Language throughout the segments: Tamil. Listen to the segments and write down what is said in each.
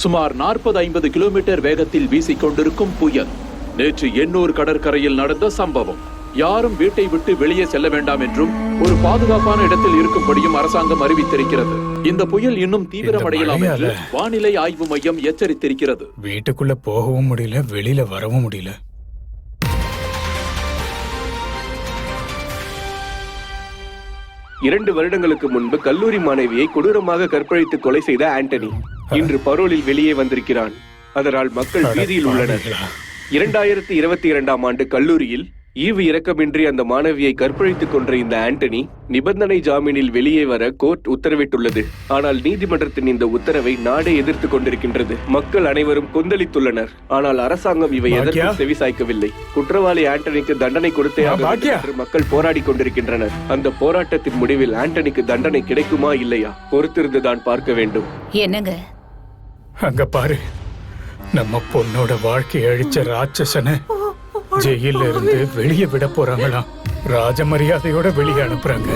சுமார் 40-50 கிலோமீட்டர் வேகத்தில் வீசிக் கொண்டிருக்கும் புயல். நேற்று எண்ணூர் கடற்கரையில் நடந்த சம்பவம். யாரும் வீட்டை விட்டு வெளியே செல்ல வேண்டாம் என்றும் ஒரு பாதுகாப்பான இடத்தில் இருக்கும்படியும் அரசாங்கம் அறிவித்திருக்கிறது. இந்த புயல் இன்னும் தீவிரமடையலாம் என்று வானிலை ஆய்வு மையம் எச்சரித்திருக்கிறது. வீட்டுக்குள்ள போகவும் முடியல, வெளியில வரவும் முடியல. இரண்டு வருடங்களுக்கு முன்பு கல்லூரி மாணவியை கொடூரமாக கற்பழித்து கொலை செய்த ஆண்டனி இன்று பரோலில் வெளியே வந்திருக்கிறான். அதனால் மக்கள் வீதியில் உள்ளனர். 2022ஆம் ஆண்டு கல்லூரியில் ஈவு இரக்கமின்றி அந்த மாணவியை கற்பழித்துக் கொன்ற இந்த ஆண்டனி நிபந்தனை ஜாமீனில் வெளியே வர கோர்ட் உத்தரவிட்டுள்ளது. ஆனால் நீதிமன்றத்தின் இந்த உத்தரவை நாடே எதிர்த்து கொண்டிருக்கின்றது. மக்கள் அனைவரும் கொந்தளித்துள்ளனர். ஆனால் அரசாங்கம் இவை எதற்கும் செவிசாய்க்கவில்லை. குற்றவாளி ஆண்டனிக்கு தண்டனை கொடுத்தே என்று மக்கள் போராடி கொண்டிருக்கின்றனர். அந்த போராட்டத்தின் முடிவில் ஆண்டனிக்கு தண்டனை கிடைக்குமா இல்லையா பொறுத்திருந்துதான் பார்க்க வேண்டும். என்னங்க அங்க பாரு, நம்ம பொண்ணோட வாழ்க்கையை அழிச்ச ராட்சசனை ஜெயில இருந்து வெளியே விட போறாங்களாம். ராஜ மரியாதையோட வெளியே அனுப்புறாங்க.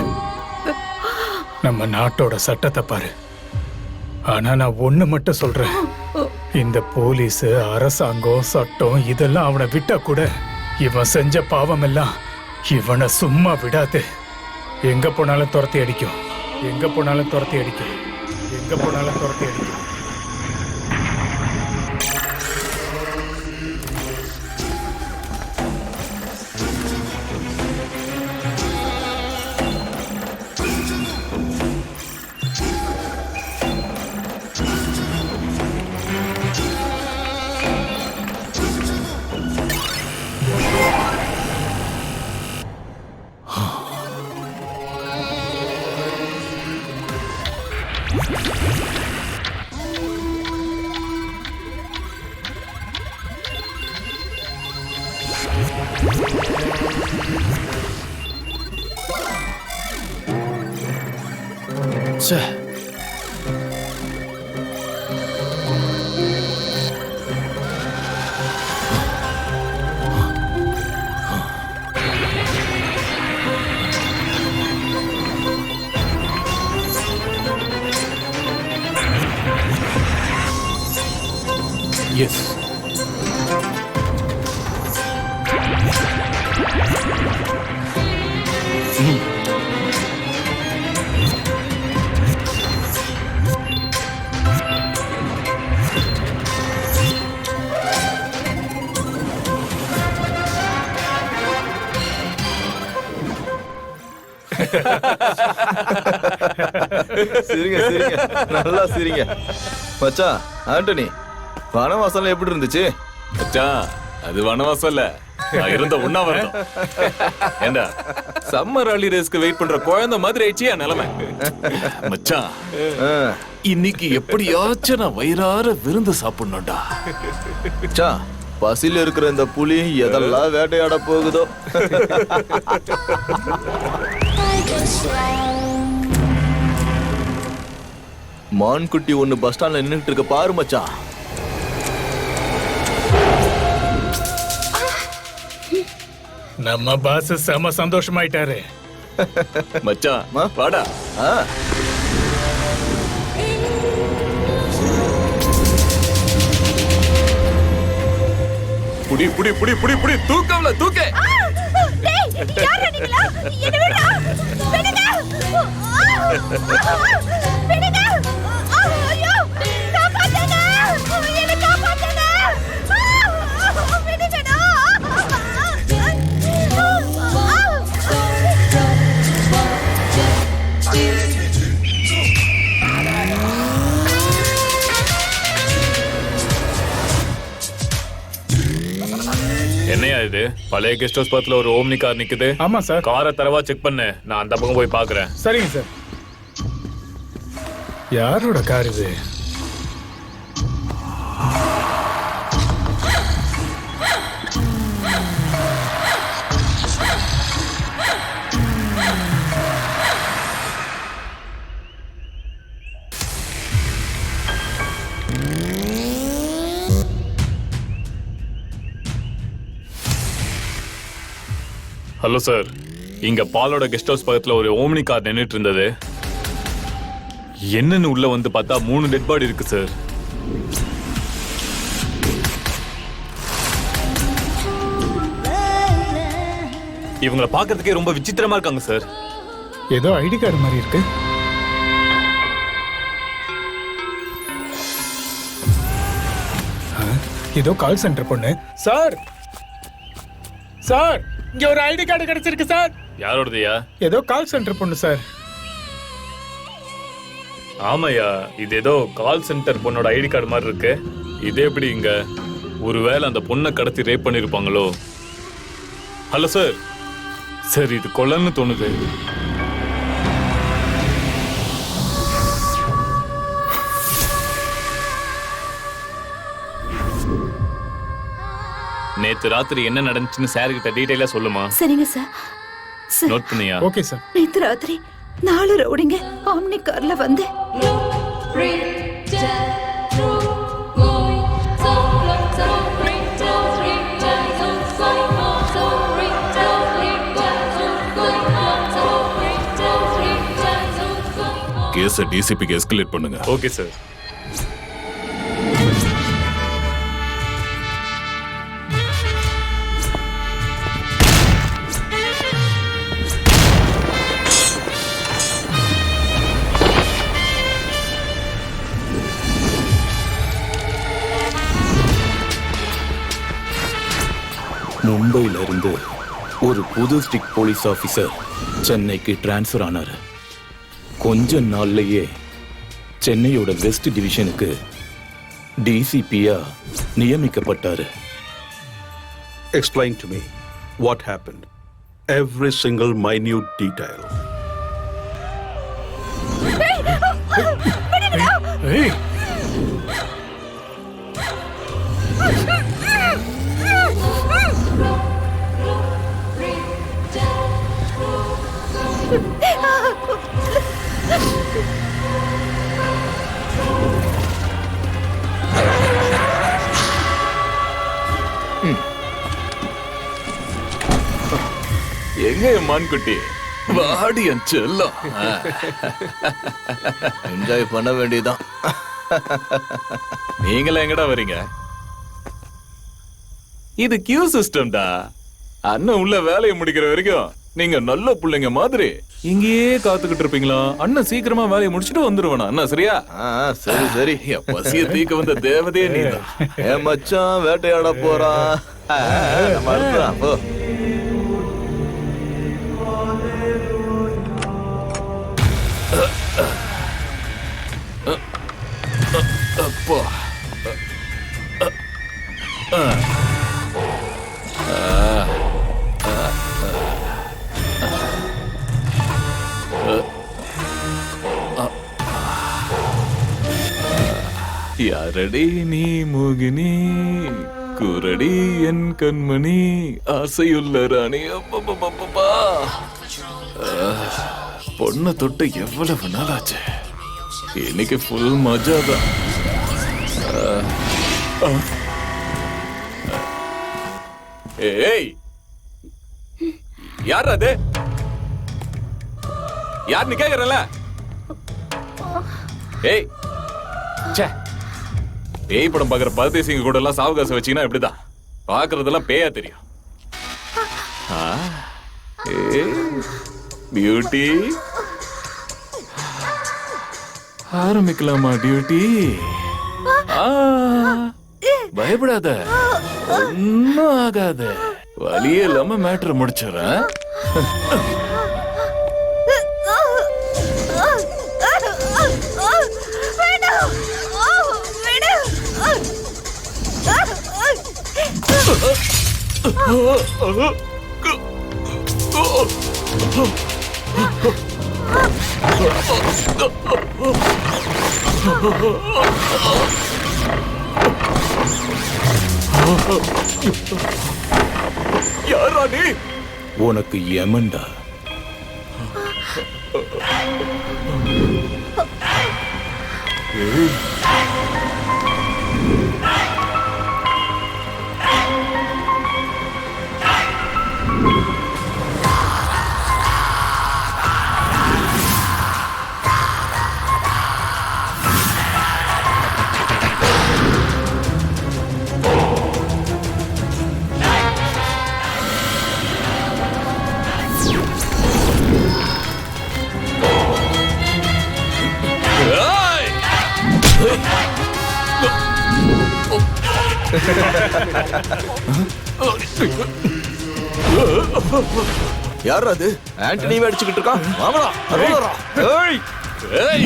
நம்ம நாட்டோட சட்டத்தை பாரு. ஆனா நான் ஒண்ணு மட்டும் சொல்றேன், இந்த போலீஸ், அரசாங்கம், சட்டம் இதெல்லாம் அவனை விட்டா கூட இவன் செஞ்ச பாவம் எல்லாம் இவனை சும்மா விடாது. எங்க போனாலும் துரத்தி அடிக்கும், எங்க போனாலும் துரத்தி அடிக்கும், எங்க போனாலும் துரத்தி அடிக்கும். Yes. சிரிங்க சிரிங்க, நல்லா சிரிங்க. மச்சான் ஆண்டனி, வனவாசம் எப்படி இருந்துச்சு? மச்சான், அது வனவாசம் இல்ல, இருந்த உண்ணாவிரதம். ஏண்டா சம்மர் ராலி ரேஸ்க்கு வெயிட் பண்ற குழந்தை மாதிரி ஆயிடுச்சு என் நிலைமை. மச்சான், இன்னைக்கு எப்படியாச்சும் நான் வயிறார விருந்து சாப்பிடணும்டா. மச்சான், பசில இருக்கிற இந்த புலி எதெல்லாம் வேட்டையாட போகுதோ. மான்குட்டி ஒண்ணு பஸ் ஸ்டாண்ட்ல நின்னுட்டு இருக்க பாரு மச்சான். நம்ம பாஸ் செம சந்தோஷமாயிட்டாரு. மச்சான் வாடா. புடி புடி புடி புடி புடி, தூக்கம்ல தூக்கே. யாரா நீங்களா? என்ன விடுடா, விடுங்க, விடுங்க. ஐயோ, காப்பாத்துங்க, என்ன காப்பாத்துங்க, விடுங்கடா. என்னையா இது? பழைய கெஸ்ட் ஹவுஸ் பக்கத்துல ஒரு ஓம்னி கார் நிக்குது. ஆமா சார். காரை தரவா செக் பண்ணு, நான் அந்த பக்கம் போய் பாக்குறேன். சரிங்க சார். யாரோட கார் இது? ஹலோ சார், இங்க பாலோட கெஸ்ட் ஹவுஸ் பக்கத்துல ஒரு ஓம்னி கார் நின்னுட்டு இருந்தது. என்னன்னு உள்ள வந்து பார்த்தா 3 டெட் பாடி இருக்கு சார். இவங்கள பாக்குறதுக்கே ரொம்ப விசித்திரமா இருக்காங்க சார். ஏதோ ஐடி கார்டு மாதிரி இருக்கு. ஏதோ கால் சென்டர் பொண்ணு. சார் சார், இங்க ஒரு ஐடி கார்டு கிடைச்சிருக்கு சார். யாரோடதுயா? ஏதோ கால் சென்டர் பொண்ணு சார். ஆமாயா, இது ஏதோ கால் சென்டர் பொண்ணோட ஐடி கார்டு மாதிரி இருக்கு. இது எப்படி இங்க? ஒருவேளை அந்த பொண்ணை கடத்தி ரேப் பண்ணிருப்பாங்களோ? Hello sir. சார், இது கொலைன்னு தோணுது. நேத்து ராத்திரி என்ன நடந்துச்சுன்னு சார் கிட்ட டீடைலா சொல்லுமா? சரிங்க சார். சார், நோட் பண்ணியா? Okay sir. நேத்து ராத்திரி 4 ரவுடிங்க ஆம்னி கார்ல வந்து கேஸை டிசிபிக்கு எஸ்கலேட் பண்ணுங்க. Okay sir. மும்பையில இருந்து ஒரு புது ஸ்ட்ரிக்ட் போலீஸ் ஆபீசர் சென்னைக்கு டிரான்ஸ்ஃபர் ஆனாரு. கொஞ்ச நாள்லயே சென்னையோட வெஸ்ட் டிவிஷனுக்கு டிசிபியா நியமிக்கப்பட்டாரு. Explain to me what happened. Every single minute detail. ஏய், எங்க மான்குட்டி வாடி செல்லம். என்ஜாய் பண்ண வேண்டியதான். நீங்களா எங்கடா வரீங்க? இது கியூ சிஸ்டம்டா. அண்ணன் உள்ள வேலையை முடிக்கிற வரைக்கும் நீங்க நல்ல பிள்ளைங்க மாதிரி இங்கேயே காத்துக்கிட்டு இருப்பீங்களா? அண்ணன் சீக்கிரமா வேலையை முடிச்சுட்டு வந்துருவானா? அண்ணா சரியா? சரி சரி. பசிய தீக்க வந்த தேவதையே நீதான். என் மச்சான் வேட்டையாட போறான். நம்ம அடுத்துதான், போ. அப்பா. யாரடி நீ மோகினி, குரடி என் கண்மணி, ஆசையுள்ள ராணி. அப்பப்பப்பப்பா. பொண்ணை தொட்டு எவ்வளவு நாளாச்சு. இன்னைக்கு ஃபுல் மஜா தான். ஏய், யார் அது? யாருன்னு கேக்குறல? ஏய், ச்சே. பேய் படம் பாக்குற பரதேசிங்க கூட எல்லாம் சாவகாசம் வச்சீங்கன்னா இப்படிதான் பாக்குறதெல்லாம் பேயா தெரியும். பியூட்டி, ஆரம்பிக்கலாமா டியூட்டி? பயப்படாத, ஒன்னும் ஆகாத. வலியே இல்லாம மேட்டர் முடிச்சிடறேன். யாரா நீ? உனக்கு யமன்டா. யார் அது? ஆண்டனியும் அடிச்சுக்கிட்டு இருக்கான். வாங்கடா, அருள்றா. ஏய், ஏய்!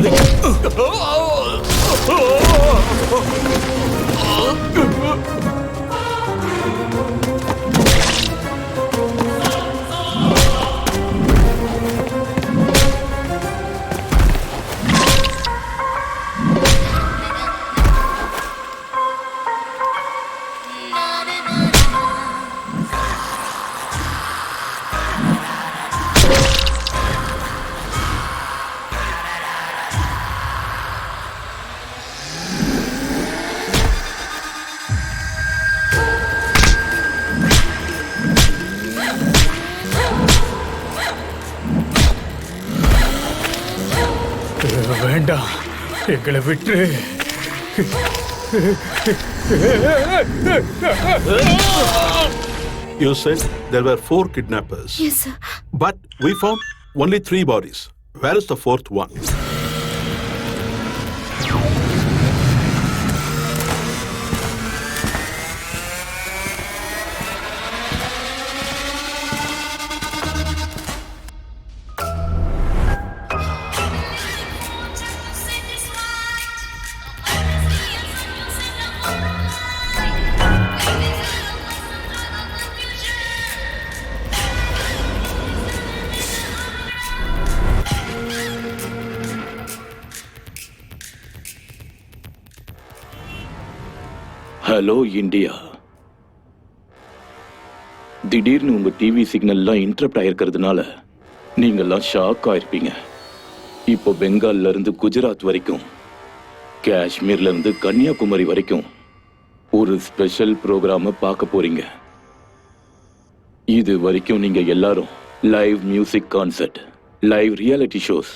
வேண்டாம், எங்களை விட்டு. You said there were 4 kidnappers. Yes, sir. But we found only 3 bodies. Where is the 4th one? Hello India. திடீர்னு உங்க டிவி சிக்னல்லாம் இன்டரப்ட் ஆயிருக்கிறதுனால நீங்கெல்லாம் ஷாக் ஆயிருப்பீங்க. இப்போ பெங்கால்ல இருந்து குஜராத் வரைக்கும், காஷ்மீர்ல இருந்து கன்னியாகுமரி வரைக்கும் ஒரு ஸ்பெஷல் ப்ரோக்ராம பார்க்க போறீங்க. இது வரைக்கும் நீங்க எல்லாரும் live music concert, live reality shows,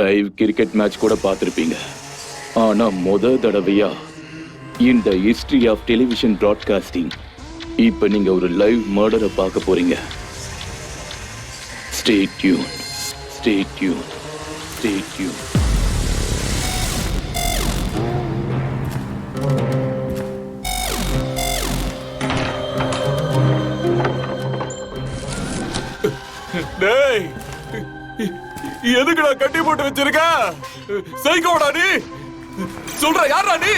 live cricket match கூட பார்த்திருப்பீங்க. ஆனா தடவையா இந்த ஹிஸ்டரி ஆஃப் டெலிவிஷன் பிராட்காஸ்டிங் இப்ப நீங்க ஒரு லைவ் மர்டரை பார்க்க போறீங்க. Stay tune, stay tune, stay tune. டேய், எதுக்குடா கட்டி போட்டு வச்சிருக்க? சைக்கோடா நீ? சொல்ற யாரா நீ?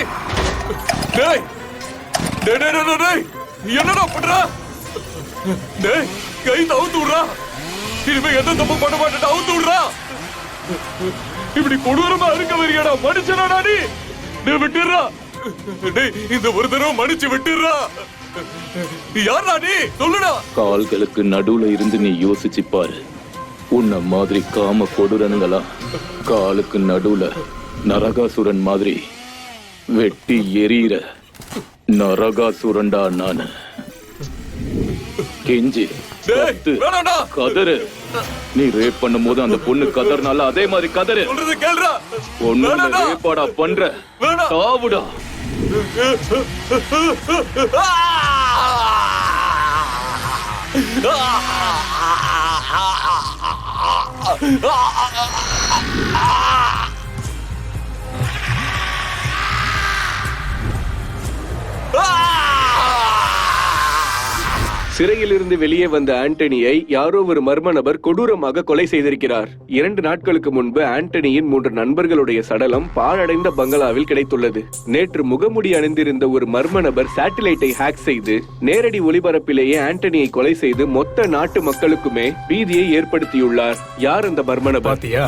டேய் டேய் டேய் டேய் டேய், என்னடா பண்ற? டேய், கை தவுத்து விடுறா. இனிமே எந்த தப்பு பண்ண மாட்டேன், அவுத்து விடுறா. இப்படி கொடூரமா இருக்க வரியாடா மனுஷனாடா நீ? டேய் விட்டுறா. டேய், இந்த ஒரு தடவை மன்னிச்சு விட்டுறா. யாரா நீ? சொல்லுடா. கால்களுக்கு நடுவுல இருந்து நீ யோசிச்சு பாரு. உன்ன மாதிரி காம கொடூரனுங்களா காலுக்கு நடுவுல நரகாசுரன் மாதிரி வெட்டி எரியிற நரகாசுரன்டா நானு. கெஞ்சி கத்து, கதறு. நீ ரேப் பண்ணும் போது அந்த பொண்ணு கதர்னால அதே மாதிரி கதறு. சொல்றது கேளுடா. பொண்ணு ரேப்பாடா பண்ற, சாவுடா. சிறையிலிருந்து வெளியே வந்த ஆண்டனியை யாரோ ஒரு மர்ம நபர் கொடூரமாக கொலை செய்திருக்கிறார். 2 நாட்களுக்கு முன்பு ஆண்டனியின் 3 நண்பர்களுடைய சடலம் பாழடைந்த பங்களாவில் கிடைத்துள்ளது. நேற்று முகமுடி அணிந்திருந்த ஒரு மர்ம நபர் சேட்டலைட்டை ஹேக் செய்து நேரடி ஒளிபரப்பிலேயே ஆண்டனியை கொலை செய்து மொத்த நாட்டு மக்களுக்குமே பீதியை ஏற்படுத்தியுள்ளார். யார் அந்த மர்ம நபர்? பாத்தியா,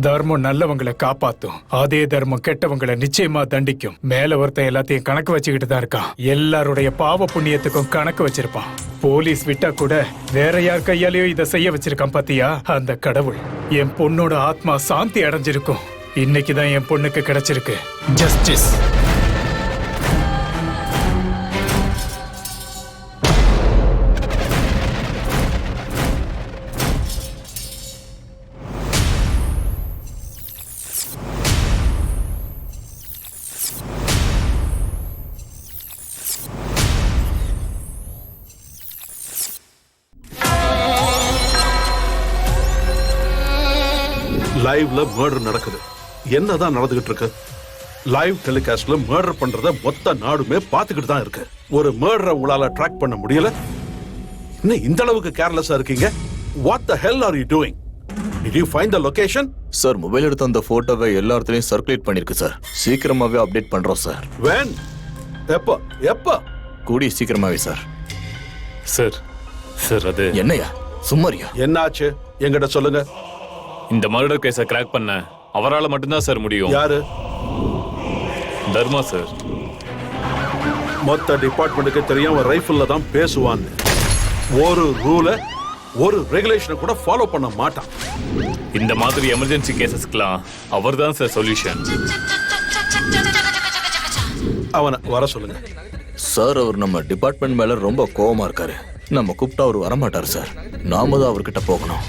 தர்மம் நல்லவங்களை காப்பாத்தும், அதே தர்மம் கெட்டவங்களை நிச்சயமா தண்டிக்கும். மேல ஒருத்தன் எல்லாத்தையும் கணக்கு வச்சுக்கிட்டு தான் இருக்கான். எல்லாருடைய பாவ புண்ணியத்துக்கும் கணக்கு வச்சிருப்பான். போலீஸ் விட்டா கூட வேற யார் கையாலேயோ இதை செய்ய வச்சிருக்கான். பாத்தியா, அந்த கடவுள் என் பொண்ணோட ஆத்மா சாந்தி அடைஞ்சிருக்கும். இன்னைக்குதான் என் பொண்ணுக்கு கிடைச்சிருக்கு ஜஸ்டிஸ். லைவ்ல மர்டர் நடக்குது. என்னதான் நடந்துகிட்டு இருக்கு? லைவ் டெலிகாஸ்ட்ல மர்டர் பண்றத மொத்த நாடுமே பாத்துக்கிட்டு தான் இருக்கு. ஒரு மர்டரை உங்களால ட்ராக் பண்ண முடியல. இன்னும் இந்த அளவுக்கு கேர்லெஸ்ஸா இருக்கீங்க. What the hell are you doing? Did you find the location? Sir mobile எடுத்த அந்த போட்டோவை எல்லா இடத்துலயும் சர்க்குலேட் பண்ணிருக்கு சார். சீக்கிரமாவே அப்டேட் பண்றோம் சார். When? எப்ப எப்ப? கூடிய சீக்கிரமாவே சார். சார் சார் அது என்னையா சும்மாரியா? என்னாச்சு என்கிட்ட சொல்லுங்க. இந்த மர்டர் கேஸை கிராக் பண்ண அவரால் மட்டும்தான் சார் முடியும். யாரு? தர்மா சார். மொத்த டிபார்ட்மெண்ட்டுக்கு தெரியும் அவன் ரைஃபிள்ல தான் பேசுவான்னு. ஒரு ரூல ஒரு ரெகுலேஷனை கூட ஃபாலோ பண்ண மாட்டான். இந்த மாதிரி எமர்ஜென்சி கேசஸ்க்குலாம் அவர் தான் சார் சொல்யூஷன். அவனை வர சொல்லுங்க. சார் அவர் நம்ம டிபார்ட்மெண்ட் மேல ரொம்ப கோவமா இருக்காரு. நம்ம கூப்பிட்டா அவர் வரமாட்டார் சார். நாம தான் அவர்கிட்ட போகணும்.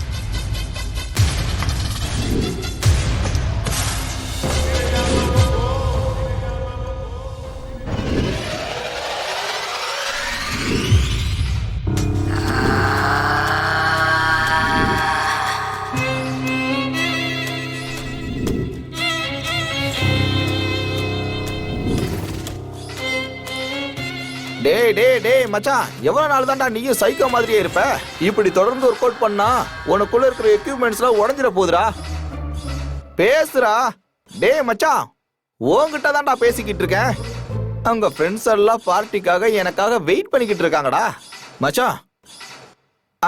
டேய் மச்சான், எவ்வளவு நாள் தான்டா நீயும் சைக்கோ மாதிரியே இருப்ப? இப்படி தொடர்ந்து ஒர்க் அவுட் பண்ணா உனக்குள்ள இருக்கிற எக்யூப்மெண்ட்ஸ்லாம் உடைஞ்சிட போகுதுடா. பேசுறா. டேய் மச்சான், உன்கிட்ட தான்டா பேசிக்கிட்டு இருக்கேன். அவங்க ஃப்ரெண்ட்ஸ் எல்லாம் பார்ட்டிக்காக எனக்காக வெயிட் பண்ணிக்கிட்டு இருக்காங்கடா. மச்சான்,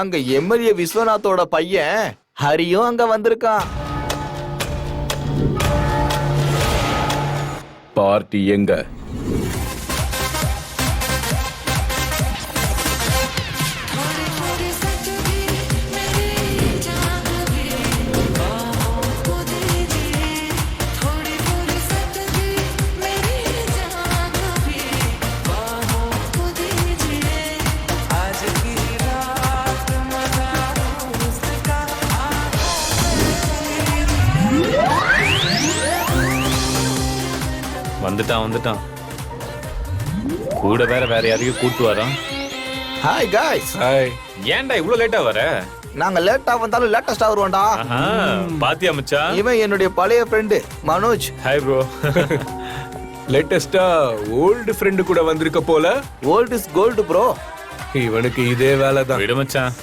அங்க எம்எல்ஏ விஸ்வநாத்தோட பையன் ஹரியும் அங்க வந்திருக்கான். பார்ட்டி எங்க? வந்துட்டான் கூட வேற யாரையும் கூட்டு வரான். Hi guys. ஏன்டா இவ்வளவு லேட்டா வர? நாங்க லேட்டா வந்தாலும் லேட்டஸ்டா வருவோம்டா. பாத்தியா மச்சான், இவன் என்னுடைய பழைய ஃப்ரெண்டு மனோஜ். Hi bro. லேட்டஸ்டா ஓல்டு ஃப்ரெண்டு கூட வந்திருக்க போல. Old is gold bro. இவனுக்கு இதே வேலை தான். விடு மச்சான்.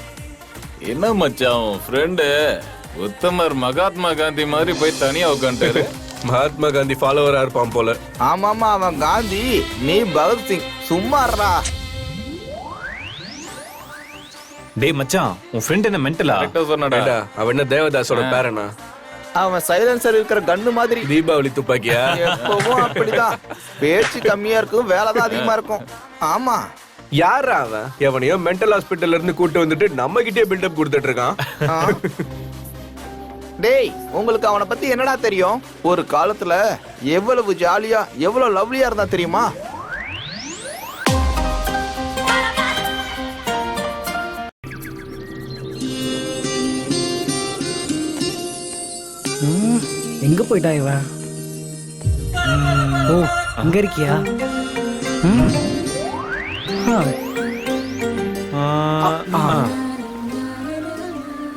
என்ன மச்சான் ஃப்ரெண்டு உத்தமர் மகாத்மா காந்தி மாதிரி போய் தனியா உட்காந்துட்டாரு. மகாத்மா காந்தி ஃபாலோவரா இருப்பான் போல. ஆமாமா, அவன் காந்தி, நீ பகத்சிங். சும்மாறா. டேய் மச்சான், உன் ஃப்ரெண்ட் என்ன மென்டலா? கரெக்டா சொன்னடா. ஏண்டா, அவன் என்ன தேவதாஸோட பேரனா? அவன் சைலன்சர் இருக்கிற கண்ணு மாதிரி. தீபாவளி துப்பாக்கியா? எப்பவும் அப்படிதான். பேச்சு கம்மியா இருக்கும், வேலைதான் அதிகமா இருக்கும். ஆமா. யாரா அவன்? எவனையோ மென்டல் ஹாஸ்பிட்டல்ல இருந்து கூட்டு வந்துட்டு நம்ம கிட்டே பில்டப் கொடுத்துட்டு இருக்கான். ஆ. டேய், உங்களுக்கு அவனை பத்தி என்னடா தெரியும்? ஒரு காலத்துல எவ்வளவு ஜாலியா எவ்வளவு லவ்லியா இருந்தா தெரியுமா? எங்க போயிட்டா இவன்? ஓ, அங்க இருக்கியா?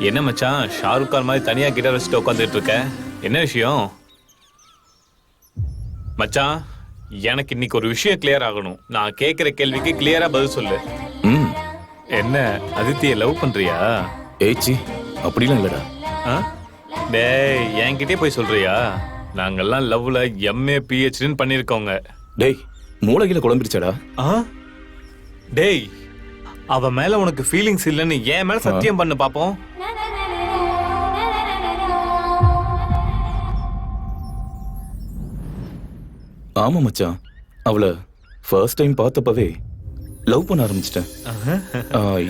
என்ன மச்சான், ஷாருக் கான் மாதிரி தனியா கிட்டார் வச்சுட்டு உட்காந்துட்டு இருக்க? என்ன விஷயம் மச்சான்? எனக்கு இன்னைக்கு ஒரு விஷயம் கிளியர் ஆகணும். நான் கேக்குற கேள்விக்கு கிளியரா பதில் சொல்லு. என்ன அதித்தியை லவ் பண்றியா? ஏச்சி அப்படிலாம் இல்லடா. டேய், என்கிட்டே போய் சொல்றியா? நாங்கெல்லாம் லவ்ல எம்ஏ பிஹெச்டின்னு பண்ணிருக்கோங்க. டேய், மூளையில குழம்பிருச்சடா. டேய், அவ மேல உனக்கு ஃபீலிங்ஸ் இல்லைன்னு என் மேல சத்தியம் பண்ணு பாப்போம். ஆமா மச்சான், அவளை ஃபர்ஸ்ட் டைம் பார்த்தப்பவே லவ் பண்ண ஆரம்பிச்சிட்டேன்.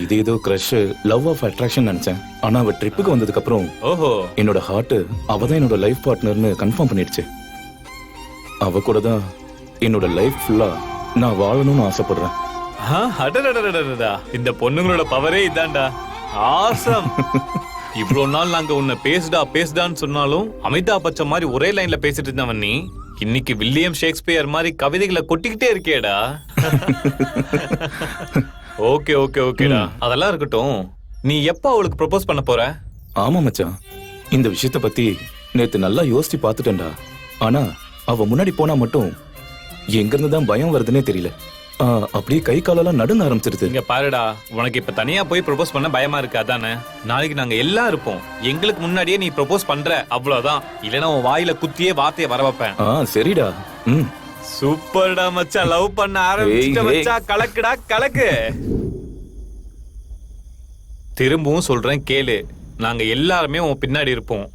இது ஏதோ கிரஷ், லவ் ஆஃப் அட்ராக்ஷன் நினைச்சேன். ஆனா அவ ட்ரிப்புக்கு வந்ததுக்கு அப்புறம் ஓஹோ, என்னோட ஹார்ட் அவதான் என்னோட லைஃப் பார்ட்னர்னு கன்ஃபார்ம் பண்ணிடுச்சு. அவ கூட தான் என்னோட லைஃப் ஃபுல்லா நான் வாழணும்னு ஆசைப்படுறேன். அடடடடடடா, இந்த பொண்ணுங்களோட பவரே இதான்டா. ஆசம். இவ்வளவு நாள் நாங்க உன்னை பேசுடான்னு சொன்னாலும் அமிதாப் பச்சன் மாதிரி ஒரே லைன்ல பேசிட்டு இருந்தவன் நீ இன்னைக்கு வில்லியம் ஷேக்ஸ்பியர் மாதிரி கவிதைகளை கொட்டிக்கிட்டே இருக்கேடா. ஓகே ஓகே ஓகேடா, அதெல்லாம் இருக்கட்டும். நீ எப்ப அவளுக்கு ப்ரொபோஸ் பண்ண போற? ஆமா மச்சான், இந்த விஷயத்த பத்தி நேத்து நல்லா யோசிச்சு பார்த்துட்டேன்டா. ஆனா அவ முன்னாடி போனா மட்டும் எங்க இருந்து தான் பயம் வருதுன்னே தெரியல. அப்படியே கை காலெல்லாம் நடுங்க ஆரம்பிச்சிருது. இங்க பாருடா, உனக்கு இப்ப தனியா போய் ப்ரொபோஸ் பண்ண பயமா இருக்கு அதானே? நாளைக்கு நாங்க எல்லாம் இருப்போம், எங்களுக்கு முன்னாடியே நீ ப்ரொபோஸ் பண்ற அவ்வளவுதான். இல்லனா உன் வாயில குத்தியே வார்த்தையை வர வைப்பேன். சரிடா. சூப்பர்டா மச்சான், லவ் பண்ண ஆரம்பிச்சிட்ட மச்சான். கலக்குடா கலக்கு. திரும்பவும் சொல்றேன் கேளு, நாங்க எல்லாருமே உன் பின்னாடி இருப்போம்.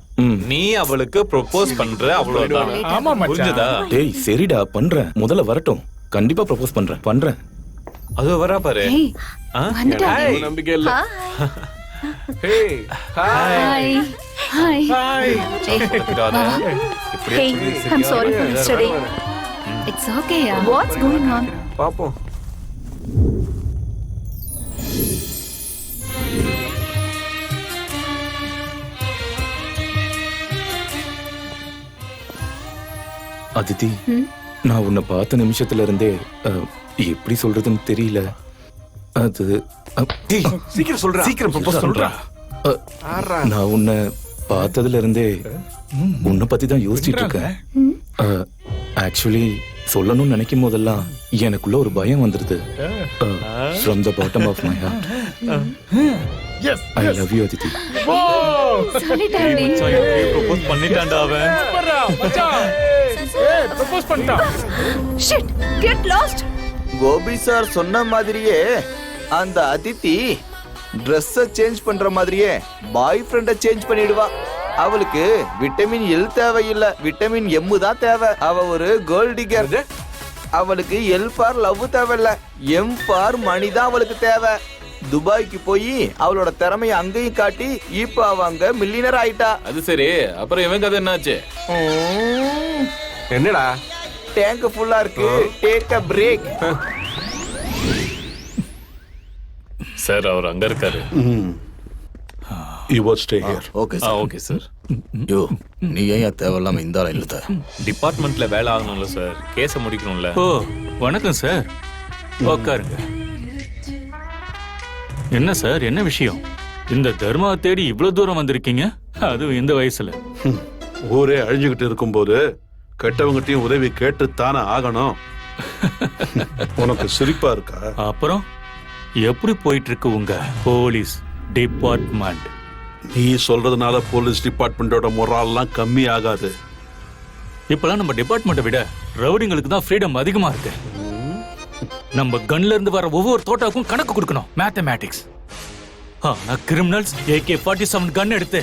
நீ அவளுக்கு ப்ரொபோஸ் பண்ற அவ்வளவுதான். ஆமா மச்சான். புரிஞ்சதா? டேய் சரிடா, பண்றேன். முதல்ல வரட்டும், கண்டிப்பா ப்ரொபோஸ் பண்றேன். அது வரா பாரு. ஏய், வந்துட்டா. எனக்கு நம்பிக்கை இல்ல. Hey, hi hi. Hey, I'm sorry for yesterday. It's okay. What's going on? பாப்போம். அதித்தி, நான் உன்னை பார்த்த நிமிஷத்துல இருந்தே எப்படி சொல்றதுன்னு தெரியல. அது சீக்கிரம் சொல்றா. சீக்கிரம் ப்ரொபோஸ் சொல்றா. நான் உன்னை பார்த்ததுல இருந்தே உன்னை பத்தி தான் யோசிச்சுட்டு இருக்கேன். ஆக்சுவலி சொல்லணும்னு நினைக்கும் போதெல்லாம் எனக்குள்ள ஒரு பயம் வந்துருது. From the bottom of my heart, I love you Aditi. சொல்லிட்டாரு. ப்ரொபோஸ் பண்ணிட்டான்டா அவன். ப்ரொபோஸ் பண்ணிட்டான். Shit, get lost. Gopi sir சொன்ன மாதிரியே அந்த அதித்தி ட்ரெஸ்ஸ சேஞ்ச் பண்ற மாதிரியே பாய் ஃப்ரெண்ட சேஞ்ச் பண்ணிடுவா. அவளுக்கு விட்டமின் எல் தேவையில்லை, விட்டமின் எம் தான் தேவை. அவ ஒரு கோல்ட் டிகர். அவளுக்கு எல் ஃபார் லவ் தேவையில்ல, எம் ஃபார் மணி தான் அவளுக்கு தேவை. துபாய்க்கு போய் அவளோட திறமையை அங்கேயும் காட்டி இப்ப அவ அங்க மில்லியனர் ஆயிட்டா. அது சரி, அப்புறம் இவன் கதை என்னாச்சு? என்னடா? டேங்க் ஃபுல்லா இருக்கு, டேக் அ பிரேக். சார் அவர் அங்க இருக்காரு. You will stay here. Okay okay sir. யோ, நீ ஏன் தேவையில்லாம இந்த ஆளை இழுத்த? டிபார்ட்மெண்ட்ல வேலை ஆகணும்ல சார், கேஸ முடிக்கணும்ல. ஓ வணக்கம் சார், உட்காருங்க. என்ன சார், என்ன விஷயம்? இந்த தர்மாவை தேடி இவ்வளவு தூரம் வந்திருக்கீங்க, அதுவும் இந்த வயசுல? ஊரே அழிஞ்சுகிட்டு இருக்கும்போது கெட்டவங்கிட்டையும் உதவி கேட்டு தானே ஆகணும். உனக்கு சிரிப்பா இருக்கா? அப்புறம் எப்படி போயிட்டு இருக்கு உங்க போலீஸ் டிபார்ட்மெண்ட்? நீ சொல்றதுனால போலீஸ் டிபார்ட்மெண்டோட மொரால்லாம் கம்மி ஆகாது. இப்பெல்லாம் நம்ம டிபார்ட்மெண்ட்டை விட ரவுடிங்களுக்கு தான் ஃப்ரீடம் அதிகமா இருக்கு. நம்ம கன்ல இருந்து வர ஒவ்வொரு தோட்டாவுக்கும் கணக்கு கொடுக்கணும், மேத்தமேட்டிக்ஸ். ஆனா கிரிமினல்ஸ் AK-47 கன் எடுத்து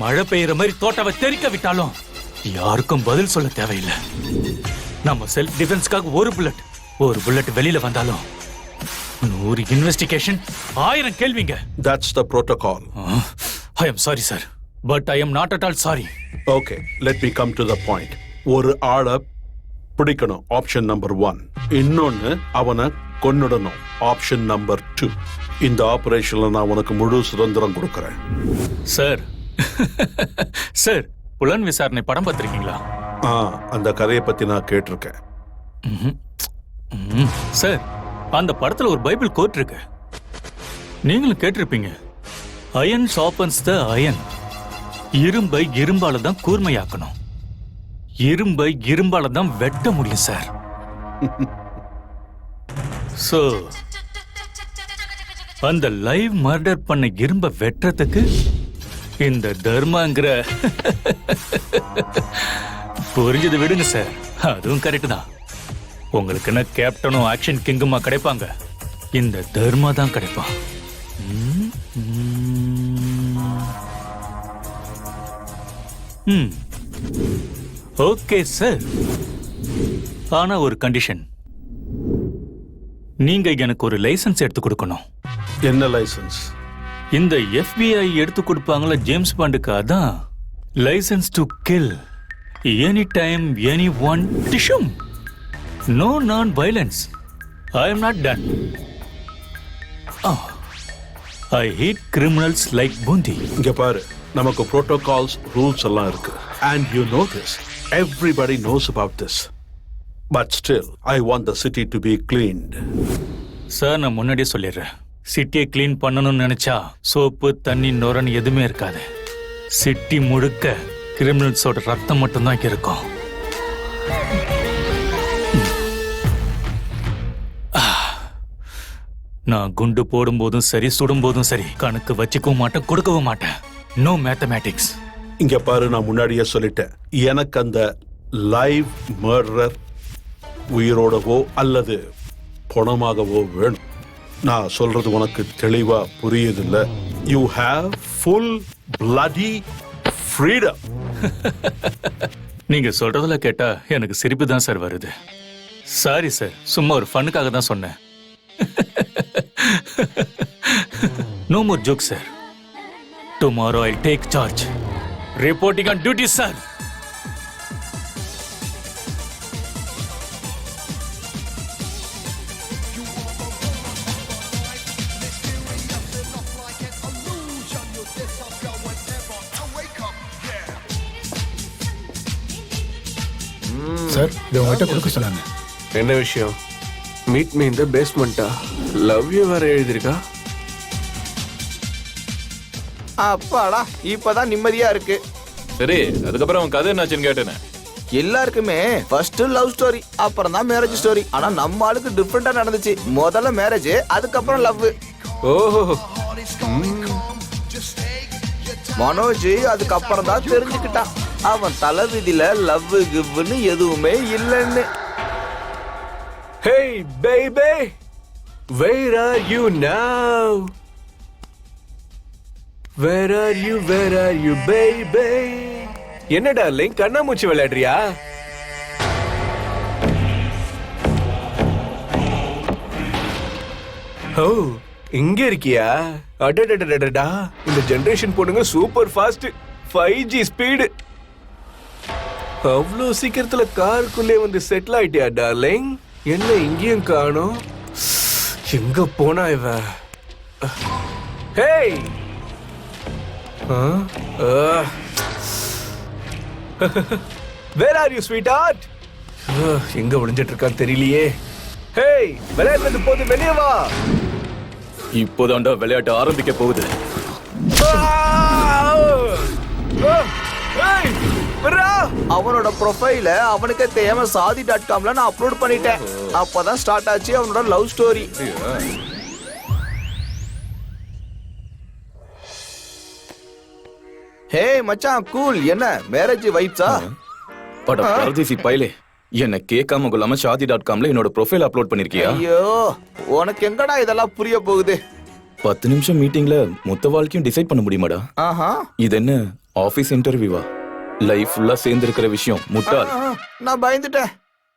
மழை பெய்யற மாதிரி தோட்டாவை தெறிக்க விட்டாலும் யாருக்கும் பதில் சொல்ல தேவையில்லை. நம்ம செல்ஃப் டிஃபென்ஸ்க்காக ஒரு புல்லட் வெளியில வந்தாலும் 100 இன்வெஸ்டிகேஷன், 1000 கேள்விங்க. That's the protocol. I am sorry sir, but I am not at all sorry. Okay, let me come to the point. ஒரு ஆளை பிடிக்கணும், ஆப்ஷன் நம்பர் 1. இன்னொன்னு அவனை கொன்னுடணும், ஆப்ஷன் நம்பர் 2. இந்த ஆபரேஷன்ல நான் உனக்கு முழு சுதந்திரம் கொடுக்கறேன். சார் சார், புலன் விசாரணை படம் பார்த்திருக்கீங்களா? அந்த கதையை பத்தி நான் கேட்டிருக்கேன். சார், அந்த படத்துல ஒரு பைபிள் கோட் இருக்கு, நீங்களும் கேட்டிருப்பீங்க. Iron sharpens the iron. இரும்பை இரும்பால தான் கூர்மையாக்கணும், இரும்பை இரும்பால தான் வெட்ட முடியும் சார். சோ அந்த லைவ் மர்டர் பண்ண இரும்பை வெட்டுறதுக்கு இந்த தர்மாங்கிற புரிஞ்சது விடுங்க சார், அதுவும் கரெக்ட் தான். உங்களுக்கு என்ன கேப்டனும் ஆக்ஷன் கிங்குமா கிடைப்பாங்க, இந்த தர்மா தான் கிடைப்பான். ஓகே சார், ஆனா ஒரு கண்டிஷன். நீங்க எனக்கு ஒரு லைசன்ஸ் எடுத்து கொடுக்கணும். என்ன லைசன்ஸ்? இந்த FBI எடுத்து கொடுப்பாங்களா ஜேம்ஸ் பாண்டுக்கு, அதான் license to kill any time anyone டிஷும். No non violence. I am not done. I hate criminals like Boondi. இங்க பாரு, நமக்கு புரோட்டோகால்ஸ் ரூல்ஸ் எல்லாம் இருக்கு. And you know this. Everybody knows about this. But still, I want the city to be cleaned. Sir, நான் முன்னாடியே சொல்லிடுறேன், சிட்டியை கிளீன் பண்ணணும்னு நினைச்சா சோப்பு தண்ணி நுரன் எதுவுமே இருக்காது. சிட்டி முழுக்க கிரிமினல்ஸோட ரத்தம் மட்டும்தான் இருக்கும். நான் குண்டு போடும் போதும் சரி சுடும் போதும் சரி கணக்கு வச்சுக்கவும் மாட்டேன் கொடுக்கவும் மாட்டேன். No mathematics. இங்க பாரு, நான் முன்னாடியே சொல்லிட்டேன், எனக்கு அந்த லைவ் மர்டரர் உயிரோடவோ அல்லது பணமாகவோ வேணும். நான் சொல்றது உனக்கு தெளிவா புரியுதில்ல? You have full bloody freedom. நீங்க சொல்றதுல கேட்டா எனக்கு சிரிப்பு தான் சார் வருது. சாரி சார், சும்மா ஒரு ஃபன்னுக்காக தான் சொன்னேன். No more joke sir. Tomorrow I take charge. Reporting on duty sir. Sir, இது உங்ககிட்ட கொடுக்க சொன்னாங்க. என்ன விஷயம்? மீட் மீ இந்த பேஸ்மெண்டா? லவ் யூ வேற எழுதிருக்கா? அப்பாடா, இப்பதான் நிம்மதியா இருக்கு. சரி, அதுக்கப்புறம் அவன் கதை என்னாச்சுன்னு கேட்டேனே. எல்லாருக்குமே ஃபர்ஸ்ட் லவ் ஸ்டோரி, அப்புறம் தான் மேரேஜ் ஸ்டோரி. ஆனா நம்ம ஆளுக்கு டிஃபரெண்டா நடந்துச்சு. முதல்ல மேரேஜ், அதுக்கப்புறம் லவ். ஓஹோ. மனோஜ் அதுக்கப்புறம் தான் தெரிஞ்சுக்கிட்டான் அவன் தலைவிதியில லவ் கிவ்னு எதுவுமே இல்லைன்னு. Hey baby, where are you now? Where are you baby? என்ன டார்லிங், கண்ணாமூச்சி விளையாடுறியா? ஓ, இங்க இருக்கியா? அடடடடடா, இந்த ஜெனரேஷன் பொண்ணுங்க சூப்பர் ஃபாஸ்ட். 5G speed. அவ்வளோ சீக்கிரத்துல காருக்குள்ளே வந்து செட்டில் ஆயிட்டியா டார்லிங்? என்ன இங்கேயும் காணோம்? எங்க போனா இவ? Hey, where are you sweetheart? எங்க ஒளிஞ்சிட்டு இருக்கான்னு தெரியலையே. ஹேய், விளையாடுறது போது வெளியே வா. இப்போதாண்டா விளையாட்டு ஆரம்பிக்க போகுது. அவனோட ப்ரொஃபைல அவனுக்கே தெரியாம சாதி.comல நான் அப்லோட் பண்ணிட்டேன். அப்பதான் ஸ்டார்ட் ஆச்சு அவனோட லவ் ஸ்டோரி. ஹே மச்சான், கூல். என்ன மேரேஜ் வைப்ஸா? பட பரதேசி பயலே, என்ன கேட்காம கொள்ளாம ஷாதி.comல என்னோட ப்ரொஃபைல் அப்லோட் பண்ணிருக்கியா? ஐயோ, உனக்கு எங்கடா இதெல்லாம் புரிய போகுது? 10 நிமிஷம் மீட்டிங்ல மொத்த வாழ்க்கையும் டிசைட் பண்ண முடியுமாடா? ஆஹா, இது என்ன ஆபீஸ் இன்டர்வியூவா? லைஃப் ஃபுல்லா சேர்ந்து இருக்கிற விஷயம். முட்டாள். நான் பயந்துட்டேன்.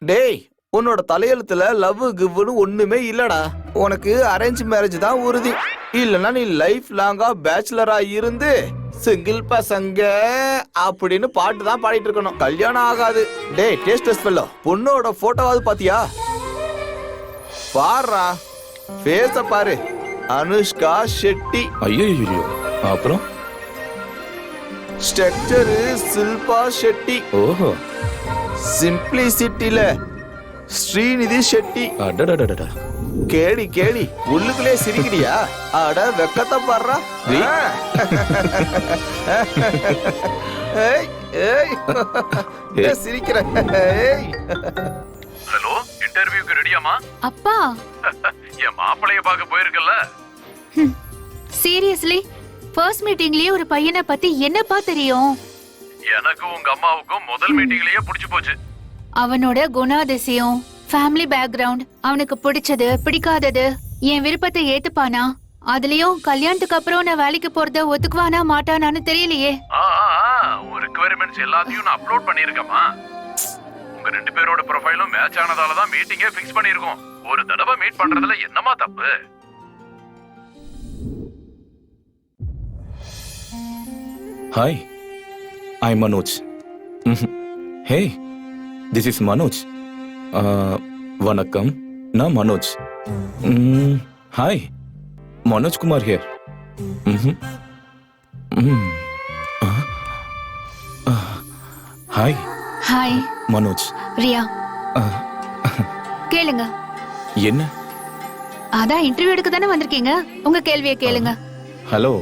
டேய், உன்னோட தலையெழுத்துல லவ் கிவ்னு ஒண்ணுமே இல்லடா. உனக்கு அரேஞ்ச் மேரேஜ் தான் உறுதி. இல்லனா நீ லைஃப் லாங்கா பேச்சுலரா இருந்து சிங்கிள் பசங்க அப்படின்னு பாட்டு தான் பாடிட்டு இருக்கணும். கல்யாணம் ஆகாது. டேய் டேஸ்ட்லெஸ் ஃபெல்லோ, பொண்ணோட போட்டோவாவது பாத்தியா? பாருடா, ஃபேஸ பாரு. அனுஷ்கா ஷெட்டி. ஐயோ, அப்புறம் ஸ்ட்ரக்சர் சில்பா ஷெட்டி. ஓஹோ. சிம்பிளிசிட்டில ஸ்ரீநிதி ஷெட்டி. அடடடடடா. கேடி கேடி, உள்ளுக்குள்ளே சிரிக்கிறியா? அட வெக்கத்தை பாடுறா. ஏய் ஏய், சிரிக்கிற. ஏய், ஹலோ, இன்டர்வியூக்கு ரெடியாமா? அப்பா, என் மாப்பிளைய பார்க்க போயிருக்கல? சீரியஸ்லி ஃபர்ஸ்ட் மீட்டிங்லயே ஒரு பையனை பத்தி என்னப்பா தெரியும்? எனக்கும் உங்க அம்மாவுக்கும் முதல் மீட்டிங்லயே புடிச்சு போச்சு. அவனோட குணாதிசயம், ஃபேமிலி பேக்ரவுண்ட், அவனுக்கு பிடிச்சது பிடிக்காதது, என் விருப்பத்தை ஏத்துப்பானா? அதுலயும் கல்யாணத்துக்கு அப்புறம் நான் வேலைக்கு போறத ஒத்துக்குவானா மாட்டானான்னு தெரியலையே. ஒரு ரிக்வயர்மெண்ட்ஸ் எல்லாத்தையும் நான் அப்லோட் பண்ணிருக்கேமா. உங்க 2 பேரோட ப்ரொஃபைலும் மேட்ச் ஆனதால தான் மீட்டிங்கே ஃபிக்ஸ் பண்ணிருக்கோம். ஒரு தடவை மீட் பண்றதுல என்னமா தப்பு? Hi, I Manoj. Hey, this is Manoj. வணக்கம், நான் Manoj. Hi, Manoj Kumar here. Hi. Hi Manoj. Riya. கேளுங்க. என்ன? அதான் இன்டர்வியூ எடுக்க தானே வந்திருக்கீங்க, உங்க கேள்வியை கேளுங்க. ஹலோ,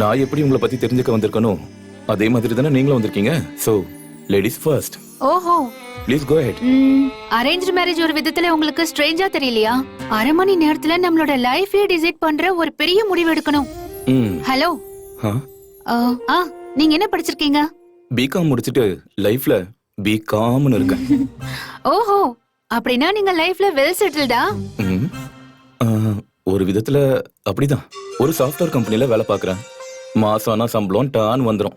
நான் எப்படி உங்களை பத்தி தெரிஞ்சுக்க வந்திருக்கணும் அதே மாதிரி தானே நீங்களும் வந்திருக்கீங்க. So ladies first. ஓஹோ. Please go ahead. Arrange marriage ஒரு விதத்துல உங்களுக்கு ஸ்ட்ரேஞ்சா தெரியலையா? அரை மணி நேரத்துல நம்மளோட லைஃபே டிசைட் பண்ற ஒரு பெரிய முடிவு எடுக்கணும். ஹலோ. நீங்க என்ன படிச்சிருக்கீங்க? பிகாம் முடிச்சிட்டு லைஃப்ல பிகாம்னு இருக்கேன். ஓஹோ, அப்படின்னா நீங்க லைஃப்ல வெல் செட்டில்டா? ஒரு விதத்துல அப்படிதான். ஒரு சாஃப்ட்வேர் கம்பெனில வேலை பாக்குறேன். மாசம் ஆனா சம்பளம் டான் வந்துரும்.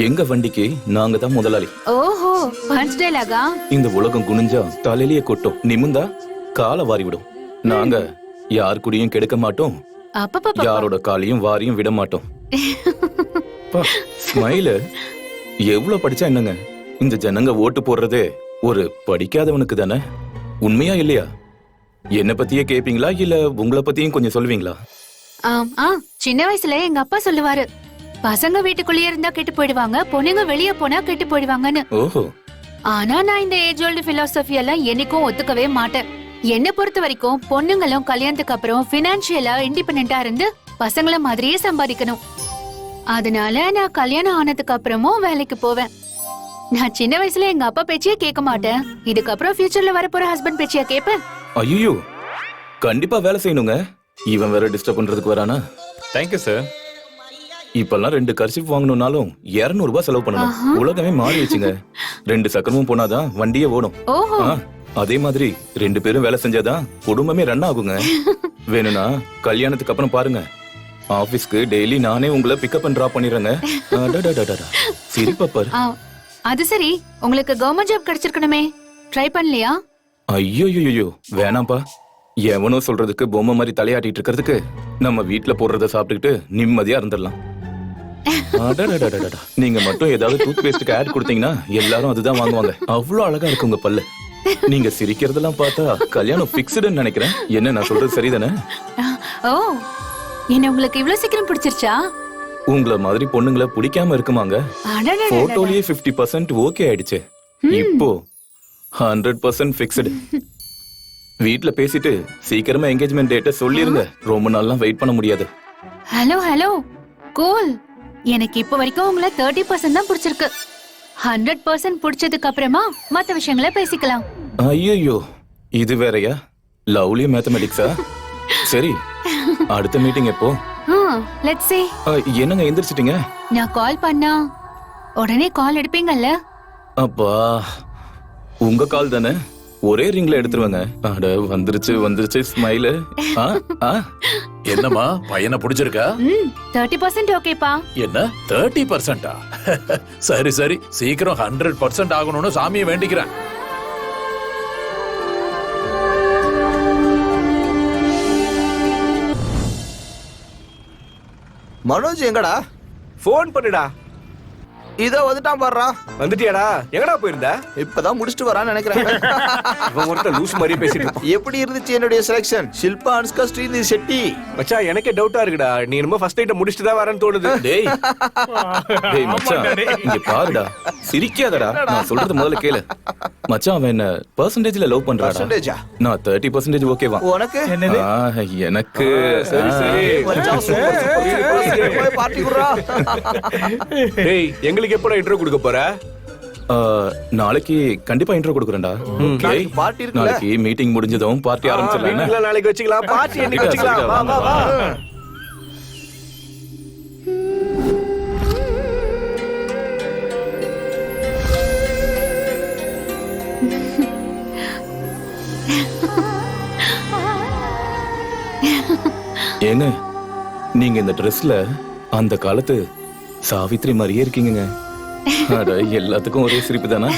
எங்க வண்டிக்கு நாங்க தான் முதலாளி. ஓஹோ, பஞ்ச் டயலாகா? இந்த உலகம் குனிஞ்சா தலையிலேயே கொட்டும், நிமிந்தா காலை வாரி விடும். நாங்க யார் கூடயும் கெடுக்க மாட்டோம், யாரோட காலையும் வாரியும் விட மாட்டோம். ஸ்மைல். எவ்வளவு படிச்சா என்னங்க, இந்த ஜனங்க ஓட்டு போடுறதே ஒரு படிக்காதவனுக்கு தானே. உண்மையா இல்லையா? என்ன பத்தியே கேப்பீங்களா இல்ல உங்களை பத்தியும் கொஞ்சம் சொல்லுவீங்களா? சின்ன வயசுல எங்க அப்பா சொல்லுவாரு, பசங்க வீட்டுக்குள்ளேயே இருந்தா கெட்டு போயிடுவாங்க, பொண்ணுங்க வெளியே போனா கெட்டு போயிடுவாங்கன்னு. ஓஹோ. ஆனா நான் இந்த ஏஜ் ஓல்டு பிலாசபி எல்லாம் என்னைக்கும் ஒத்துக்கவே மாட்டேன். என்ன பொறுத்த வரைக்கும் பொண்ணுங்களும் கல்யாணத்துக்கு அப்புறம் பினான்சியலா இண்டிபெண்டா இருந்து பசங்கள மாதிரியே சம்பாதிக்கணும். அதனால நான் கல்யாணம் ஆனதுக்கு அப்புறமும் வேலைக்கு போவேன். நான் சின்ன வயசுல எங்க அப்பா பேச்சையே கேட்க மாட்டேன். இதுக்கப்புறம் ஃபியூச்சர்ல வரப்போற ஹஸ்பண்ட் பேச்சையா கேப்பேன். ஐயோ, கண்டிப்பா வேலை செய்யணுங்க. இவன் வேற டிஸ்டர்ப் பண்றதுக்கு வரானா? Thank you sir. இப்பெல்லாம் 2 கர்சிப் வாங்கணும்னாலும் 200 ரூபாய் செலவு பண்ணணும். உலகமே மாறி வச்சுங்க. 2 சக்கரமும் போனாதான் வண்டியே ஓடும். அதே மாதிரி 2 பேரும் வேலை செஞ்சாதான் குடும்பமே ரன் ஆகுங்க. வேணும்னா கல்யாணத்துக்கு அப்புறம் பாருங்க, ஆபீஸ்க்கு டெய்லி நானே உங்களை பிக்கப் அண்ட் டிராப் பண்ணிடுறேங்க. சிரிப்பா பாரு. அது சரி, உங்களுக்கு கவர்மெண்ட் ஜாப் கிடைச்சிருக்கணுமே, ட்ரை பண்ணலையா? ஐயோ வேணாம்பா. எவனோ சொல்றதுக்கு பொம்மை மாதிரி தலையாட்டிட்டு இருக்கிறதுக்கு நம்ம வீட்டுல போடுறத சாப்பிட்டுக்கிட்டு நிம்மதியா இருந்துடலாம். நீங்க மட்டும் ஏதாவது டூத் பேஸ்டுக்கு ஆட் கொடுத்தீங்கன்னா எல்லாரும் அதுதான் வாங்குவாங்க. அவ்வளவு அழகா இருக்கு உங்க பல்லு. நீங்க சிரிக்கிறதெல்லாம் பார்த்தா கல்யாணம் பிக்ஸ்டுன்னு நினைக்கிறேன். என்ன நான் சொல்றது சரிதானே? ஓ, என்ன உங்களுக்கு இவ்வளவு சீக்கிரம் பிடிச்சிருச்சா? உங்களை மாதிரி பொண்ணுங்களை பிடிக்காம இருக்குமாங்க? போட்டோலயே 50% ஓகே ஆயிடுச்சு. இப்போ 100% பிக்ஸ்டு. வீட்ல பேசிட்டு சீக்கிரமா என்கேஜ்மெண்ட் டேட்ட சொல்லிருங்க. ரொம்ப நாள்லாம் வெயிட் பண்ண முடியாது. Hello cool. எனக்கு இப்ப வரைக்கும் உங்களை 30% தான் பிடிச்சிருக்கு. 100% பிடிச்சதுக்கு அப்புறமா மத்த விஷயங்களை பேசிக்கலாம். ஐயோ, இது வேறயா? லவ்லி மேத்தமெட்டிக்ஸா? சரி, அடுத்த மீட்டிங் எப்போ? Let's see. என்னங்க எந்திரிச்சிட்டீங்க? நான் கால் பண்ணா உடனே கால் எடுப்பீங்கல்ல? அப்பா, உங்க கால் தானே, ஒரே ரிங்ல எடுத்துருவாங்க. அட வந்துருச்சு ஸ்மைல். என்னம்மா, பையனை பிடிச்சிருக்கா? 30% ஓகேப்பா. என்ன 30%? சரி, சீக்கிரம் 100% ஆகணும்னு சாமியை வேண்டிக்கிறேன். மனோஜ் எங்கடா? போன் பண்ணுடா. இதோ வந்துட்டான் பாருடா. வந்துட்டியாடா? எங்கடா போயிருந்த? இப்பதான் முடிச்சிட்டு வரான்னு நினைக்கிறேன். இவன் ஒருத்தன் லூஸ் மாதிரி பேசிட்டு இருக்கான். எப்படி இருந்துச்சு என்னுடைய செலக்ஷன்? ஷில்பா, அனுஷ்கா, ஸ்ரீநிதி ஷெட்டி. மச்சான், எனக்கே டவுட்டா இருக்குடா. நீ என்னமோ ஃபர்ஸ்ட் நைட் முடிச்சிட்டு தான் வரேன்னு தோணுது. டேய் மச்சான், இங்க பாருடா, சிரிக்காதடா. நான் சொல்றது முதல்ல கேளு. மச்சான், அவன் என்ன பெர்சன்டேஜ்ல லவ் பண்றாடா? பெர்சன்டேஜா? நான் 30% ஓகேவா? உனக்கு? எனக்கு சரி. மச்சான், சூப்பர். போய் பார்ட்டி குடுறா. டேய், எங்களுக்கு எப்போ இன்ட்ரோ கொடுக்க போற? நாளைக்கு கண்டிப்பா இன்ட்ரோ கொடுக்குறேன்டா. பார்ட்டி இருக்குல? நாளைக்கு மீட்டிங் முடிஞ்சதும் பார்ட்டி ஆரம்பிச்சிடலாம். நாளைக்கு வச்சுக்கலாம். பார்ட்டி என்னைக்கு வச்சுக்கலாம்? வா. ஏங்க, நீங்க இந்த ட்ரெஸ்ல அந்த காலத்து சாவித்ரி மாதிரியே இருக்கீங்க. எல்லாத்துக்கும் ஒரே சிரிப்பு தானே?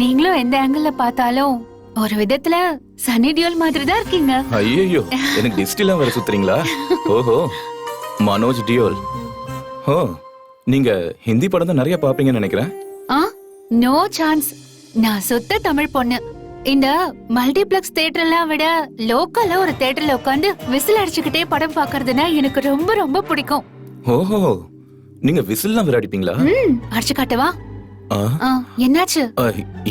நீங்களும் எந்த ஆங்கிள் பார்த்தாலும் ஒரு விதத்துல சன்னி டியோல் மாதிரி தான் இருக்கீங்க. ஐயோ, எனக்கு டிஸ்டிலாம் வேற சுத்துறீங்களா? ஓஹோ, மனோஜ் டியோல். ஓ, நீங்க ஹிந்தி படம் தான் நிறைய பாப்பீங்கன்னு நினைக்கிறேன். No chance. நான் சுத்த தமிழ் பொண்ணு. இந்த மல்டிபிளெக்ஸ் தியேட்டர்லாம் விட லோக்கல்ல ஒரு தியேட்டர்ல உட்காந்து விசில் அடிச்சுக்கிட்டே படம் பாக்குறதுன்னா எனக்கு ரொம்ப ரொம்ப பிடிக்கும். ஓஹோ, நீங்க விசில்லாம் வேற அடிப்பீங்களா? அடிச்சு காட்டவா? என்னாச்சு?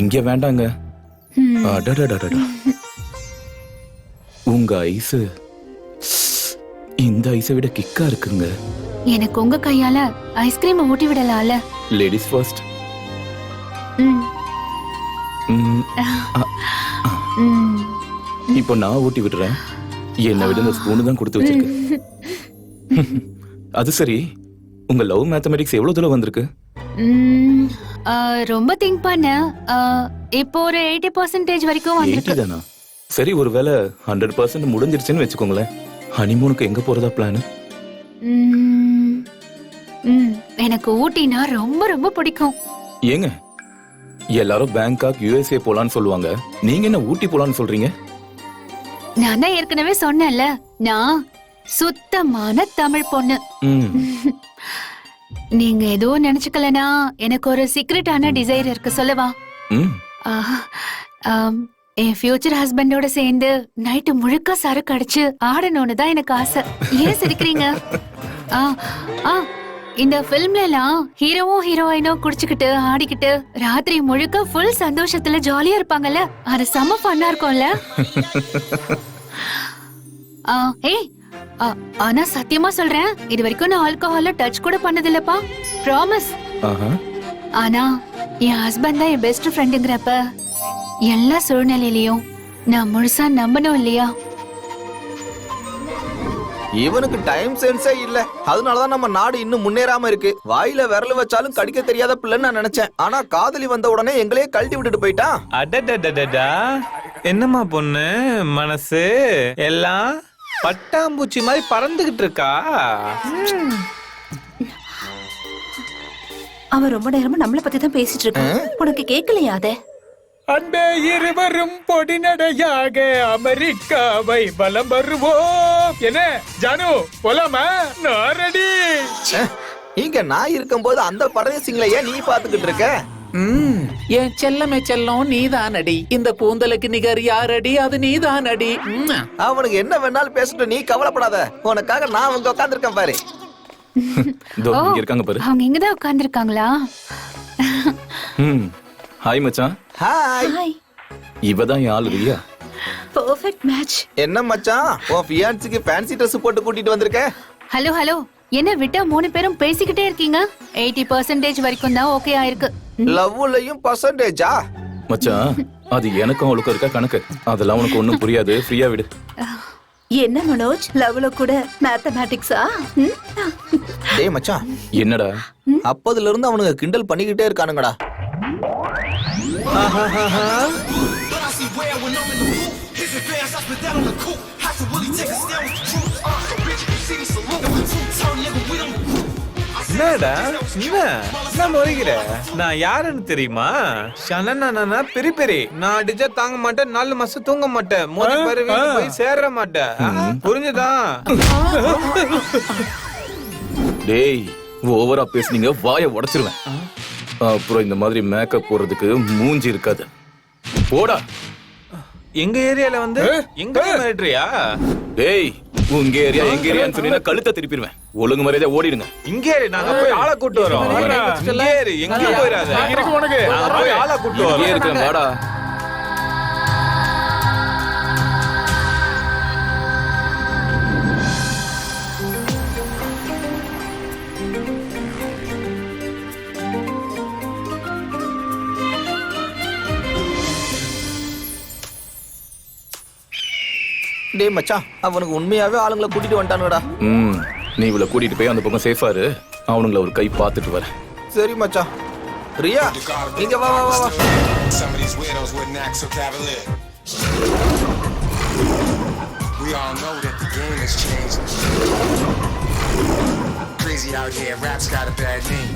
இங்க வேண்டாங்க. உங்க ஐஸ் இந்த ஐஸை விட கிக்கா இருக்குங்க. எனக்கு உங்க கையால ஐஸ்கிரீம் ஊட்டி விடலாம்ல? Ladies first. ம், ம், ம். இப்போ நான் ஊட்டி விடுறேன். என்னை விட இந்த ஸ்பூனு தான் கொடுத்து வச்சிருக்கேன். அது சரி, உங்க லவ் மேத்தமெட்டிக்ஸ் எவ்வளவு தூரம் வந்திருக்கு? ம், ரொம்ப திங்க் பண்ண இப்போ ஒரு 80% வரைக்கும் 80 வந்திருக்கு. தானா? சரி, ஒருவேளை 100% முடிஞ்சிருச்சுன்னு வச்சுக்கோங்களேன். ஹனிமூனுக்கு எங்க போறதா பிளான்? ம், ம், எனக்கு ஊட்டினா ரொம்ப ரொம்ப பிடிக்கும். ஏங்க, எல்லாரும் பேங்காக் USA போலான்னு சொல்லுவாங்க. நீங்க என்ன ஊட்டி போலான்னு சொல்றீங்க? நான் தான் ஏற்கனவே சொன்னேன்ல, நான் சுத்தமான தமிழ் பொண்ணு. ம், நீங்க எதுவும் நினைச்சுக்கலனா எனக்கு ஒரு சீக்ரெட்டான டிசைர் இருக்கு, சொல்லவா? ம். ஆஹ், என் ஃபியூச்சர் ஹஸ்பண்டோட சேர்ந்து நைட்டு முழுக்க சரக்கு அடிச்சு ஆடணும்னு தான் எனக்கு ஆசை. ஏன் சிரிக்கிறீங்க? ஆ, ஆ, இந்த பிலிம்ல எல்லாம் ஹீரோவும் ஹீரோயினும் குடிச்சுக்கிட்டு ஆடிக்கிட்டு ராத்திரி முழுக்க ஃபுல் சந்தோஷத்துல ஜாலியா இருப்பாங்கல்ல, அது செம ஃபன்னா இருக்கும்ல. ஏய், ஆனா சத்தியமா சொல்றேன், இது வரைக்கும் நான் ஆல்கஹால டச் கூட பண்ணதில்லப்பா, ப்ராமிஸ். ஆஹா. ஆனா என் ஹஸ்பண்ட் தான் என் பெஸ்ட் ஃப்ரெண்டுங்கிறப்ப எல்லா சூழ்நிலையிலயும் நான் முழுசா நம்பணும் இல்லையா? இவனுக்கு டைம் சென்ஸே இல்ல. அதனாலதான் நம்ம நாடு இன்னும் முன்னேறாம இருக்கு. வாயில விரல் வச்சாலும் கடிக்க தெரியாத பிள்ளைன்னு நான் நினைச்சேன். ஆனா காதலி வந்த உடனே எங்களையே கழட்டி விட்டுட்டு போயிட்டான். அடடடடடா, என்னம்மா பொண்ணு மனசு எல்லாம் பட்டாம்பூச்சி மாதிரி பறந்துகிட்டு இருக்கா? அவன் ரொம்ப நேரமா நம்மள பத்தி தான் பேசிட்டு இருக்கான். உனக்கு கேட்கலையா அத? அன்பே இருவரும் பொடிநடையாக அமெரிக்காவை வலம் வருவோம். என்ன ஜானு, போலாமா? நான் ரெடி. இங்க நான் இருக்கும்போது அந்த பரதேசிங்களை ஏன் நீ பாத்துக்கிட்டு இருக்க? என் செல்லமே செல்லம் நீதானடி, இந்த கூந்தலுக்கு நிகர் யாரடி, அது நீதானடி. அவனுக்கு என்ன வேணாலும் பேசிட்டு நீ கவலைப்படாத. உனக்காக நான் இங்க உட்காந்துருக்கேன் பாரு. இதோ இங்க இருக்காங்க பாரு. அவங்க இங்கதான் உட்கார்ந்துருக்காங்களா? ம். ஹாய் மச்சான். ஹாய். ஹாய். இவதான் என் ஆளு ரியா. Perfect match. என்ன மச்சான், உன் ஃபியான்ஸிக்கு ஃபேன்சி ட்ரெஸ் போட்டு கூட்டிட்டு வந்திருக்க? ஹலோ ஹலோ, என்ன விட்டா 3 பேரும் பேசிக்கிட்டே இருக்கீங்க? 80% வரைக்கும் தான் ஓகே ஆயிருக்கு. லவ்லயும் பர்சன்டேஜா? மச்சான், அது எனக்கும் அவளுக்கும் இருக்க கணக்கு. அதெல்லாம் உனக்கு ஒண்ணும் புரியாது. ஃப்ரீயா விடு. என்ன மனோஜ், லவ்ல கூட மேத்தமேட்டிக்ஸா? டேய் மச்சான், என்னடா? அப்பதுல இருந்து அவனுங்க கிண்டல் பண்ணிக்கிட்டே இருக்கானுங்கடா. என்னடா என்ன முறைகிற? நான் யாருன்னு தெரியுமா? ஷனனா பெரி பெரி. நான் அடிச்சா தாங்க மாட்டேன், 4 மாசம் தூங்க மாட்டேன், மோதி பாரு வீட்டுக்கு போய் சேர மாட்டேன். புரிஞ்சுதா? டேய், ஓவரா பேசுனீங்க வாயை உடைச்சிருவேன். அப்புறம் இந்த மாதிரி மேக்கப் போடுறதுக்கு மூஞ்சி இருக்காது. போடா. எங்க ஏரியால வந்து எங்க மிரட்டுறியா? டேய், உங்க ஏரியா எங்க ஏரியான்னு சொன்னீங்கன்னா கழுத்தை திருப்பிடுவேன். ஒழுங்கு மரியாதை ஓடிடுங்க. இங்க ஏறி, நாங்க போய் ஆளை கூட்டு வரோம். இங்க ஏறி, எங்கேயும் போயிடாத. நாங்க போய் ஆளை கூட்டு இங்கே வரோம். இருக்கிறேன், வாடா. டேய் மச்சான், அவனுக்கு உண்மையாவே ஆளுங்களை கூட்டிட்டு வந்துட்டானுடா. ம். நீ இவளை கூட்டிட்டு போய் அந்த பக்கம் சேஃபா இரு. அவனுங்கள ஒரு கை பார்த்துட்டு வரேன். சரி மச்சான். ரியா, இங்க வா வா வா வா. We all know that the game has changed. Crazy out here, rap's got a bad name.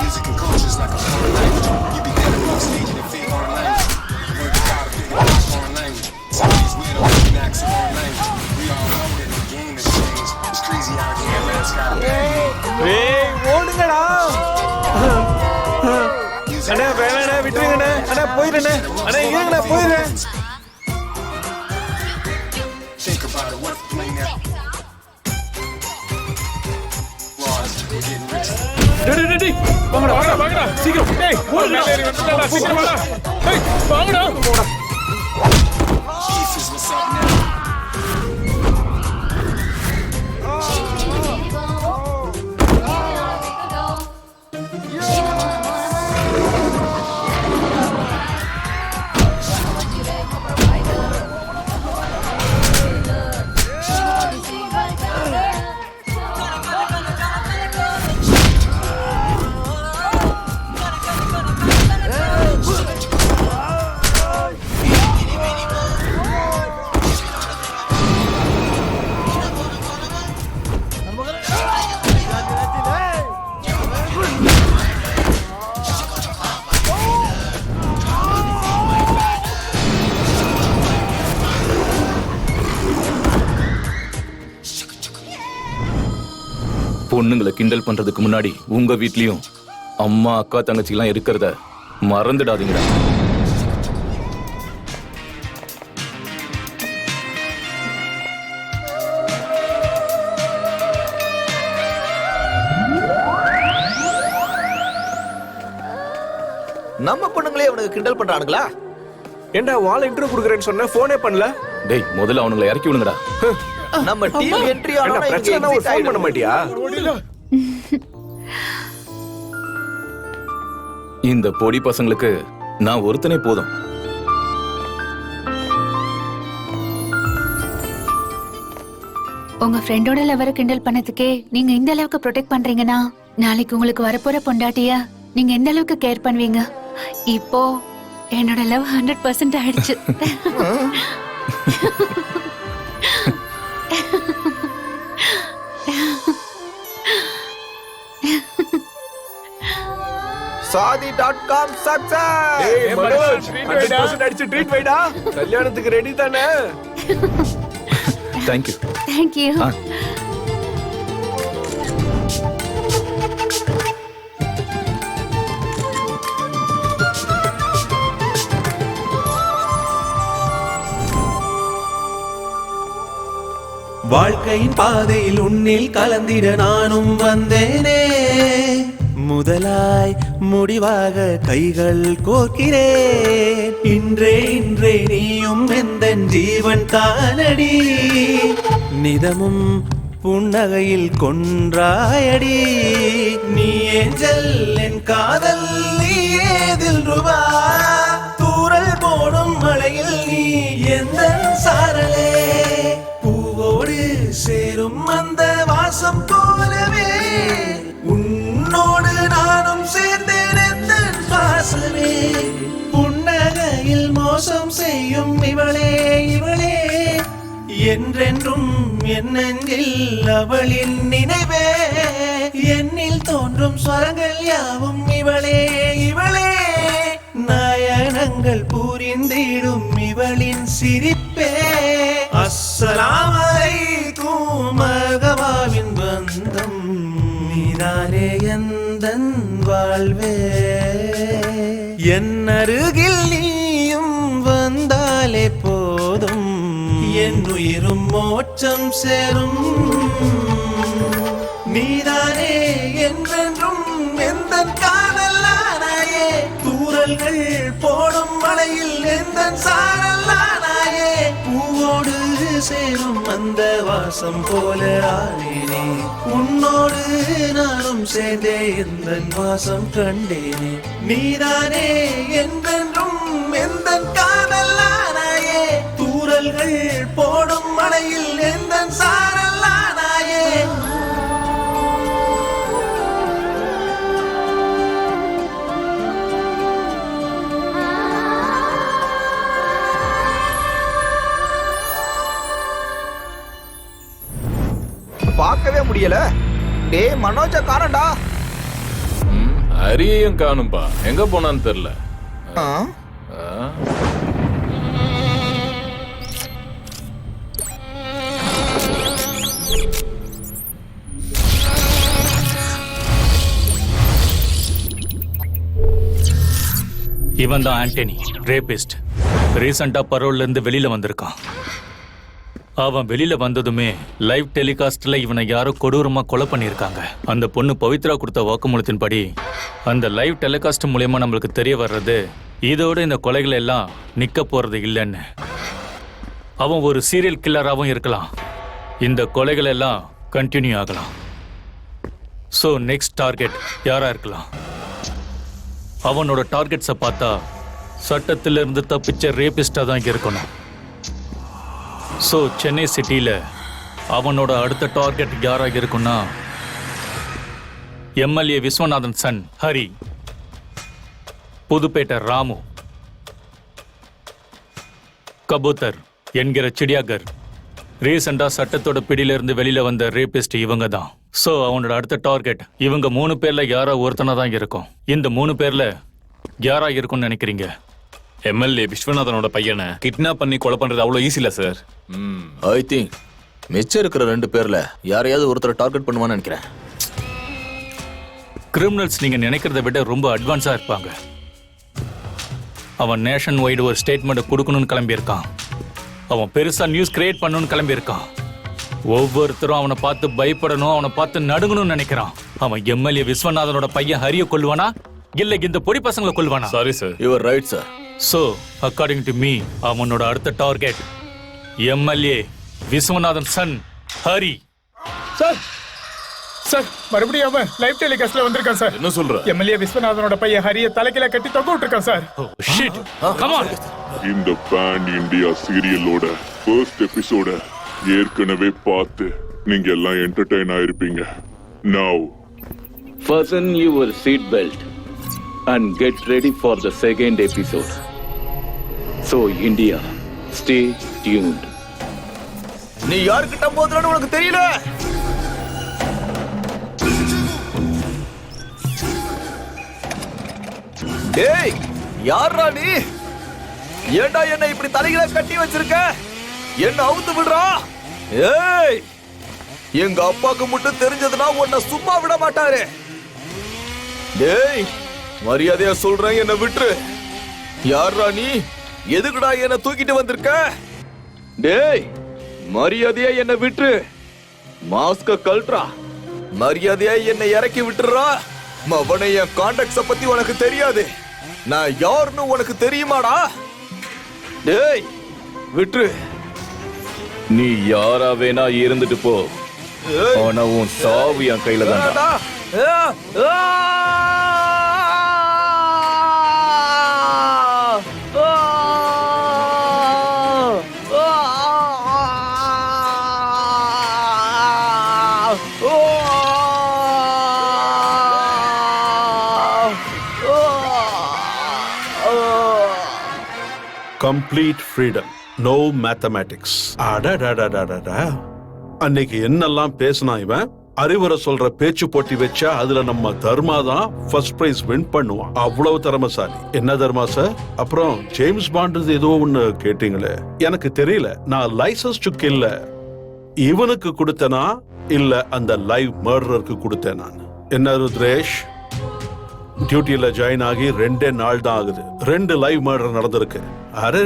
Music and culture's like a hard knife. You be dead போயிடுறேன் அண்ணா இருங்கண்ணா போயிடுறேன். Think about it, what playing that? Was we're getting rich. வாங்கடா வாங்கடா வாங்கடா சீக்கிரம் டேய் ஓடுடா சீக்கிரம் வாடா டேய் வாங்கடா Jesus, what's up now? பொண்ணுங்களை கிண்டல் பண்றதுக்கு முன்னாடி உங்க வீட்லயும் அம்மா அக்கா தங்கச்சி எல்லாம் இருக்கிறத மறந்துடாதீங்கடா. நம்ம பொண்ணுங்களே அவனுக்கு கிண்டல் பண்றானுங்களா? ஏண்டா வால் இன்டர்வியூ குடுக்குறேன்னு சொன்ன போனே பண்ணல. டேய் முதல்ல அவனுங்களை இறக்கி விடுங்கடா. நம்ம டீம் என்ட்ரி என்ன ஆனா பிரச்சனை ஒரு ஃபோன் பண்ண மாட்டியா? இந்த பொடி பசங்களுக்கு நான் ஒருத்தனே போதும். உங்க ஃப்ரெண்டோட லவரை கிண்டல் பண்ணதுக்கே நீங்க இந்த அளவுக்கு ப்ரொடெக்ட் பண்றீங்கன்னா நாளைக்கு உங்களுக்கு வரப்போற பொண்டாட்டிய நீங்க எந்த அளவுக்கு கேர் பண்ணுவீங்க? இப்போ என்னோட லவ் 100% ஆயிடுச்சு. saadi.com success. ஏய் மனோஜ் 100% அடிச்சு ட்ரீட் வைடா. கல்யாணத்துக்கு ரெடி தானே? தேங்க்யூ. தேங்க்யூ. வாழ்க்கையின் பாதையில் உன்னில் கலந்திட நானும் வந்தேனே. முதலாய் முடிவாக கைகள் கோர்க்கிறேன். இன்றே இன்றே நீயும் எந்தன் ஜீவன் தானடி. நிதமும் புன்னகையில் கொன்றாயடி. நீ ஏஞ்சல் என் காதல் நீ ஏதில் ரூபா. தூரல் போடும் மழையில் நீ எந்த சாரலே. பூவோடு சேரும் அந்த வாசம் போலவே உன்னோடு நானும் சேர்ந்தேன் எந்த வாசமே. புன்னகையில் மோசம் செய்யும் இவளே இவளே. என்றென்றும் என் நெஞ்சில் அவளின் நினைவே. என்னில் தோன்றும் ஸ்வரங்கள் யாவும் இவளே இவளே. நயனங்கள் புரிந்திடும் இவளின் சிரிப்பே. அஸ்ஸலாமு அலைக்கும் மர்ஹபாவின் பந்தம். நீதானே எந்தன் வாழ்வே. என் அருகில் நீயும் வந்தாலே போதும். என் உயிரும் மோட்சம் சேரும். நீதானே என்றென்றும் எந்தன் காதலானாயே. தூறல்கள் போடும் மழையில் எந்தன் சாரலானாயே. பூவோடு சேரும் அந்த வாசம் போல ஆனேனே. உன்னோடு நானும் சேர்ந்தே எந்தன் வாசம் கண்டேனே. நீதானே என்றென்றும் எந்தன் காதலானாயே. தூறல்கள் போடும் மழையில் எந்தன் சாரலானாயே. பார்க்கவே முடியல. டேய் மனோஜ காணடா. அரியையும் காணும்பா. எங்க போனான்னு தெரியல. ஆ? இவன் தான் ஆண்டனி, ரேபிஸ்ட். ரீசெண்டா பரோல்ல இருந்து வெளியில வந்திருக்கான். அவன் வெளியில வந்ததுமே லைவ் டெலிகாஸ்ட்ல இவனை யாரோ கொடூரமா கொலை பண்ணியிருக்காங்க. அந்த பொண்ணு பவித்ரா கொடுத்த வாக்குமூலத்தின்படி அந்த லைவ் டெலிகாஸ்ட் மூலமா நம்மளுக்கு தெரிய வர்றது, இதோட இந்த கொலைகள் எல்லாம் நிக்க போறது இல்லைன்னு. அவன் ஒரு சீரியல் கில்லராகவும் இருக்கலாம். இந்த கொலைகள் எல்லாம் கண்டினியூ ஆகலாம். ஸோ நெக்ஸ்ட் டார்கெட் யாரா இருக்கலாம்? அவனோட டார்கெட்ஸை பார்த்தா சட்டத்திலிருந்து தப்பிச்ச ரேபிஸ்டா தான் இருக்கணும். ஸோ சென்னை சிட்டியில் அவனோட அடுத்த டார்கெட் யாராக இருக்குன்னா எம்எல்ஏ விஸ்வநாதன் சன் ஹரி, புதுப்பேட்டை ராமு, கபூத்தர் என்கிற சிடியாகர். ரீசெண்டா சட்டத்தோட பிடியிலிருந்து வெளியில வந்த ரேபிஸ்ட் இவங்க தான். ஸோ அவனோட அடுத்த டார்கெட் இவங்க 3 பேர்ல யாரோ ஒருத்தனா தான் இருக்கும். இந்த 3 பேர்ல யாரா இருக்கும்னு நினைக்கிறீங்க? எம்எல்ஏ விஸ்வநாதனோட பையனை கிட்னாப் பண்ணி கொலை பண்றது அவ்வளவு ஈஸி இல்ல சார். ஐ திங்க் மிச்சம் இருக்கிற 2 பேர்ல யாரையாவது ஒருத்தரை டார்கெட் பண்ணுவான்னு நினைக்கிறேன். கிரிமினல்ஸ் நீங்க நினைக்கிறத விட ரொம்ப அட்வான்ஸா இருப்பாங்க. அவன் நேஷன் வைடு ஒரு ஸ்டேட்மெண்ட் கொடுக்கணும்னு கிளம்பியிருக்கான். அவன் பெருசா நியூஸ் கிரியேட் பண்ணணும்னு கிளம்பியிருக்கான். ஒவ்வொருத்தரும் அவனை பார்த்து பயப்படணும், அவனை பார்த்து நடுங்கணும்னு நினைக்கிறான். அவன் எம்எல்ஏ விஸ்வநாதனோட பையன் ஹரிய கொல்லுவானா இல்ல இந்த பொடி பசங்களை கொல்லுவானா? Sorry sir. You're right sir. So according to me அவனோட அடுத்த target MLA Viswanathan son Hari. Sir sir மறுபடியும் அவன் லைவ் டெலிகாஸ்ட்ல வந்திருக்கான் சார். என்ன சொல்ற? எம்எல்ஏ விஸ்வநாதனோட பையன் ஹரிய தலைக்கில கட்டி தொங்க விட்டுருக்கான் சார். Shit, come on. இந்த பேன் இந்தியா சீரியலோட ஃபர்ஸ்ட் எபிசோட ஏற்கனவே பார்த்து நீங்க எல்லாம் என்டர்டெயின் ஆயிருப்பீங்க. Now Fasten your seat belt and get ready for the second episode. So India, stay tuned. நீ யார்கிட்ட போதுறன்னு உனக்கு தெரியல. டேய் யாரா நீ? ஏண்டா என்ன இப்படி தலையில கட்டி வச்சிருக்க? என்ன அவுத்து விடுறா? ஏய் எங்க அப்பாக்கு மட்டும் தெரிஞ்சதுன்னா உன்னை சும்மா விட மாட்டாரு. டேய் மரியாதையா சொல்றேன், என்ன விட்டுரு. யாரா நீ? எதுக்குடா என்ன தூக்கிட்டு வந்திருக்க? டேய் மரியாதையா என்ன விட்டுரு. மாஸ்க கழட்றா. மரியாதையா என்ன இறக்கி விட்டுறா. மவனே என் கான்டாக்ட்ஸ பத்தி உனக்கு தெரியாது. நான் யாருன்னு உனக்கு தெரியுமாடா? டேய் விட்டுரு. நீ யாரா வேணா இருந்துட்டு போ, ஆனா உன் சாவு என் கையில தான். Complete freedom, no mathematics. அன்னைக்கு என்னெல்லாம் பேசினா இவன். அறிவுரை சொல்ற பேச்சு போட்டி வச்சா அதுல நம்ம தர்மா தான் ஃபர்ஸ்ட் பிரைஸ் வின் பண்ணுவான். அவ்வளவு திறமைசாலி. என்ன தர்மா சார்? அப்புறம் ஜேம்ஸ் பாண்ட் ஏதோ ஒண்ணு கேட்டீங்களே, எனக்கு தெரியல. நான் லைசன்ஸ் டு கில்ல இவனுக்கு கொடுத்தனா இல்ல அந்த லைவ் மர்டருக்கு கொடுத்தேன் நான். என்ன ருத்ரேஷ், டியூட்டியில ஜாயின் ஆகி 2 நாள் தான் ஆகுது. 2 லைவ் மர்டர் நடந்திருக்கு. அரே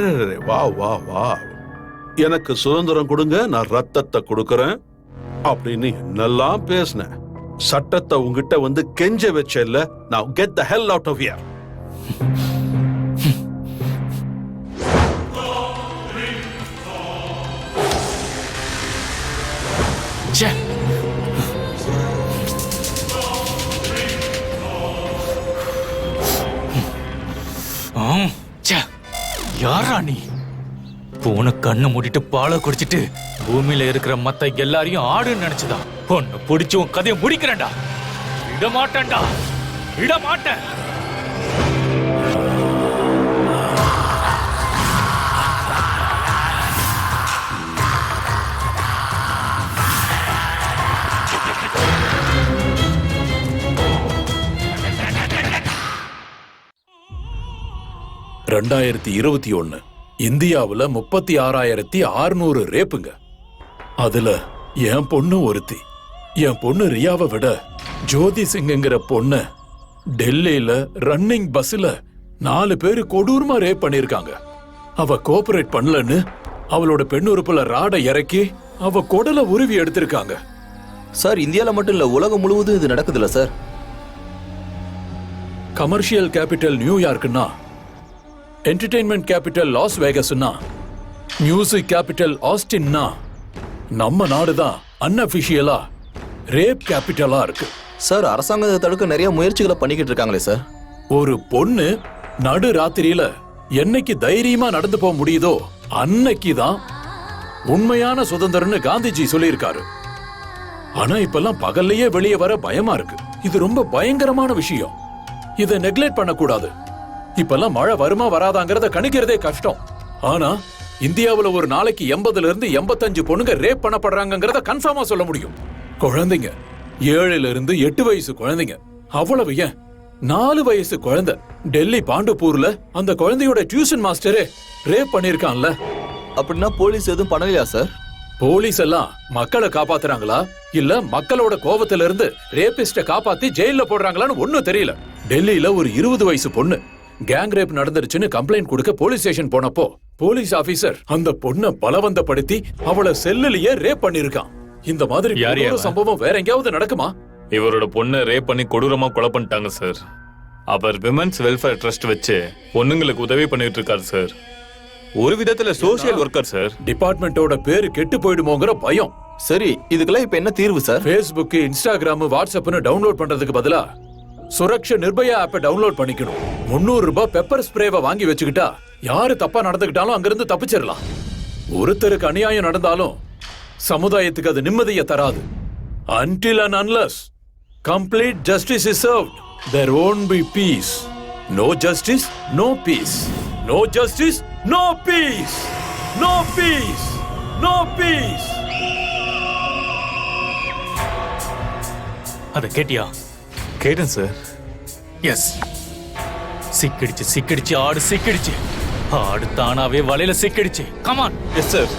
வா வா வா, எனக்கு சுதந்திரம் கொடுங்க, நான் ரத்தத்தை கொடுக்கறேன் அப்படின்னு என்னெல்லாம் பேசினேன். சட்டத்தை உங்ககிட்ட வந்து கெஞ்ச வச்ச இல்ல. நான் get the hell out of here. யாரா நீ? போன கண்ணை மூடிட்டு பாலை குடிச்சிட்டு பூமியில இருக்கிற மத்த எல்லாரையும் ஆடுன்னு நினைச்சுதான் பொண்ணு பிடிச்சு உன் கதையை முடிக்கிறேன்டா. விட மாட்டேன்டா, விட மாட்டேன். இந்தியாவுல 36,600 ரேப்புங்க. அதுல என் பொண்ணு ஒருத்தி. என் பொண்ணு ரியாவை விட ஜோதி சிங்கிற பொண்ணு டெல்லியில ரன்னிங் பஸ்ல 4 பேரு கொடூரமா ரேப் பண்ணிருக்காங்க. அவ கோஆபரேட் பண்ணலன்னு அவளோட பெண் உறுப்புல ராடை இறக்கி அவ குடலை உருவி எடுத்திருக்காங்க. சார், இந்தியால மட்டும் இல்ல, உலகம் முழுவதும் இது நடக்குதுல்ல சார்? கமர்ஷியல் கேபிட்டல் நியூயார்க்னா, என்டர்டெயின்மெண்ட் கேபிட்டல் லாஸ் வேகஸ்னா, மியூசிக் கேபிட்டல் ஆஸ்டின்னா, நம்ம நாடுதான் அன்அபிஷியலா ரேப் கேபிட்டலா இருக்கு. சார், அரசாங்கத்தை தடுக்க நிறைய முயற்சிகளை பண்ணிக்கிட்டு இருக்காங்களே சார். ஒரு பொண்ணு நடு ராத்திரியில என்னைக்கு தைரியமா நடந்து போக முடியுதோ அன்னைக்கு தான் உண்மையான சுதந்திரம்னு காந்திஜி சொல்லியிருக்காரு. ஆனா இப்பெல்லாம் பகல்லையே வெளியே வர பயமா இருக்கு. இது ரொம்ப பயங்கரமான விஷயம். இதை நெக்லெக்ட் பண்ணக்கூடாது. இப்பெல்லாம் மழை வருமா வராதாங்கிறத கணிக்கிறதே கஷ்டம். ஆனா இந்தியாவுல ஒரு நாளைக்கு 80 இருந்து 85 பொண்ணுங்க ரேப் பண்ணப்படுறாங்கிறத கன்ஃபார்மா சொல்ல முடியும். குழந்தைங்க 7 இருந்து 8 வயசு குழந்தைங்க. அவ்வளவு ஏன், 4 வயசு குழந்தை டெல்லி பாண்டுப்பூர்ல அந்த குழந்தையோட டியூஷன் மாஸ்டரே ரேப் பண்ணிருக்கான்ல. அப்படின்னா போலீஸ் எதுவும் பண்ணலையா சார்? போலீஸ் எல்லாம் மக்களை காப்பாத்துறாங்களா இல்ல மக்களோட கோபத்துல இருந்து ரேபிஸ்ட காப்பாத்தி ஜெயில போடுறாங்களான்னு ஒண்ணும் தெரியல. டெல்லியில ஒரு 20 வயசு பொண்ணு கேங் ரேப் நடந்துருச்சுன்னு கம்ப்ளைண்ட் கொடுக்க போலீஸ் ஸ்டேஷன் போனப்போ போலீஸ் ஆபீசர் அந்த பொண்ணை பலவந்தப்படுத்தி அவளை செல்லுலயே ரேப் பண்ணிருக்கான். இந்த மாதிரி கொடூர சம்பவம் வேற எங்கேயாவது நடக்குமா? இவரோட பொண்ணை ரேப் பண்ணி கொடூரமா கொலை பண்ணிட்டாங்க சார். அவர் விமென்ஸ் வெல்ஃபேர் ட்ரஸ்ட் வச்சு பொண்ணுங்களுக்கு உதவி பண்ணிட்டு இருக்காரு சார். ஒரு விதத்துல சோசியல் ஒர்க்கர் சார். டிபார்ட்மெண்டோட பேரு கெட்டு போயிடுமோங்கிற பயம். சரி, இதுக்கெல்லாம் இப்ப என்ன தீர்வு சார்? Facebook, Instagram, WhatsAppன்னு டவுன்லோட் பண்றதுக்கு பதிலா சுரக்ஷா நிர்பயா ஆப்பை டவுன்லோட் பண்ணிக்கணும். 300 ரூபாய் பெப்பர் ஸ்ப்ரேவை வாங்கி வச்சுக்கிட்டா யாரு தப்பா நடந்துக்கிட்டாலும் அங்கிருந்து தப்பிச்சிடலாம். ஒருத்தருக்கு அநியாயம் நடந்தாலும் சமுதாயத்துக்கு அது நிம்மதியை தராது. Until and unless complete justice is served, there won't be peace. No justice, no peace. No justice, no peace. No peace, no peace. அத கேட்டியா? கேட்டேன் சார். எஸ், சிக்கிடுச்சு ஆடு சிக்கிடுச்சு. ஆடு தானாவே வலையில சிக்கிடுச்சு. கமான். Yes sir.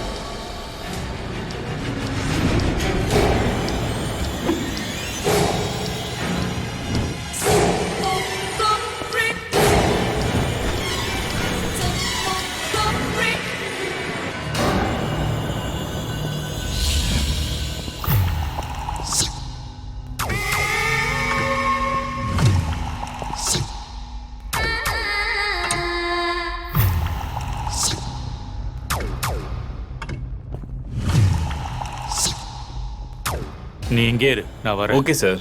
நீ இங்கே இரு, நான் வரேன். Okay sir.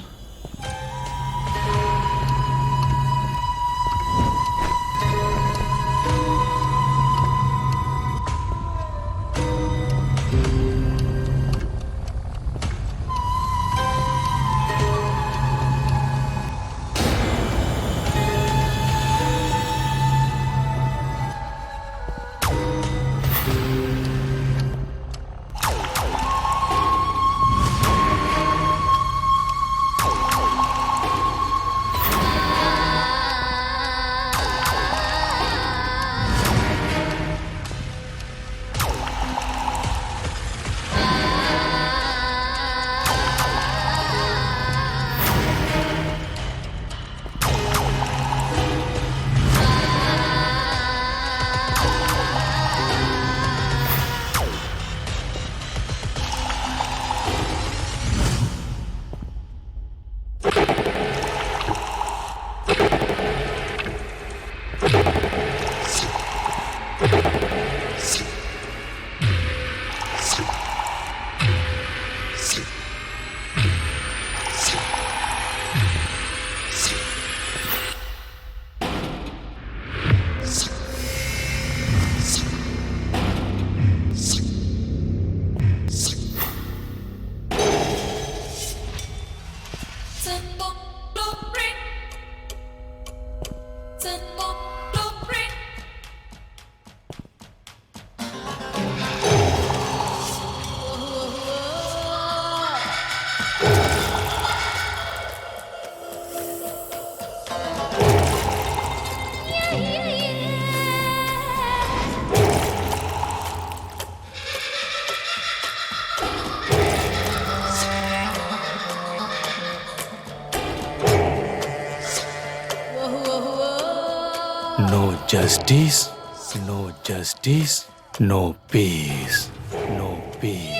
No justice, no justice, no peace, no peace.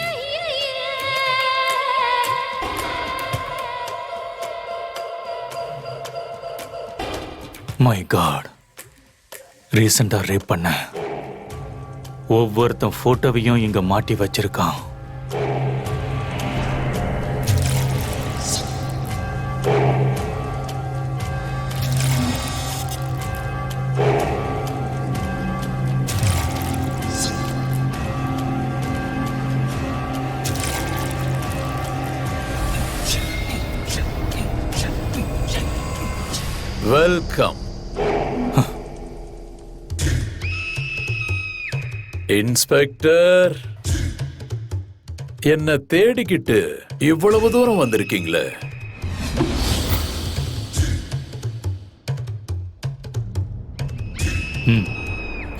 My god, ரீசெண்டா ரேப் பண்ண ஒவ்வொருத்தன் போட்டோவையும் இங்க மாட்டி வச்சிருக்கான். Welcome inspector. என்ன தேடிக்கிட்டு இவ்வளவு தூரம் வந்திருக்கீங்களே?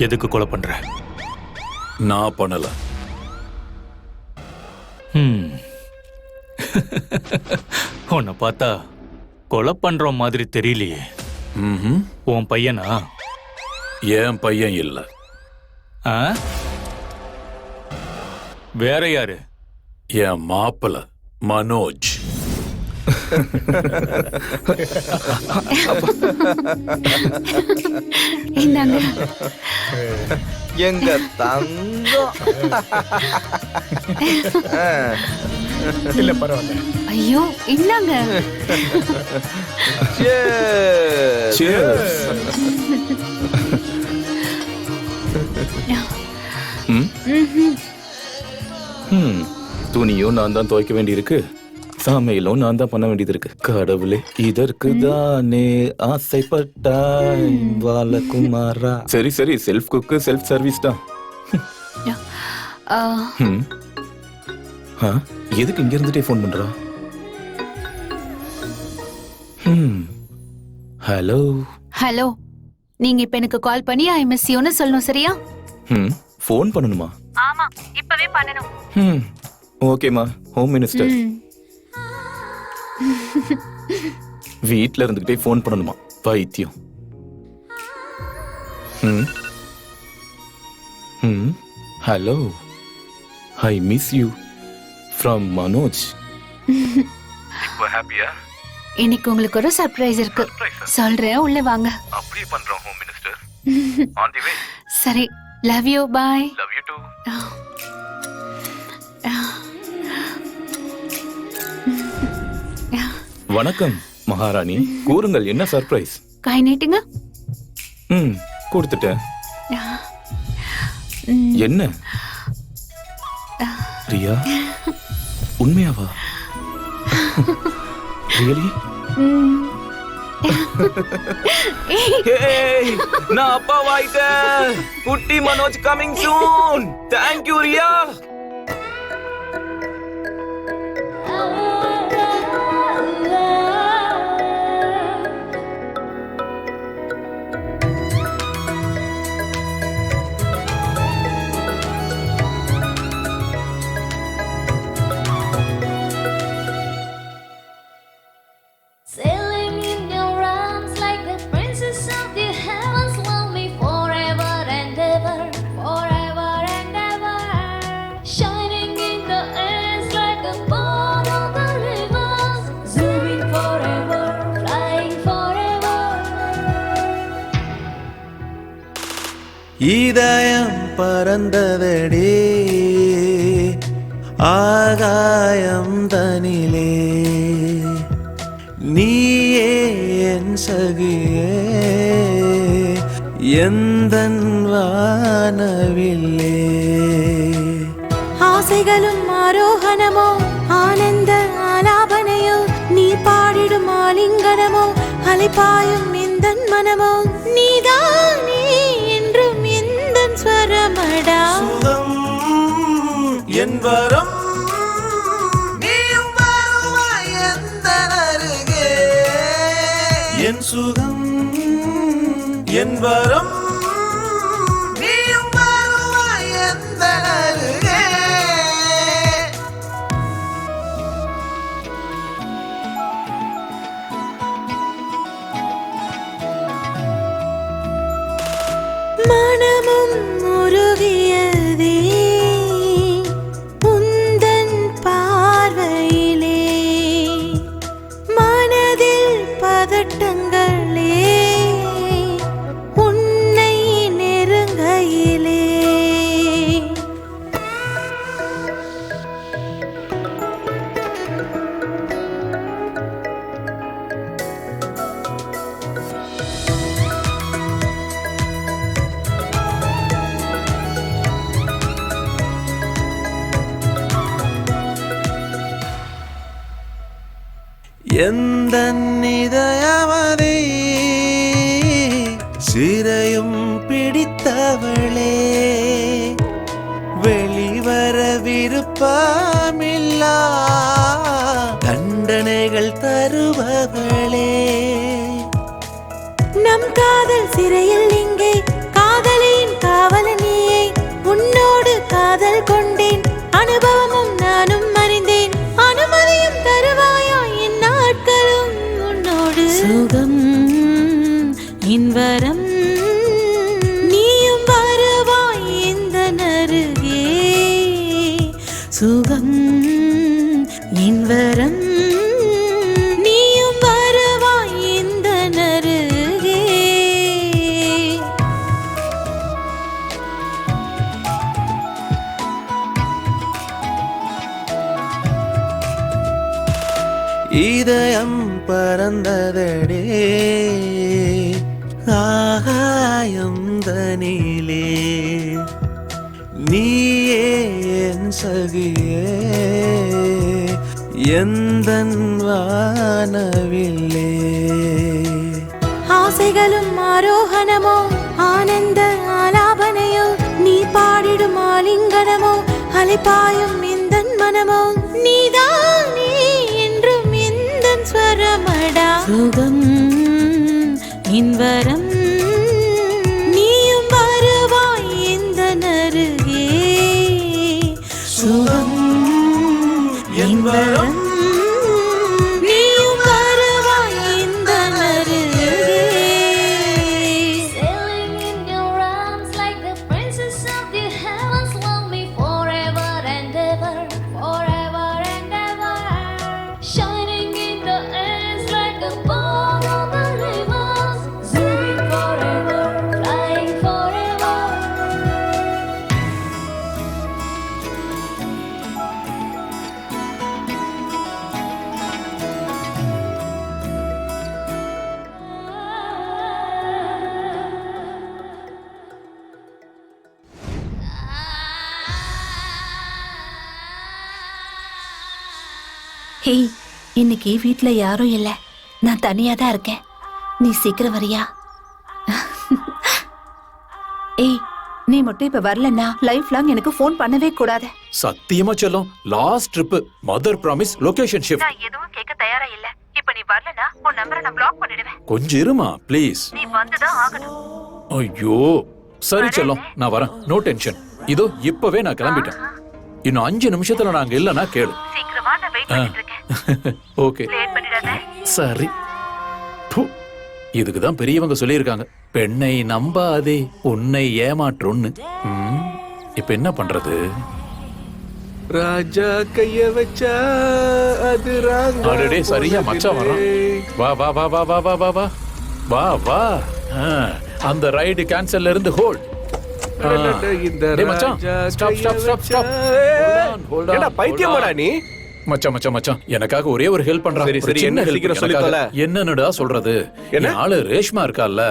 எதுக்கு கொலை பண்ற? நான் பண்ணல. உன்னை பார்த்தா கொலை பண்ற மாதிரி தெரியலையே. உன் பையனா? என் பையன் இல்ல. வேற யாரு? என் மாப்பிள்ள மனோஜ். எங்க தங்கம். இல்ல பரவாயில்ல. ஐயோ என்னங்க? துணியும் நான் தான் துவைக்க வேண்டியிருக்கு, சமையலும் நான் தான் பண்ண வேண்டியது இருக்கு. கடவுளே, இதற்கு தானே ஆசைப்பட்டாய் பாலகுமாரா. சரி சரி, செல்ஃப் குக்கு செல்ஃப் சர்வீஸ் தான். எதுக்கு இங்க இருந்துட்டே போன் பண்றா? ஹலோ ஹலோ, நீங்க இப்ப எனக்கு கால் பண்ணி ஐ மிஸ் யூன்னு சொல்லணும், சரியா? போன் பண்ணணுமா? ஆமா, இப்பவே பண்ணணும். ஓகேமா. ஹோம் மினிஸ்டர் வீட்ல இருந்துகிட்டே போன் பண்ணணுமா? பைத்தியம். Hello, I miss you from Manoj. இப்போ ஹாப்பியா? இன்னைக்கு உங்களுக்கு ஒரு சர்ப்ரைஸ் இருக்கு, சொல்றேன், உள்ள வாங்க. அப்படியே பண்றோம் home minister. On the way. சரி, love you, bye. Love you too. வணக்கம் மகாராணி, கூறுங்கள், என்ன சர்ப்ரைஸ்? கை நீட்டுங்க. கொடுத்துட்டேன். என்ன ரியா, உண்மையாவா? ரியலி? நான் அப்பா வாயிட்டேன். குட்டி Manoj coming soon. Thank you Riya. இதயம் பறந்ததடே ஆகாயம் தனிலே, நீயே என் சகியே எந்தன் வானவில்லே. ஆசைகளும் ஆரோகணமோ ஆனந்த ஆலாபனையோ, நீ பாடிடும் ஆலிங்கனமோ அலைப்பாயும் எந்தன் மனமோ, நீதானே என்றும் எந்தன் ஸ்வரமடா. சுகம் என் வரம், நீயும் வருவாய் எந்தன் அருகே. என் சுகம் என் வரம், நீயும் வருவாய் எந்தன் அருகே. எந்த இதயமதை சிறையும் பிடித்தவளே, வெளிவர விருப்பமில்லா தண்டனைகள் தருபவளே. நம் காதல் சிறையில் இங்கே காதலின் காவலனியே, உன்னோடு காதல் கொண்டேன், அனுபவமும் நானும் அறிந்தேன், அனுமதியும் தருவாயா என் நாட்களும் உன்னோடு. சுகம் இன்பரம் நீயும் வருவாய் இந்த நருகே, சுகம் இன்பரம் நீயும் வருவாய் இந்த நருகே. இதயம் பறந்ததடே ஆகாயம் தனிலே, நீயே என் சகியே எந்தன் வானவில்லே. ஆசைகளும் ஆரோகணமோ ஆனந்த ஆலாபனையோ, நீ பாடிடும் ஆலிங்கனமோ அலைப்பாயும் எந்தன் மனமோ, நீதானே என்றும் எந்தன் ஸ்வரமடா. சுகம் இன்பரம் நீயும் வருவாய் இந்த நருகே, சுகம் இன்பரம் நீயும் வருவாய் இந்த நருகே. Sailing in your arms like the princess of the heavens, love me forever and ever, forever and ever. Shining in the air like a ball of the rivers, zooming forever, flying forever. ஹே, இன்னைக்கு வீட்ல யாரும் இல்ல, நான் தனியா தான் இருக்கேன். நீ சீக்கிரம் வரியா? ஏய், நீ மட்டும் இப்ப வரலன்னா லைஃப் லாங் எனக்கு ஃபோன் பண்ணவே கூடாது. சத்தியமா செல்லம், last trip, mother promise, location shift. நான் எதுவும் கேட்க தயாரா இல்ல. இப்ப நீ வரலன்னா உன் நம்பரை நான் பிளாக் பண்ணிடுவேன். கொஞ்சம் இருமா ப்ளீஸ். நீ வந்துதான் ஆகணும். ஐயோ சரி செல்லம், நான் வரேன், நோ டென்ஷன். இதோ இப்பவே நான் கிளம்பிட்டேன். இன்னும் 5 நிமிஷத்துல நாங்க இல்லனா கேளு. சீக்கிரமா நான் வெயிட் பண்ணிட்டு இருக்கேன். ஓகே லேட் பண்ணிடாத. சரி. இதுக்குதான் பெரியவங்க சொல்லியிருக்காங்க, பெண்ணை நம்பாதே உன்னை ஏமாற்றுன்னு. இப்ப என்ன பண்றது? ராஜா கைய வச்சா அது ராங்கா. அடடே சரியா மச்சான் வரான். வா வா வா வா வா வா வா வா வா வா. அந்த ரைடு கேன்சல்ல இருந்து ஹோல்ட். பைத்தியமாடா நீ? மச்சான் மச்சான் மச்சான், எனக்காக ஒரே ஒரு ஹெல்ப் பண்றா. சரி சரி, என்ன சீக்கிரம் சொல்லி தொலை. என்னன்னுடா சொல்றது? என் ஆளு ரேஷ்மா இருக்கால்ல.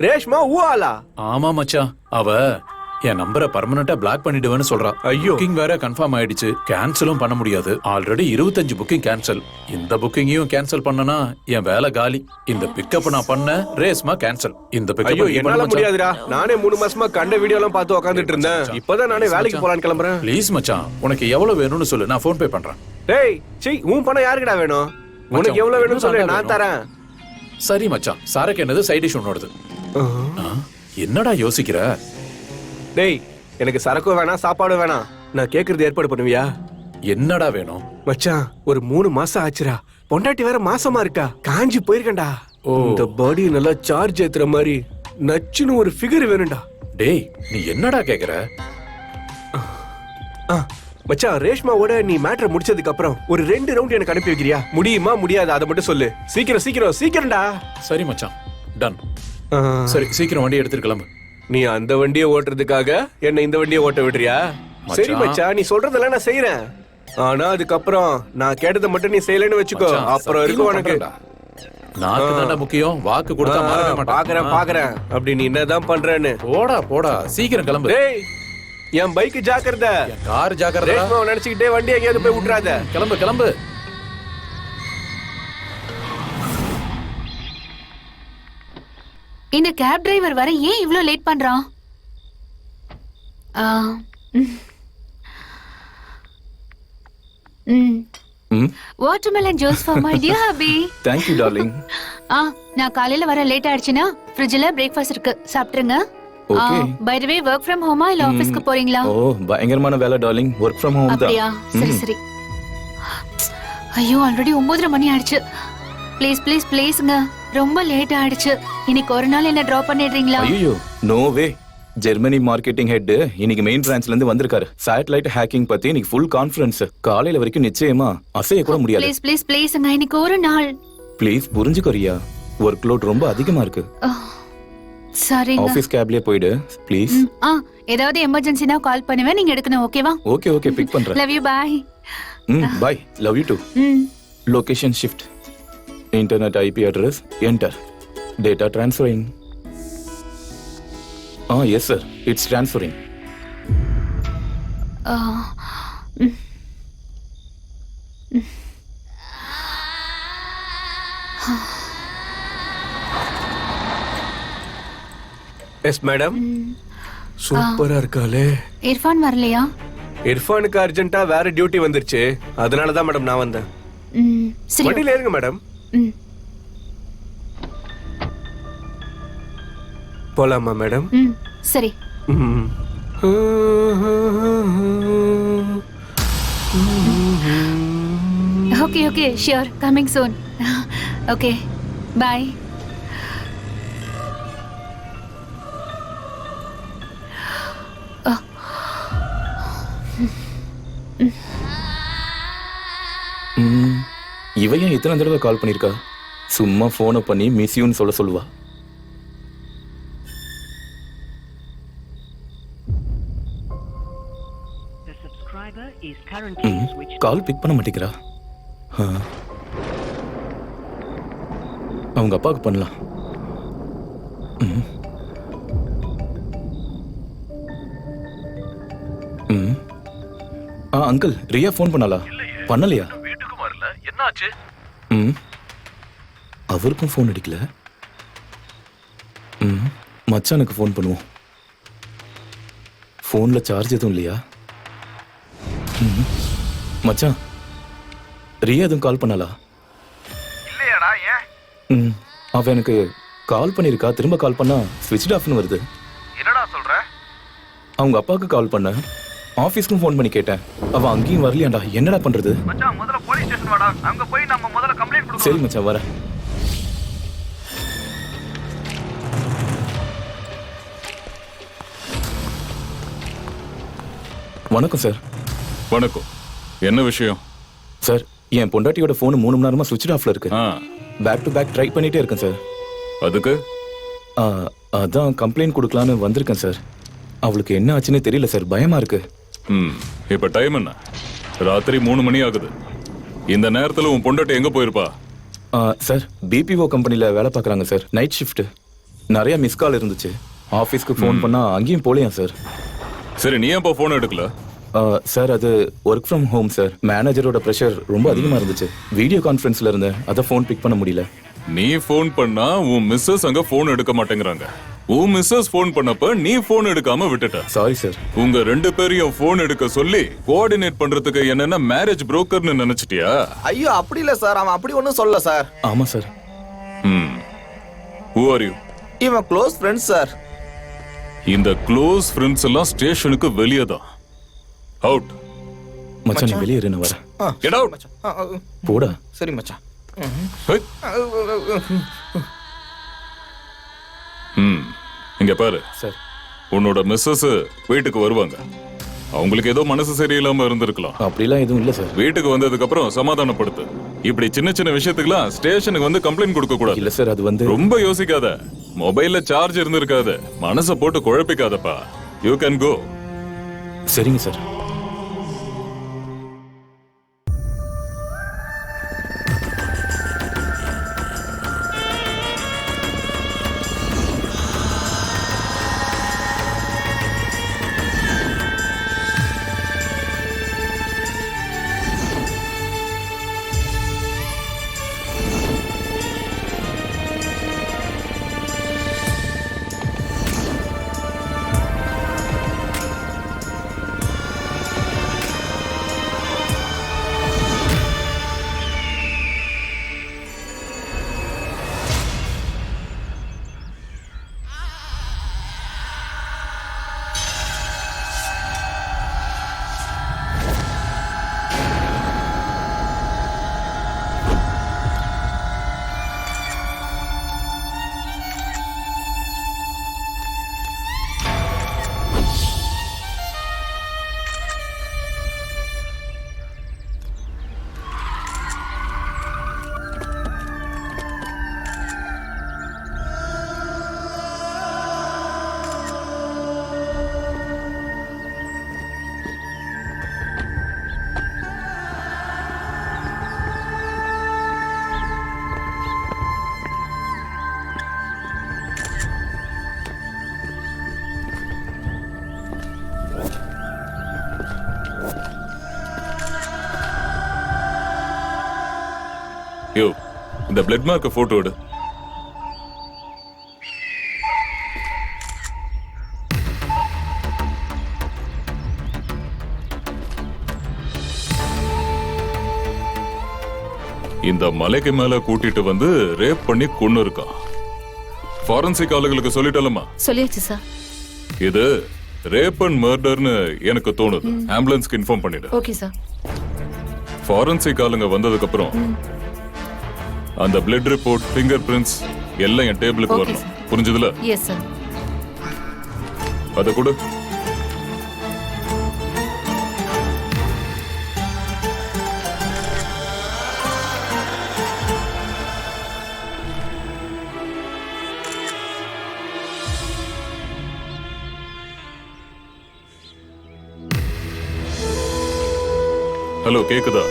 ரேஷ்மா ஊஆலா? ஆமா மச்சான், அவ என் நம்பரை பர்மனண்டா பிளாக் பண்ணிடுவேன்னு சொல்றா. ஐயோ, புக்கிங் வேற கன்ஃபார்ம் ஆயிடுச்சு, கேன்சலும் பண்ண முடியாது. Already 25 booking cancel. இந்த புக்கிங்கையும் கேன்சல் பண்ணனா என் வேலை காலி. இந்த பிக்கப் நான் பண்ண, ரேஸ்மா கேன்சல். இந்த ஐயோ பிக்கப் என்னால முடியாதுடா. நானே 3 மாசமா கண்ட வீடியோ எல்லாம் பார்த்து உட்கார்ந்துட்டு இருந்தேன். இப்பதான் நானே வேலைக்கு போலான்னு கிளம்புறேன். ப்ளீஸ் மச்சான், உனக்கு எவ்வளவு வேணும்னு சொல்லு, நான் ஃபோன் பே பண்றேன். டேய் சீ, உன் பணம் யாருக்குடா வேணும்? உனக்கு எவ்வளவு வேணும்னு சொல்லு, நான் தரேன். சரி மச்சான், சாருக்கு என்னது சைட் டிஷ் உன்னோடது. என்னடா யோசிக்கிற? டேய், எனக்கு சரக்கும் வேணாம், சாப்பாடும் வேணாம். நான் கேக்குறது ஏற்பாடு பண்ணுவியா? என்னடா வேணும்? மச்சான், ஒரு 3 மாசம் ஆச்சுடா. பொண்டாட்டி வேற மாசமா இருக்கா. காஞ்சி போயிருக்கேன்டா. இந்த பாடி நல்லா சார்ஜ் ஏத்துற மாதிரி நச்சுன்னு ஒரு ஃபிகர் வேணும்டா. டேய், நீ என்னடா கேக்குற? மச்சான், ரேஷ்மாவோட நீ மேட்டர் முடிச்சதுக்கு அப்புறம் ஒரு 2 ரவுண்ட் எனக்கு அனுப்பி வைக்கிறியா? முடியுமா முடியாது அதை மட்டும் சொல்லு. சீக்கிரம் சீக்கிரம் சீக்கிரம்டா. சரி மச்சான், டன். சரி, சீக்கிரம் வண்டி எடுத்துட்டு கிளம்பு. நீ அந்த வண்டியை ஓட்டுறதுக்காக என்ன இந்த வண்டியை ஓட்ட விடுறியா? சரி மச்சான், நீ சொல்றதெல்லாம் நான் செய்யறேன். ஆனா அதுக்கப்புறம் நான் கேட்டதை மட்டும் நீ செய்யலன்னு வச்சுக்கோ, அப்புறம் இருக்கும் உனக்கு. நாக்கு தாண்டா முக்கியம், வாக்கு கொடுத்தா மாறவே மாட்டேன். பாக்குறேன் பாக்குறேன் அப்படி நீ என்னதான் பண்றேன்னு. போடா போடா, சீக்கிரம் கிளம்பு. டேய், என் பைக் ஜாக்கிரதை, கார் ஜாக்கிரதை. ரேஷ்மாவை நினைச்சுக்கிட்டே வண்டி எங்கேயாவது போய் விட்டுறாத. கிளம்பு கிளம்பு. இந்த கேப் டிரைவர் வர ஏன் இவ்ளோ லேட் பண்றான்? Watermelon juice for my dear hubby. Thank you darling. நான் காலையில வர லேட் ஆயிடுச்சுனா ஃப்ரிட்ஜ்ல பிரேக்ஃபாஸ்ட் இருக்கு, சாப்பிட்டுருங்க. Okay. By the way work from ஹோமா இல்ல ஆபீஸ்க்கு போறீங்களா? ஓ பயங்கரமான வேலை டார்லிங். வர்க் ஃப்ரம் ஹோம் தான். அப்படியா? சரி சரி. ஐயோ ஆல்ரெடி 9:30 மணி ஆயிடுச்சு. ப்ளீஸ் ப்ளீஸ் ப்ளீஸ்ங்க, ரொம்ப லேட் ஆயிடுச்சு. இன்னைக்கு ஒரு நாள் என்ன டிராப் பண்ணிடுறீங்களா? ஐயோ no way. Germany marketing head இன்னைக்கு மெயின் பிரான்ச்ல இருந்து வந்திருக்காரு. சேட்டலைட் ஹேக்கிங் பத்தி இன்னைக்கு ஃபுல் கான்ஃபரன்ஸ். காலையில வரைக்கும் நிச்சயமா அசைய கூட முடியாது. ப்ளீஸ் ப்ளீஸ் ப்ளீஸ்ங்க, இன்னைக்கு ஒரு நாள். ப்ளீஸ் புரிஞ்சுக்கோரியா, ஒர்க் லோட் ரொம்ப அதிகமா இருக்கு. சரிங்க. ஆபீஸ் கேப்லயே போயிடு ப்ளீஸ். ஏதாவது எமர்ஜென்சினா கால் பண்ணுவேன், நீங்க எடுக்கணும். ஓகேவா? ஓகே ஓகே பிக் பண்றேன். Love you bye. Bye love you too. Location shift, internet IP address enter, data transferring. Yes sir, it's transferring. Yes madam. சூப்பரா இருக்காளே. இர்ஃபான் வரலையா? இர்ஃபானுக்கு அர்ஜென்ட்டா வேற டியூட்டி வந்துருச்சு, அதனால தான் மேடம் நான் வந்தேன். சரி வண்டியில ஏறுங்க மேடம். போலாமா மேடம்? சரி. Okay okay sure, coming soon. Okay bye. இவ ஏன் இத்தனை தடவை கால் பண்ணிருக்கா? சும்மா போனை பண்ணி மிஸ் யூன்னு சொல்ல சொல்லுவா. கால் பிக் பண்ண மாட்டேங்கிறா. அவங்க அப்பாவுக்கு பண்ணலாம். அங்கிள் ரியா ஃபோன் பண்ணாலா? பண்ணலையா? வீட்டுக்கு வரல, என்னாச்சு? அவருக்கும் ஃபோன் அடிக்கல. மச்சானுக்கு ஃபோன் பண்ணுவோம். ஃபோன்ல சார்ஜ் எதுவும் இல்லையா? மச்சான் ரியா எதுவும் கால் பண்ணாலா? இல்லையாடா, ஏன்? அவ எனக்கு கால் பண்ணிருக்கா, திரும்ப கால் பண்ணா ஸ்விட்ச் ஆஃப்னு வருது. என்னடா சொல்ற? அவங்க அப்பாவுக்கு கால் பண்ண, ஆபீஸ்க்கும் ஃபோன் பண்ணி கேட்டேன், அவ அங்கேயும் வரலையாண்டா. என்னடா பண்றது? மச்சான் முதல்ல போலீஸ் ஸ்டேஷன் வாடா, அங்க போய் நம்ம முதல்ல கம்ப்ளைண்ட் கொடுக்கணும். சரி மச்சான் வரேன். வணக்கம் சார். வணக்கம். என்ன விஷயம்? சார் என் பொண்டாட்டியோட போன் 3 மணி நேரமா சுவிட்ச் ஆஃப்ல இருக்கு. பேக் டு பேக் ட்ரை பண்ணிட்டே இருக்கேன் சார். அதுக்கு அதான் கம்ப்ளைண்ட் கொடுக்கலான்னு வந்திருக்கேன் சார். அவளுக்கு என்ன ஆச்சுன்னு தெரியல சார், பயமா இருக்கு. இப்ப டைம் என்ன? ராத்திரி 3 மணி ஆகுது. இந்த நேரத்துல உன் பொண்டாட்டி எங்க போயிருப்பா? சார் பிபிஓ கம்பெனில வேலை பார்க்கறாங்க சார், நைட் ஷிஃப்ட். நிறைய மிஸ் கால் இருந்துச்சு. ஆபீஸ்க்கு ஃபோன் பண்ணா அங்கேயும் போலையா சார். சரி நீ ஏன் போன் எடுக்கல? சார் அது ஒர்க் ஃப்ரம் ஹோம் சார். மேனேஜரோட பிரஷர் ரொம்ப அதிகமா இருந்துச்சு. வீடியோ கான்ஃபரன்ஸ்ல இருந்தேன், அத ஃபோன் பிக் பண்ண முடியல. நீ ஃபோன் பண்ணா உன் மிஸ்ஸஸ் அங்க ஃபோன் எடுக்க மாட்டேங்கறாங்க. உன் மிஸ்ஸஸ் ஃபோன் பண்ணப்ப நீ ஃபோன் எடுக்காம விட்டுட்ட. Sorry sir. உங்க 2 பேரையும் ஃபோன் எடுக்க சொல்லி கோஆர்டினேட் பண்றதுக்கு என்னன்னா மேரேஜ் புரோக்கர்னு நினைச்சிட்டியா? ஐயோ அப்படி இல்ல சார், அவன் அப்படி ஒண்ணும் சொல்லல சார். ஆமா சார். Who are you? இவன் க்ளோஸ் ஃப்ரெண்ட் சார். இந்த க்ளோஸ் ஃப்ரெண்ட்ஸ் எல்லாம் ஸ்டேஷனுக்கு வெளியே தான். அவுட். மச்சான் நீ வெளியே இரு, நான் வரேன். Get out. போடா. சரி மச்சான். இங்க பாரு சார், உன்னோட மிஸ்ஸஸ் வீட்டுக்கு வருவாங்க. அவங்களுக்கு ஏதோ மனசு சரியில்லாம இருந்திருக்கலாம். அப்படிலாம் எதுவும் இல்ல சார். வீட்டுக்கு வந்ததுக்கு அப்புறம் சமாதானப்படுத்து. இப்படி சின்ன சின்ன விஷயத்துக்குலாம் ஸ்டேஷனுக்கு வந்து கம்ப்ளைண்ட் கொடுக்க கூடாது. இல்ல சார், அது வந்து ரொம்ப யோசிக்காத. மொபைல்ல சார்ஜ் இருந்திருக்காது, மனசை போட்டு குழப்பிக்காதப்பா. You can go. சரிங்க சார். இந்த பிளட் மார்க்க போட்டோ எடு. இந்த மலைக்கு மேல கூட்டிட்டு வந்து ரேப் பண்ணி கொன்னு இருக்கான். ஃபாரன்சிக் ஆளுங்களுக்கு சொல்லிட்டலமா? சொல்லியாச்சு சார். இது ரேப் அண்ட் மர்டர்னு எனக்கு தோணுது. ஆம்புலன்ஸ்க்கு இன்ஃபார்ம் பண்ணிடு. Okay sir. ஃபாரன்சிக் ஆளுங்க வந்ததுக்கு அப்புறம் அந்த பிளட் ரிப்போர்ட், ஃபிங்கர் பிரிண்ட்ஸ் எல்லாம் என் டேபிளுக்கு Okay, வரணும். புரிஞ்சதுல? Yes sir. அத கொடு. ஹலோ, கேக்குதா?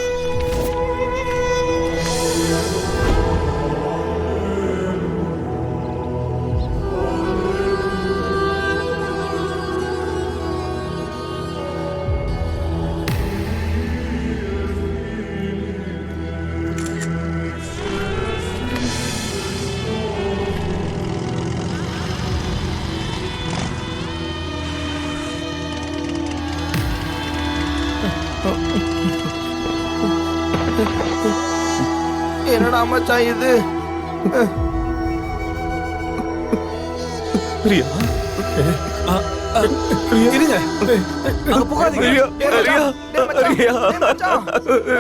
என்னடா மச்சான் இது? ரியா, இருங்க, அங்க போகாதீங்க. ரியா, ரியா,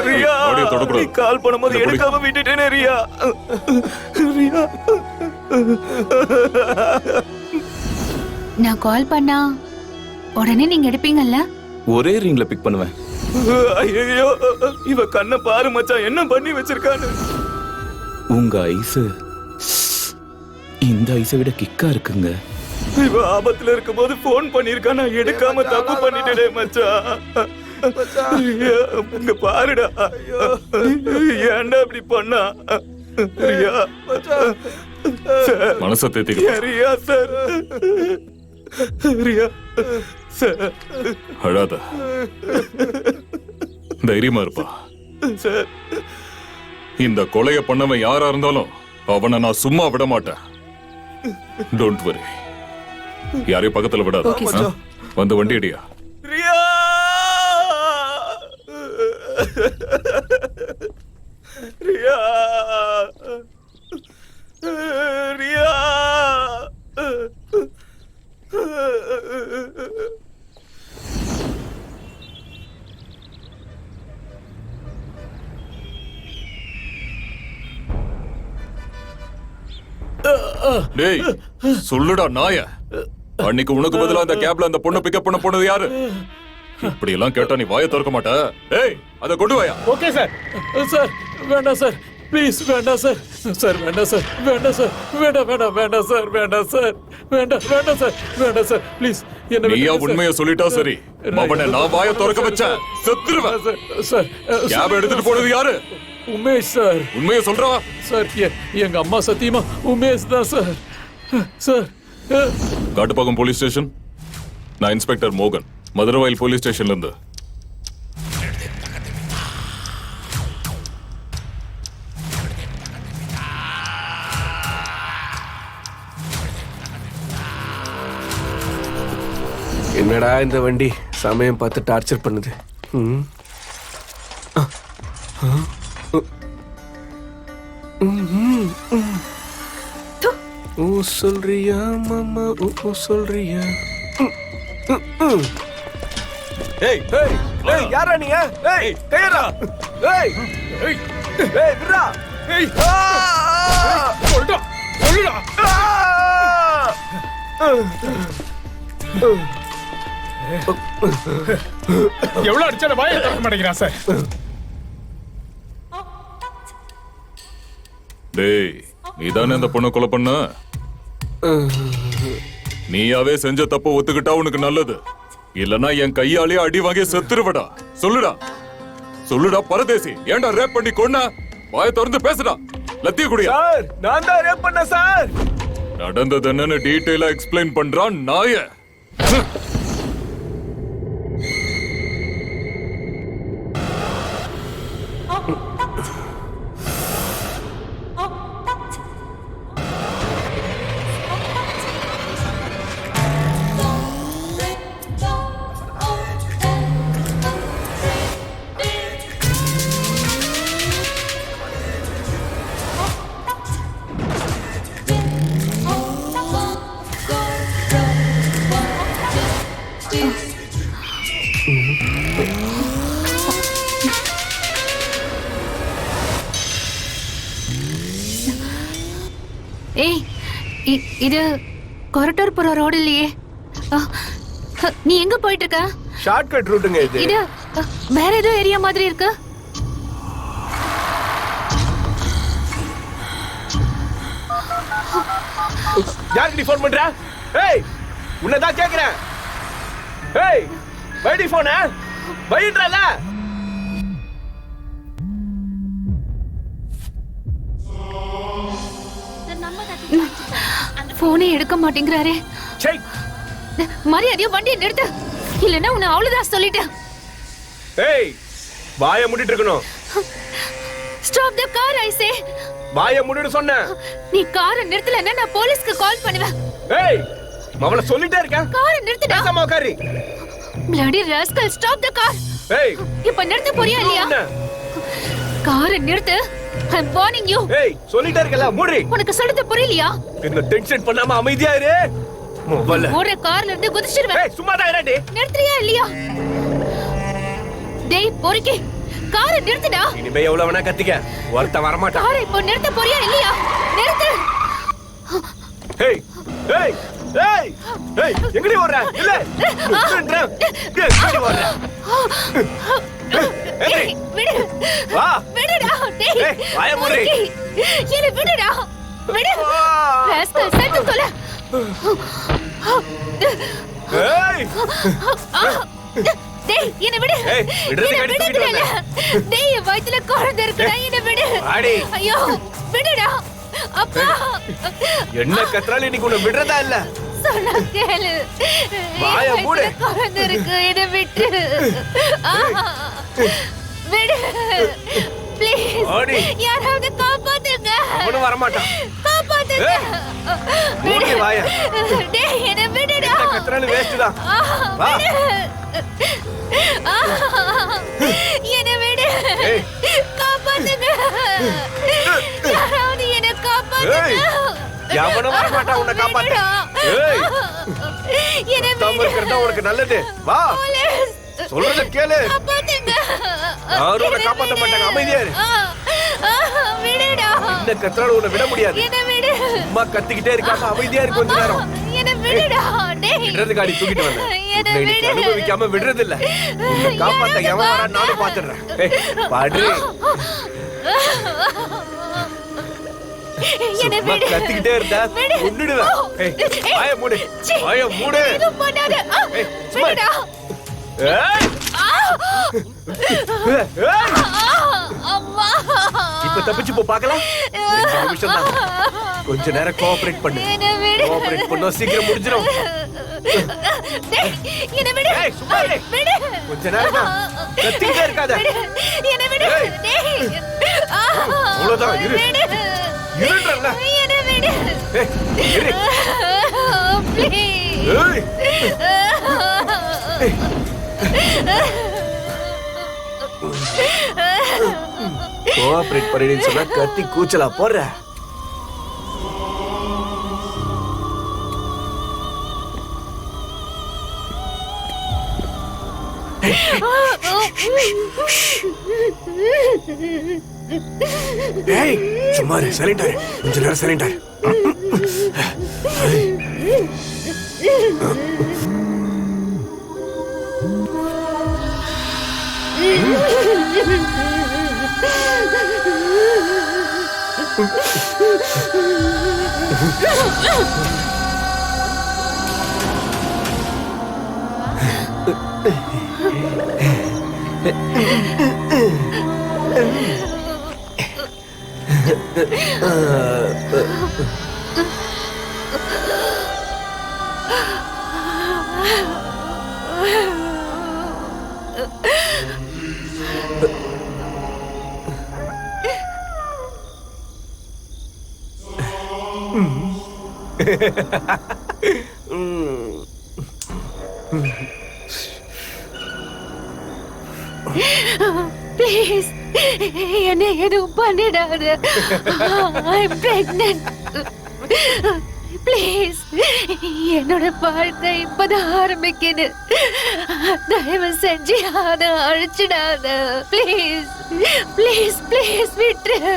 ரியா, ஆடியோ தொடக்கூடாது. நீ கால் பண்ணும்போது இந்த எடுக்காம விட்டுட்டேனே ரியா. ரியா, நான் கால் பண்ணா உடனே நீங்க எடுப்பீங்கல்ல? ஒரே ரிங்ல பிக் பண்ணுவேன். ஐயோ, இவ கண்ணை பாரு மச்சான், என்ன பண்ணி வச்சிருக்கான்னு. உங்க ஐஸ் இந்த ஐஸை விட கிக்கா இருக்குங்க. இவ ஆபத்துல இருக்கும்போது போன் பண்ணிருக்கா, நான் எடுக்காம தப்பு பண்ணிட்டேனே மச்சான். ரியா, இங்க பாருடா, ஏன்டா இப்படி பண்ணா? ரியா, மனசை தேத்திக்க. ரியா சார், ரியா சார், அழாத, தைரியமா இருப்பா. சார், இந்த கொலைய பண்ணவன் யாரா இருந்தாலும் அவனை நான் சும்மா விட மாட்டேன். Don't worry. யாரையும் பக்கத்துல விடாத. Okay, sir. வந்து வண்டி அடியா. ரியா, ரியா, ரியா. டேய், சொல்லுடா நாய. அன்னைக்கு உனக்கு பதிலா அந்த கேப்ல அந்த பொண்ணு பிக்கப் பண்ண போனது யாரு? இப்படி எல்லாம் கேட்டா நீ வாயை திறக்க மாட்ட. டேய், அத கொண்டு வாயா. Okay sir. சார் வேண்டாம் சார், ப்ளீஸ் வேண்டாம் சார். சார் வேண்டாம் சார், வேண்டாம் சார், வேண்டாம் வேண்டாம் வேண்டாம் சார், வேண்டாம் சார், வேண்டாம் வேண்டாம் சார், வேண்டாம் சார், ப்ளீஸ் என்ன நீயா உண்மையை சொல்லிட்டா சரி. அவனை நான் வாயை திறக்க வச்சேன், செத்துருவேன். சார். கேப் எடுத்துட்டு போனது யாரு? உமேஷ் சார். உண்மையை சொல்றா சார். எங்க அம்மா சத்தியமா உமேஷ் தான் sir. Sir. Kattupakkam police station. நான் இன்ஸ்பெக்டர் மோகன், மதுரவாயில் போலீஸ் ஸ்டேஷன்ல இருந்து. என்னடா இந்த வண்டி சமயம் பார்த்து டார்ச்சர் பண்ணுது. ஓ சொல்றியா மாமா, ஓ சொல்றியா? ஏய் ஏய் ஏய், யாரா நீ? ஏய் கையடா. ஏய் ஏய் ஏய் விட்றா. ஏய் சொல்டா சொல்டா. எவ்வளவு அடிச்சாலும் வாயை திறக்க மாட்டேங்கிறான் சார். டேய், நீதானே அந்த பொண்ணை கொலை பண்ண? நீயாவே செஞ்ச தப்ப ஒத்துக்கிட்டா உனக்கு நல்லது. இல்லனா என் கையாலே அடி வாங்கி செத்துருவடா. சொல்லுடா சொல்லுடா பரதேசி, ஏன்டா ரேப் பண்ணி கொன்னா? வாயை திறந்து பேசுடா. லத்திய குடியா. சார், நான் தான் ரேப் பண்ண சார். நடந்தது என்னன்னு டீடைலா எக்ஸ்பிளைன் பண்றான் நாய. ஏய் இது கொரட்டூர் போற ரோடு இல்லையே. நீ எங்க போயிட்டு இருக்க? ஷார்ட்கட் ரூட்டுங்க இது. இது வேற ஏதோ ஏரியா மாதிரி இருக்கு. யாருக்கு ஃபோன் பண்ற? ஏய் உன்னதான் கேக்குறேன். ஏய் வைடி போன வைட்றல. போனே எடுக்க மாட்டேங்கிறாரே. சே மரியாதையா வண்டியை நிறுத்து, இல்லன்னா உன்னை அவ்வளவுதான் சொல்லிட்டேன். ஏய் வாயை மூடிட்டு இருக்கணும். ஸ்டாப் தி கார் ஐ சே. வாயை மூடிட்டு சொன்னேன். நீ காரை நிறுத்தலன்னா நான் போலீஸ்க்கு கால் பண்ணுவேன். ஏய் மவள சொல்லிட்டே இருக்க. காரை நிறுத்துடா. பேசாம உட்காரு. bloody rascal, stop the car. ஏய் இப்ப நிறுத்த போறியா இல்லையா? காரை நிறுத்து. I'm warning you. ஏய் சொல்லிட்டே இருக்கல மூடி. உனக்கு சொல்றது புரியலையா? என்ன டென்ஷன் பண்ணாம அமைதியா இரு. மவள ஓடுற கார்ல இருந்து குதிச்சிடுவேன். ஏய் சும்மா தான் இருடே. நிறுத்துறியா இல்லையா? டேய் பொறுக்கி, காரை நிறுத்துடா. இனிமே எவ்வளவு வேணா கத்திக்க, ஒருத்த வர மாட்டான். காரை இப்போ நிறுத்த போறியா இல்லையா? நிறுத்து. ஏய் ஏய் ஏய் ஏய் எங்கடி ஓடுற? இல்ல நின்றேன். எங்கடி ஓடுற? ஏய் விடு. வா விடுடா. டேய் ஏய் வாயை மூடி. என்ன விடுடா. விடு. ராஸ்கல் செத்து தொலை. ஏய் டேய் என்ன விடு. ஏய் விடுறது கடி தூக்கிட்டு வா. டேய் வயித்துல குழந்தை இருக்குடா, என்ன விடு. ஆடி. ஐயோ விடுடா. அப்பா என்ன கத்ரால இன்னைக்கு உன்னை விடுறதா இல்ல. சொன்னா கேளு. வாயை மூடு. குழந்தை இருக்கு, என்ன விட்டு. விடு ப்ளீஸ். ஆடி. யாராவது காப்பாத்துங்க. அவனும் வர மாட்டான். காப்பாத்துங்க. மூடி வாயை. டேய் என்ன விடுடா. என்ன கத்ரால வேஸ்ட் தான். வா. என்ன விடு. ஏய் காப்பாத்துங்க. யாராவது என்ன ஏய் காப்பாத்துங்க. எவனும் வர மாட்டான் உன்னை காப்பாத்த. ஏய் என்ன தம்ம இருக்கறதா உனக்கு நல்லது. வா போலீஸ் சொல்றத கேளு. காப்பாத்துங்க. யாரும் உன்னை காப்பாத்த மாட்டாங்க, அமைதியா இரு. விடுடா. இந்த கத்ரால உன்னை விட முடியாது. என்ன விடு. அம்மா கத்திக்கிட்டே இருக்காம அமைதியா இரு கொஞ்ச நேரம். என்ன விடுடா. டேய் விடுறது காடி தூக்கிட்டு வந்தேன். என்ன உன்னை இன்னைக்கு விடு. அனுபவிக்காம விடுறது இல்ல. உன்னை காப்பாத்த எவன் வரா நானும் பாத்துறேன். ஏய் பாடு. என்ன சும்மா விடு. கத்திக்கிட்டே இருந்தா உன்னிடுவேன். ஏய் வாயை மூடு. வாயை மூடு. இது பண்ணாத. ஏய் சும்மா இரு. விடுடா. ஏய் ஏய் அம்மா. இப்ப தப்பிச்சு போ பார்க்கலாம். 2 நிமிஷம் தான். கொஞ்ச நேரம் கோஆபரேட் பண்ணு. என்ன விடு. கோஆபரேட் பண்ணா சீக்கிரம் முடிஞ்சிரும். டேய் என்ன விடு. ஏய் சும்மா இரு. விடு. கொஞ்ச நேரம் தான். கத்திக்கிட்டே இருக்காத. என்ன விடு. ஏய். டேய் அவ்வளவுதான் இரு. விடு. இருன்றல்ல. என்ன விடு. ஏய் இரு. ப்ளீஸ். ஏய் கோஆபரேட் பண்ணிடுன்னு சொன்னா கத்தி கூச்சலா போடுற. ஏய் சும்மா இரு, சைலண்டா இரு. கொஞ்ச நேரம் சைலண்டா இரு. ப்ளீஸ் என்ன எதுவும் பண்ணிடாத. I'm pregnant. ப்ளீஸ் என்னோட வாழ்க்கை இப்பதான் ஆரம்பிக்குது. தயவு செஞ்சு அத அழிச்சிடாத. ப்ளீஸ் ப்ளீஸ் ப்ளீஸ் விட்டுரு.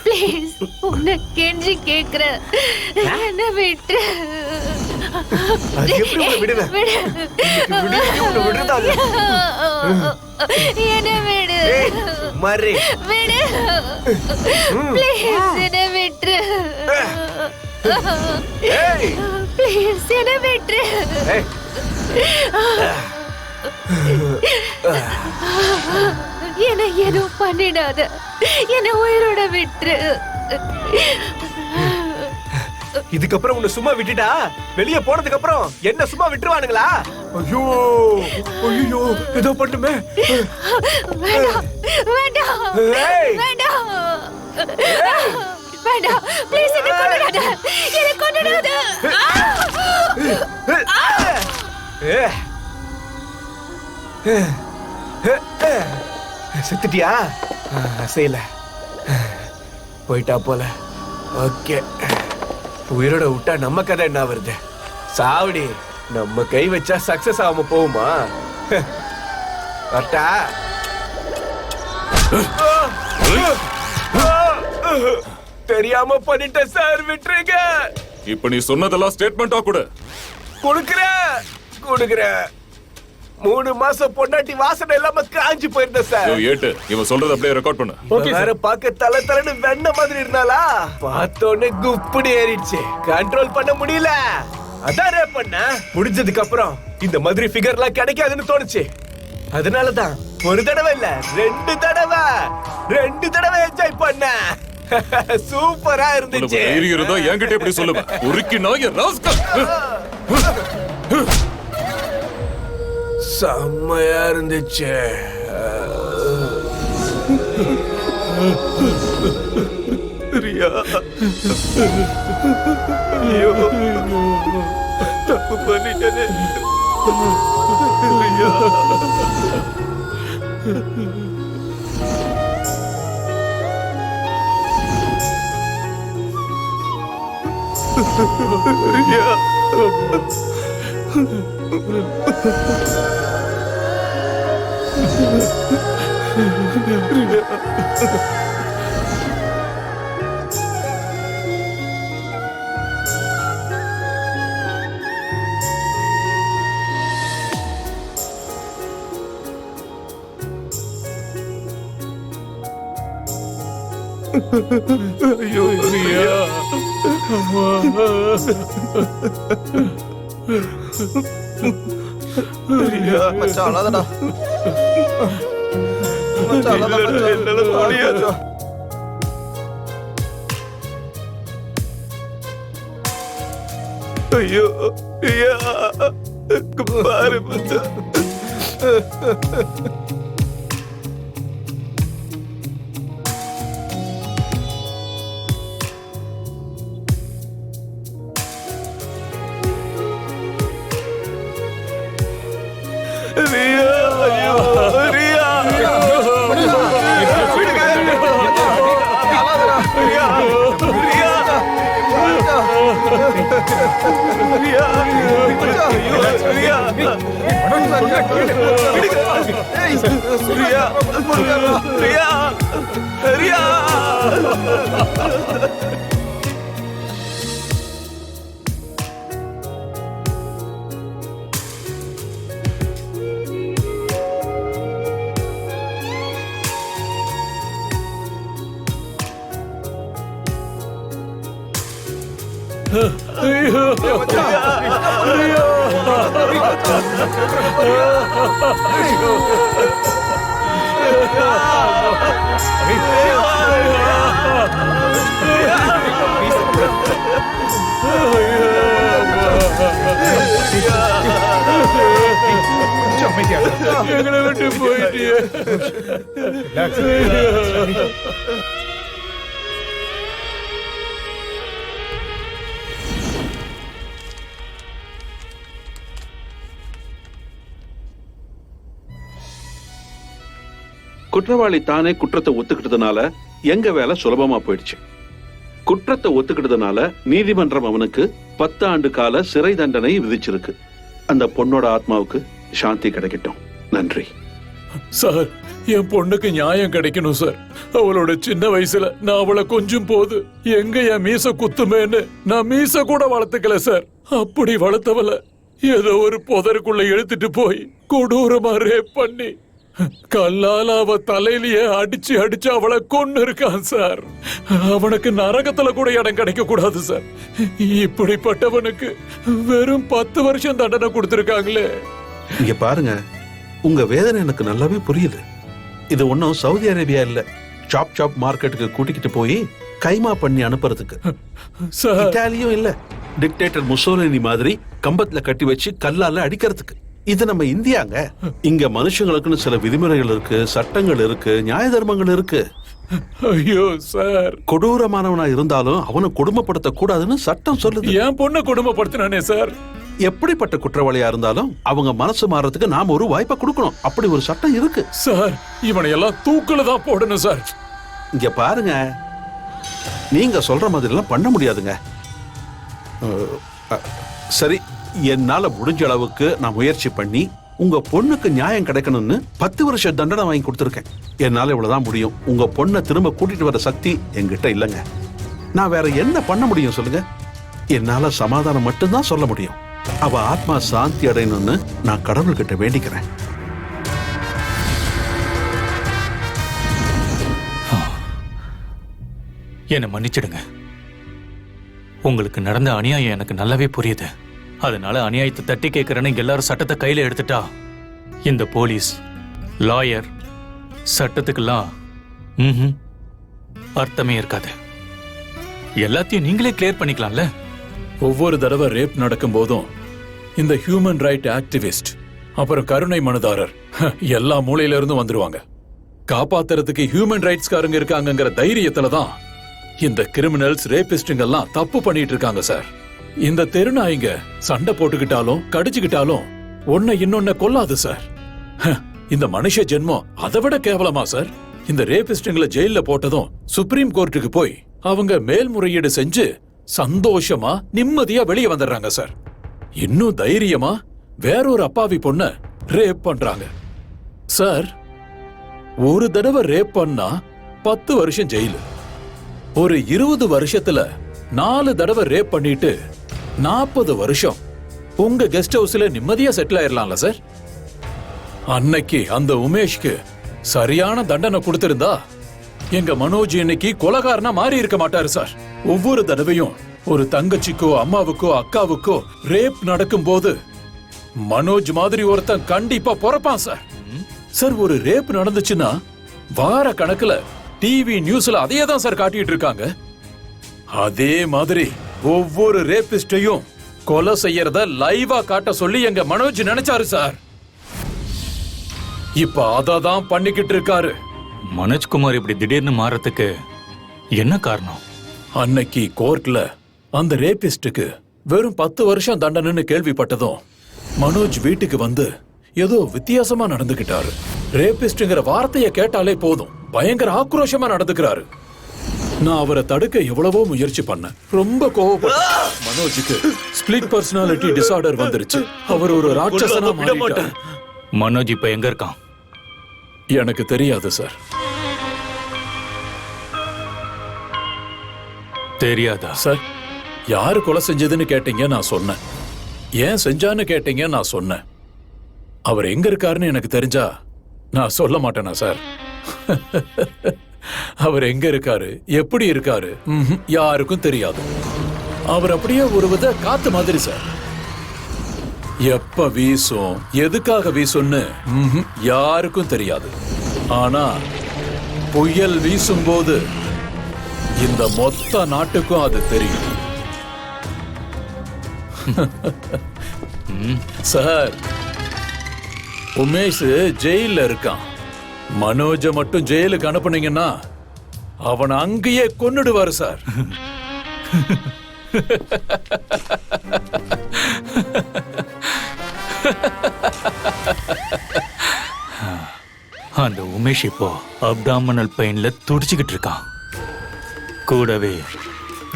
ப்ளீஸ் உன்னை கெஞ்சி கேக்குற, என்ன விட்டுரு. என்ன விடு விடு. ப்ளீஸ் என்ன விட்டுரு. ப்ளீஸ் என்ன விட்டுரு. என்ன எதுவும் பண்ணிடாத. என்ன உயிரோட விட்டுரு. இதுக்கப்புறம் உன்னை சும்மா விட்டுட்டா வெளியே போனதுக்கு அப்புறம் என்ன சும்மா விட்டுருவானுங்களா? ஐயோ ஐயோ ஏதோ பண்ணுமே. வேண்டாம் வேண்டாம் வேண்டாம் வேண்டாம். ப்ளீஸ் என்ன கொன்னுடாத. என்ன கொன்னுடாத. செத்துட்டியா? செய்யல, போயிட்டா போல. ஓகே, உயிரோட விட்டா நம்ம கதை என்ன வருது? சாவடி, நம்ம கை வச்சா சக்சஸ் ஆகாம போகுமா? கரெக்டா? தெரியாம பண்ணிட்ட சார், விட்டுருங்க. இப்ப நீ சொன்னதெல்லாம் ஸ்டேட்மெண்டா கொடு. கொடுக்குறேன். 3 மாசம் பொண்டாட்டி வாசனை இல்லாம காஞ்சி போயிருந்த சார். ஏட்டு, இவன் சொல்றத அப்படியே ரெக்கார்ட் பண்ணு. வேற பாக்க தலை தலைன்னு வெண்ண மாதிரி இருந்தாளா? பார்த்தோன்னே குப்புடி ஏறிடுச்சு, கண்ட்ரோல் பண்ண முடியல. அதான் ரேப் பண்ண. முடிஞ்சதுக்கு அப்புறம் இந்த மாதிரி ஃபிகர்லாம் கிடைக்காதுன்னு தோணுச்சு. அதனாலதான் ஒரு தடவை இல்ல 2 தடவை என்ஜாய் பண்ண. சூப்பரா இருந்துச்சு. இருந்தா என்கிட்ட எப்படி சொல்லுவ? உருக்கி நாய ராஸ்கல். செம்மையா இருந்துச்சு. ரியா, ஐயோ தப்பு பண்ணிட்டேனே. ரியா, ரியா. ஐயோ ரியா, மச்சான் அழாதடா. மச்சான் அழாத. ஐயோ ரியா, பாரு மச்சான். எங்களை விட்டு போயிட்டியே. குற்றவாளி தானே குற்றத்தை ஒத்துக்கிட்டதுனால எங்க வேலை சுலபமா போயிடுச்சு. குற்றத்தை ஒத்துக்கிட்டதுனால நீதிமன்றம் அவனுக்கு 10 ஆண்டு கால சிறை தண்டனை விதிச்சிருக்கு. அந்த பொண்ணோட ஆத்மாவுக்கு சாந்தி கிடைக்கட்டும். நன்றி சார். என் பொண்ணுக்கு நியாயம் கிடைக்கணும் சார். அவளோட சின்ன வயசுல நான் அவளை கொஞ்சம் போது எங்க என் மீச குத்துமேன்னு நான் மீச கூட வளர்த்துக்கல சார். அப்படி வளர்த்தவள ஏதோ ஒரு புதருக்குள்ள எடுத்துட்டு போய் கொடூரமா ரேப் பண்ணி கல்லால அவ தலையிலேயே அடிச்சு அடிச்சு அவளை கொன்னு இருக்கான் சார். அவனுக்கு நரகத்துல கூட இடம் கிடைக்க கூடாது சார். இப்படிப்பட்டவனுக்கு வெறும் 10 வருஷம் தண்டனை கொடுத்திருக்காங்களே. இங்க பாருங்க, உங்க வேதனை எனக்கு நல்லாவே புரியுது. இது ஒன்னும் சவுதி அரேபியா இல்ல, சாப் மார்க்கெட்டுக்கு கூட்டிக்கிட்டு போய் கைமா பண்ணி அனுப்புறதுக்கு. இத்தாலியும் இல்ல, டிக்டேட்டர் முசோலினி மாதிரி கம்பத்துல கட்டி வச்சு கல்லால அடிக்கிறதுக்கு. இது நம்ம இந்தியாங்க. இங்க மனுஷங்களுக்குன்னு சில விதிமுறைகள் இருக்கு, சட்டங்கள் இருக்கு, நியாய தர்மங்கள் இருக்கு. ஐயோ சார், கொடூரமானவனா இருந்தாலும் அவனை கொடுமைப்படுத்த கூடாதுன்னு சட்டம் சொல்லுது. என் பொண்ணை கொடுமைப்படுத்தினானே சார். எப்படிப்பட்ட குற்றவாளியா இருந்தாலும் அவங்க மனசு மாறதுக்கு நாம ஒரு வாய்ப்பை கொடுக்கணும். அப்படி ஒரு சட்டம் இருக்கு சார். இவனை எல்லாம் தூக்குல தான் போடணும் சார். இங்க பாருங்க, நீங்க சொல்ற மாதிரி எல்லாம் பண்ண முடியாதுங்க. சரி, என்னால முடிஞ்ச அளவுக்கு நான் முயற்சி பண்ணி உங்க பொண்ணுக்கு நியாயம் கிடைக்கணும்னு 10 வருஷம் தண்டனை வாங்கி கொடுத்துருக்கேன். என்னால இவ்வளவுதான் முடியும். உங்க பொண்ணை திரும்ப கூட்டிட்டு வர சக்தி என்கிட்ட இல்லைங்க. நான் வேற என்ன பண்ண முடியும் சொல்லுங்க? என்னால சமாதானம் மட்டும்தான் சொல்ல முடியும். அவ ஆத்மா சாந்தி அடையணும்னு நான் கடவுள்கிட்ட வேண்டிக்கிறேன். என்னை மன்னிச்சிடுங்க. உங்களுக்கு நடந்த அநியாயம் எனக்கு நல்லாவே புரியுது. அதனால அநியாயத்தை தட்டி கேட்கிறேன்னு எல்லாரும் சட்டத்தை கையில எடுத்துட்டா இந்த போலீஸ், லாயர், சட்டத்துக்கெல்லாம் அர்த்தமே இருக்காது. எல்லாத்தையும் நீங்களே கிளியர் பண்ணிக்கலாம்ல. ஒவ்வொரு தடவை ரேப் நடக்கும் போதும் இந்த ஹியூமன் ரைட் ஆக்டிவிஸ்ட் அப்புறம் கருணை மனுதாரர் எல்லா மூலையில இருந்தும் வந்துருவாங்க. காப்பாத்துறதுக்கு ஹியூமன் ரைட்ஸ்காரங்க இருக்காங்கங்கிற தைரியத்துல தான் இந்த கிரிமினல்ஸ், ரேபிஸ்டுங்க எல்லாம் தப்பு பண்ணிட்டு இருக்காங்க சார். இந்த தெருநாய்ங்க சண்டை போட்டுக்கிட்டாலும் கடிச்சுக்கிட்டாலும் ஒன்ன இன்னொன்ன கொல்லாது சார். இந்த மனுஷ ஜென்மம் அதை விட கேவலமா சார்? இந்த ரேபிஸ்டுங்களை ஜெயில போட்டதும் சுப்ரீம் கோர்ட்டுக்கு போய் அவங்க மேல்முறையீடு செஞ்சு சந்தோஷமா நிம்மதியா வெளியே வந்துடுறாங்க சார். இன்னும் தைரியமா வேறொரு அப்பாவி பொண்ண ரேப் பண்றாங்க சார். ஒரு தடவை ரேப் பண்ணா 10 வருஷம் ஜெயிலு. ஒரு 20 வருஷத்துல 4 தடவை ரேப் பண்ணிட்டு 40 வருஷம் உங்க கெஸ்ட் ஹவுஸ்ல நிம்மதியா செட்டில் ஆயிரலாம்ல சார். அன்னைக்கு அந்த உமேஷ்க்கு சரியான தண்டனை கொடுத்திருந்தா எங்க மனோஜ் இன்னைக்கு கொலைகாரனா மாறி இருக்க மாட்டாரு சார். ஒவ்வொரு தடவையும் ஒரு தங்கச்சிக்கோ அம்மாவுக்கோ அக்காவுக்கோ ரேப் நடக்கும் போது மனோஜ் மாதிரி ஒருத்தன் கண்டிப்பா பொறப்பான் சார். சார், ஒரு ரேப் நடந்துச்சுன்னா வார கணக்குல டிவி நியூஸ்ல அதையே தான் சார் காட்டிட்டு இருக்காங்க. அதே மாதிரி ஒவ்வொரு ரேபிஸ்டையும் கொலை செய்யறத லைவா காட்ட சொல்லி எங்க மனோஜ் நினைச்சாரு சார். இப்ப அததான் பண்ணிக்கிட்டு இருக்காரு. மனோஜ்குமார் இப்படி திடீர்னு மாறதுக்கு என்ன காரணம்? அன்னைக்கு கோர்ட்ல அந்த ரேபிஸ்டுக்கு வெறும் 10 வருஷம் தண்டனைன்னு கேள்விப்பட்டதும் மனோஜ் வீட்டுக்கு வந்து ஏதோ வித்தியாசமா நடந்துகிட்டாரு. ரேபிஸ்ட்ங்கிற வார்த்தையை கேட்டாலே போதும் பயங்கர ஆக்ரோஷமா நடந்துக்கிறாரு. நான் அவரை தடுக்க எவ்வளவோ முயற்சி பண்ணேன். ரொம்ப கோவப்பட்ட மனோஜுக்கு ஸ்பிளிட் பர்சனாலிட்டி டிசார்டர் வந்துருச்சு. அவர் ஒரு ராட்சசனா மாறிட்டார். மனோஜ் இப்ப எங்க இருக்கான்? எனக்கு தெரியாது சார். தெரியாதா சார்? யாரு கொலை செஞ்சதுன்னு கேட்டீங்க, நான் சொன்னேன். ஏன் செஞ்சான்னு கேட்டீங்க, நான் சொன்னேன். அவர் எங்க இருக்காருன்னு எனக்கு தெரிஞ்சா நான் சொல்ல மாட்டேனா சார்? அவர் எங்க இருக்காரு, எப்படி இருக்காரு, யாருக்கும் தெரியாது. அவர் அப்படியே ஒரு வித காத்து மாதிரி சார். எப்ப வீசும், எதுக்காக வீசும்னு யாருக்கும் தெரியாது. ஆனா புயல் வீசும் போது இந்த மொத்த நாட்டுக்கும் அது தெரியும். சார், உமேஷ் ஜெயில இருக்கான். மனோஜ மட்டும் ஜெயிலுக்கு அனுப்புனீங்கன்னா அவனை அங்கேயே கொன்னுடுவாரு சார். அந்த உமேஷ் இப்போ அப்டாமினல் பெயின்ல துடிச்சுக்கிட்டு இருக்கான். கூடவே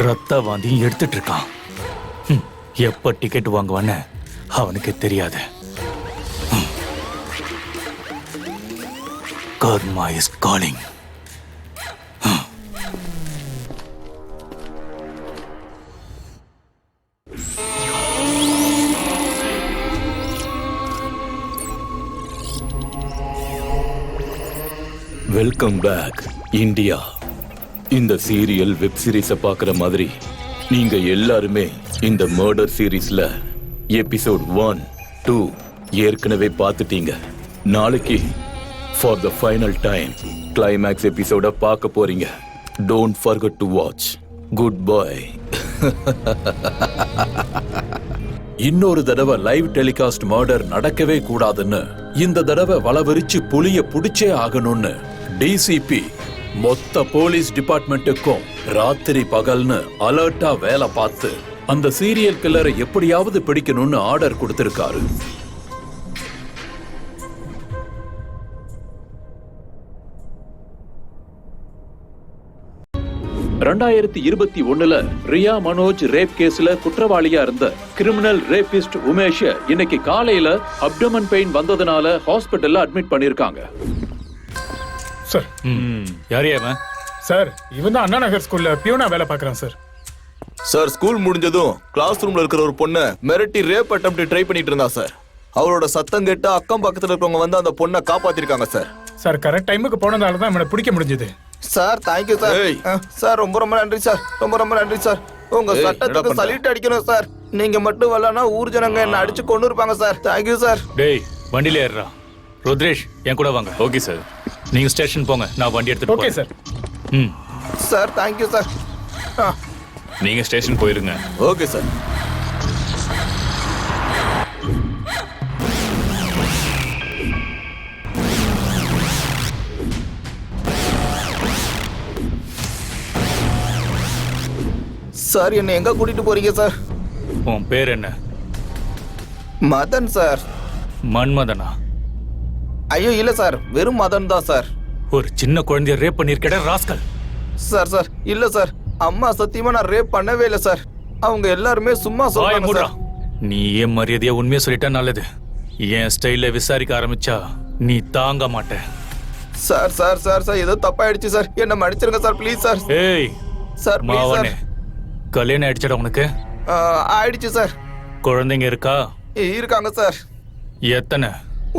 ரத்த வாந்தி எடுத்துட்டு இருக்கான். எப்ப டிக்கெட் வாங்குவான்னு அவனுக்கு தெரியாது. Karma is calling. Welcome back India. இந்த சீரியல் வெப் சீரிஸை பார்க்குற மாதிரி நீங்க எல்லாருமே இந்த மர்டர் சீரீஸ்ல எபிசோட் 1, 2 ஏற்கனவே பார்த்துட்டீங்க. நாளைக்கு for the final time climax எபிசோட பார்க்க போறீங்க. Don't forget to watch. Good bye. இன்னொரு தடவை லைவ் டெலிகாஸ்ட் மர்டர் நடக்கவே கூடாதுன்னு இந்த தடவை வளவரிச்சு புலிய புடிச்சே ஆகணும்னு டிசிபி மொத்த போலீஸ் டிபார்ட்மெண்ட்டுக்கும் ராத்திரி பகல்னு அலர்ட்டா வேலை பார்த்து அந்த சீரியல் கில்லரை எப்படியாவது பிடிக்கணும்னு ஆர்டர் கொடுத்திருக்காரு. ரெண்டாயிரத்தி 21 ரியா மனோஜ் ரேப் கேஸ்ல குற்றவாளியா இருந்த கிரிமினல் ரேபிஸ்ட் உமேஷ இன்னைக்கு காலையில அப்டமன் பெயின் வந்ததுனால ஹாஸ்பிடல்ல அட்மிட் பண்ணிருக்காங்க. சார் யாரையா? சார் இவன் தான் அண்ணா நகர் ஸ்கூல்ல பியூனா வேலை பார்க்கறான் சார். சார் ஸ்கூல் முடிஞ்சதும் கிளாஸ் ரூம்ல இருக்கிற ஒரு பொண்ணை மிரட்டி ரேப் அட்டெம்ப்ட் ட்ரை பண்ணிட்டு இருந்தா சார். அவரோட சத்தம் கேட்டு அக்கம் பக்கத்துல இருக்கிறவங்க வந்து அந்த பொண்ணை காப்பாத்திருக்காங்க சார். சார் கரெக்ட் டைமுக்கு போனதால தான் இவனை பிடிக்க முடிஞ்சது. Sir thank you sir. சார் ரொம்ப ரொம்ப நன்றி சார். ரொம்ப ரொம்ப நன்றி சார். உங்க சட்டத்துக்கு சல்யூட் அடிக்கணும் சார். நீங்க மட்டும் வரலனா ஊர் ஜனங்க என்ன அடிச்சு கொண்டு இருப்பாங்க சார். Thank you sir. டேய் வண்டியில ஏறுறா. ருத்ரேஷ் என் கூட வாங்க. Okay sir. நீங்க ஸ்டேஷன் போங்க, நான் வண்டி எடுத்துட்டு ஓகே போறேன். சார். Sir thank you sir. நீங்க ஸ்டேஷன் போயிருங்க. Okay sir. சார் என்ன எங்க கூட்டிட்டு போறீங்க சார்? உன் பேர் என்ன? மதன் சார். மன்மதனா? ஐயோ இல்ல சார், வெறும் மதன் தான் சார். ஒரு சின்ன குழந்தைய ரேப் பண்ணிருக்கடா ராஸ்கல். சார் சார் இல்ல சார், அம்மா சத்தியமா நான் ரேப் பண்ணவே இல்ல சார். அவங்க எல்லாருமே சும்மா சொல்றாங்க சார். நீ ஏன் மரியாதையா உண்மையை சொல்லிட்டா நல்லது. என் ஸ்டைல்ல விசாரிக்க ஆரம்பிச்சா நீ தாங்க மாட்ட. சார் சார் சார் சார் ஏதோ தப்பாயிடுச்சு சார், என்ன மன்னிச்சிருங்க சார் ப்ளீஸ் சார். ஏய் சார் ப்ளீஸ் சார். கல்யாணம் ஆயிடுச்சடா உனக்கு? ஆயிடுச்சு சார். குழந்தைங்க இருக்கா? இருக்காங்க சார். எத்தனை?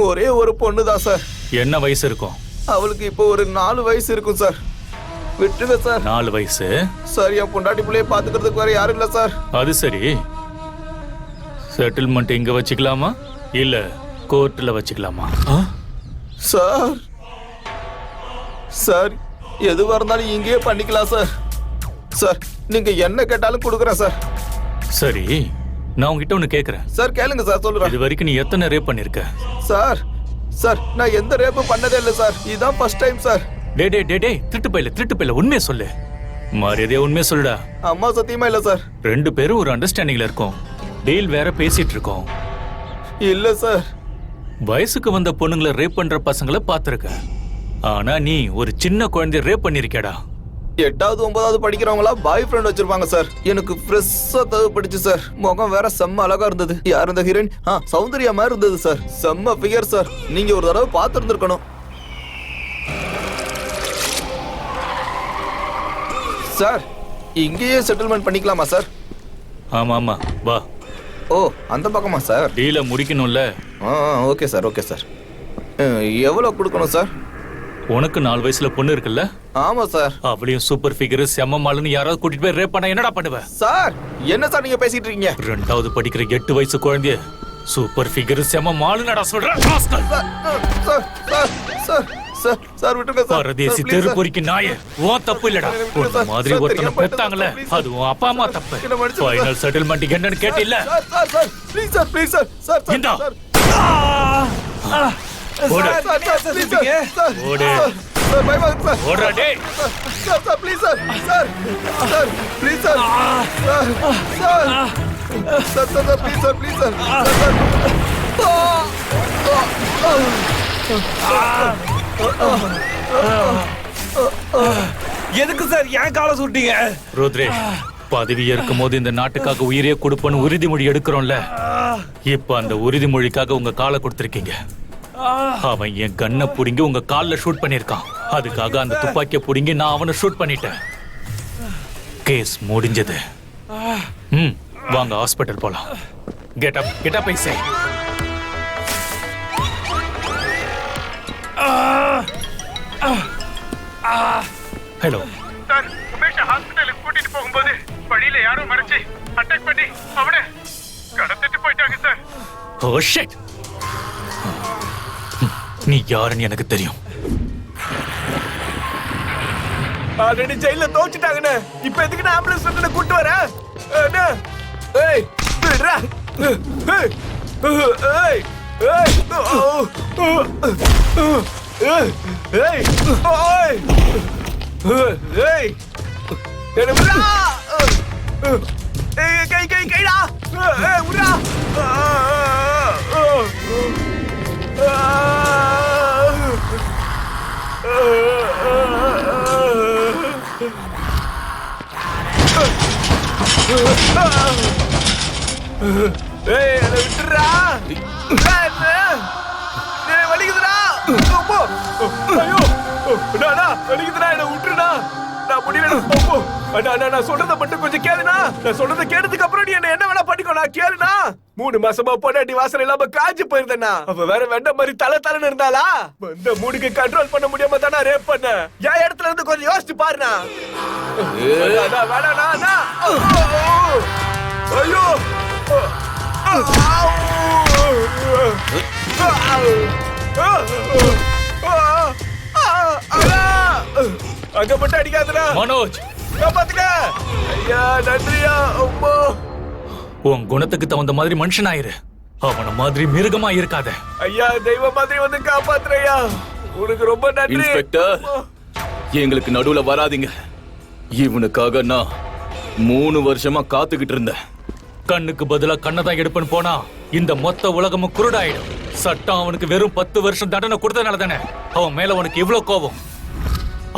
ஒரே ஒரு பொண்ணு தான் சார். என்ன வயசு இருக்கும்? அவளுக்கு இப்போ ஒரு 4 வயசு இருக்கும் சார். விட்டுருங்க சார். 4 வயசு? சார் என் பொண்டாட்டி பிள்ளைய பாத்துக்கிறதுக்கு வேற யாரும் இல்ல சார். அது சரி, செட்டில்மெண்ட் இங்க வச்சுக்கலாமா இல்ல கோர்ட்ல வச்சுக்கலாமா? சார் சார் எதுவா இருந்தாலும் இங்கேயே பண்ணிக்கலாம் சார். சார் நீங்க என்ன கேட்டாலும் கொடுக்குறேன் சார். சரி நான் உங்ககிட்ட ஒண்ணு கேக்குறேன். சார் கேளுங்க சார், சொல்றேன். இது வரைக்கும் நீ எத்தனை ரேப் பண்ணிருக்க? சார் சார் நான் எந்த ரேப்பும் பண்ணதே இல்லை சார். இதுதான் ஃபர்ஸ்ட் டைம் சார். டே டே டே டே திருட்டு பையில உண்மையை சொல்லு. மரியாதையா உண்மையை சொல்லுடா. அம்மா சத்தியமா இல்ல சார். 2 பேரும் ஒரு அண்டர்ஸ்டாண்டிங்ல இருக்கோம். டீல் வேற பேசிட்டு இருக்கோம். இல்ல சார். வயசுக்கு வந்த பொண்ணுங்களை ரேப் பண்ற பசங்களை பாத்திருக்க. ஆனா நீ ஒரு சின்ன குழந்தைய ரேப் பண்ணிருக்கேடா. 8வது 9வது படிக்கிறவங்களா பாய் ஃப்ரெண்ட் வச்சிருப்பாங்க சார். எனக்கு ஃப்ரெஷ்ஷா தேவைப்படுச்சு சார். முகம் வேற செம்ம அழகா இருந்தது. யார் இந்த ஹீரோயின்? சௌந்தர்யா மாதிரி இருந்தது சார். செம்ம ஃபிகர் சார். நீங்க ஒரு தடவை பார்த்து இருந்திருக்கணும் சார். இங்கேயே செட்டில்மெண்ட் பண்ணிக்கலாமா சார்? ஆமா ஆமா வா. ஓ அந்த பக்கமா சார்? டீல முடிக்கணும்ல. Okay sir okay sir. எவ்வளவு கொடுக்கணும் சார்? உனக்கு 4 வயசுல பொண்ணு இருக்குல்ல? ஆமா சார். அவளையும் சூப்பர் ஃபிகர் செம்ம மாலுன்னு யாராவது கூட்டிட்டு போய் ரேப் பண்ணா என்னடா பண்ணுவ? சார் என்ன சார் நீங்க பேசிட்டு இருக்கீங்க? 2வது படிக்கிற 8 வயசு குழந்தைய சூப்பர் ஃபிகர் செம்ம மாலுன்னு சொல்றேன். Sir sir sir sir sir விட்டுருங்க சார். பரதேசி தெரு பொறிக்கு நாயே, உன் தப்பு இல்லடா. ஒரு மாதிரி ஒருத்தனை பெத்தாங்களே அது உன் அப்பா அம்மா தப்பு. ஃபைனல் செட்டில்மெண்ட் என்னன்னு கேட்டில்ல? Sir sir sir please sir please sir sir இந்தா ஓடு ஓடு சார் பை பை சார். ஓடுடா டேய். Sir sir please sir sir sir please sir sir sir sir sir please sir please sir எதுக்கு சார் ஏன் காலை சுட்டீங்க? ருத்ரேஷ் பதவி இருக்கும் போது இந்த நாட்டுக்காக உயிரே கொடுப்பேன்னு உறுதிமொழி எடுக்கிறோம்ல, இப்ப அந்த உறுதிமொழிக்காக உங்க காலை கொடுத்திருக்கீங்க. அவன் என் கண்ணை புடுங்கி உங்க கால்ல ஷூட் பண்ணிருக்கான். அதுக்காக அந்த துப்பாக்கியை புடுங்கி நான் அவனை ஷூட் பண்ணிட்டேன். கேஸ் முடிஞ்சது. வாங்க ஹாஸ்பிட்டல் போலாம். Get up I say. Hello sir, Umesh ஹாஸ்பிடலுக்கு கூட்டிட்டு போகும்போது வழியில யாரோ மறைச்சு அட்டாக் பண்ணி அவனை கடத்திட்டு போயிட்டாங்க சார். Oh shit. நீ யாருன்னு எனக்கு தெரியும். ஆல்ரெடி ஜெயில தோச்சிட்டாங்கண்ணே. இப்ப எதுக்கு நான் ஆம்புலன்ஸ் வந்து கூட்டு வரேன்? ஏய் விடுறா. ஏய் ஏய் ஏய் ஏய் ஏய் ஏய் என்ன விடுறா. ஏய் கைடா. ஏய் விடுறா. ஏய் என்ன விட்டுறா. வலிக்குதுடா. ஐயோ நானா வலிக்குதுடா, என்ன விட்டுருடா. நான் முடியல. நான் சொல்றத மட்டும் கொஞ்சம் கேளுனா. நான் சொல்றத கேட்டதுக்கு அப்புறம் நீ என்ன வேணா பண்ணிக்கோ. நான் கேளுனா. 3 மாசமா பொண்டாட்டி வாசனை இல்லாம காஞ்சு போயிருந்தேனா. அவ வேற வெண்ட மாதிரி தலை இருந்தாளா. இந்த மூடுக்கு கண்ட்ரோல் பண்ண முடியாம தானா ரேப் பண்ண. என் இடத்துல இருந்து கொஞ்சம் யோசிச்சு பாருனா. வேணா. ஐயோ அங்க மட்டும் அடிக்காதடா மனோஜ். காப்பாத்துங்க ஐயா. நன்றியா. அம்மா, உன் குணத்துக்கு தகுந்த மாதிரி மனுஷனாயிரு. அவன மாதிரி மிருகமா இருக்காத. ஐயா தெய்வ மாதிரி வந்து காப்பாத்துறையா. உனக்கு ரொம்ப நன்றி. இன்ஸ்பெக்டர், எங்களுக்கு நடுவுல வராதீங்க. இவனுக்காக நான் 3 வருஷமா காத்துக்கிட்டு இருந்தேன். கண்ணுக்கு பதிலா கண்ணதான் எடுப்பேன்னு போனா இந்த மொத்த உலகமும் குருடாயிடும். சட்டம் அவனுக்கு வெறும் 10 வருஷம் தண்டனை கொடுத்தனால தானே அவன் மேல உனக்கு இவ்வளவு கோபம்.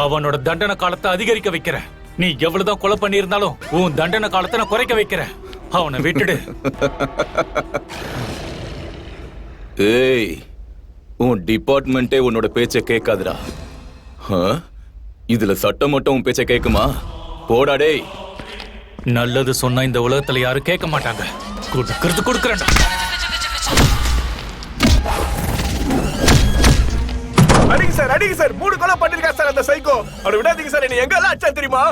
அவனோட தண்டனை காலத்தை அதிகரிக்க வைக்கிற. நீ எவ்வளவுதான் கொலை பண்ணி இருந்தாலும் உன் தண்டனை காலத்தை நான் குறைக்க வைக்கிறேன். அவனை விட்டுடு. ஏய், உன் டிபார்ட்மெண்டே உன்னோட பேச்ச கேட்காதுடா. இதுல சட்டம் மட்டும் உன் பேச்ச கேக்குமா? போடா டேய். நல்லது சொன்னா இந்த உலகத்துல யாரும் கேட்க மாட்டாங்க. கொடுக்கறேன்டா. அடிங்க சார். 3 கொலை பண்ணிருக்கா சார் அந்த சைக்கோ. அவனை விடாதீங்க சார். என்ன எங்க எல்லாம் அச்சா தெரியுமா?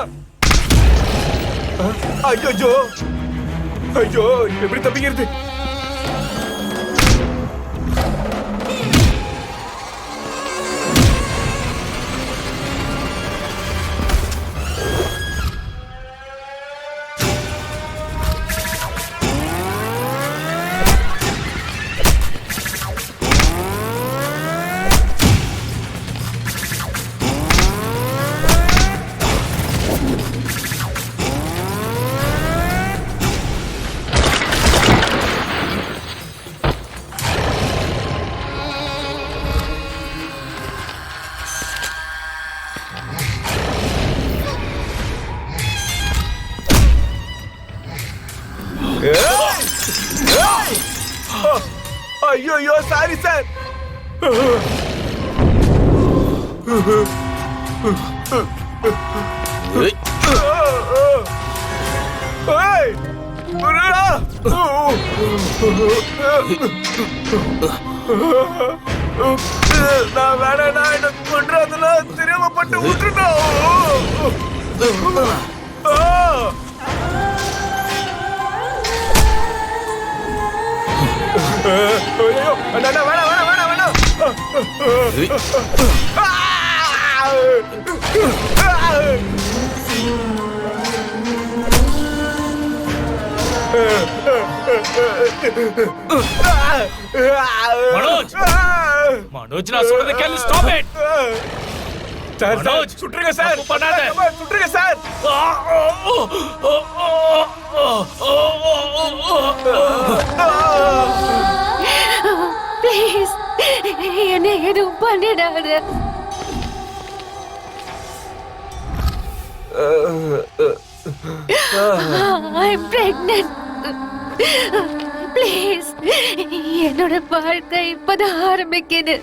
ஐயோ எப்படி தப்பிக்கிறது? ஐயோ சாரி சார். நான் வேணா என்ன கொன்றதுலாம் தெரியாமப்பட்டு விட்டுட்டோம். மனோஜ், நான் சொல்றத கேளு. Stop it. மனோஜ், சுற்றுங்க சார். பண்ணாத. சுற்றுங்க சார். ப்ளீஸ் என்ன எதுவும் பண்ணிடாத. I'm pregnant. ப்ளீஸ், என்னோட வாழ்க்கை இப்பதான் ஆரம்பிக்குது.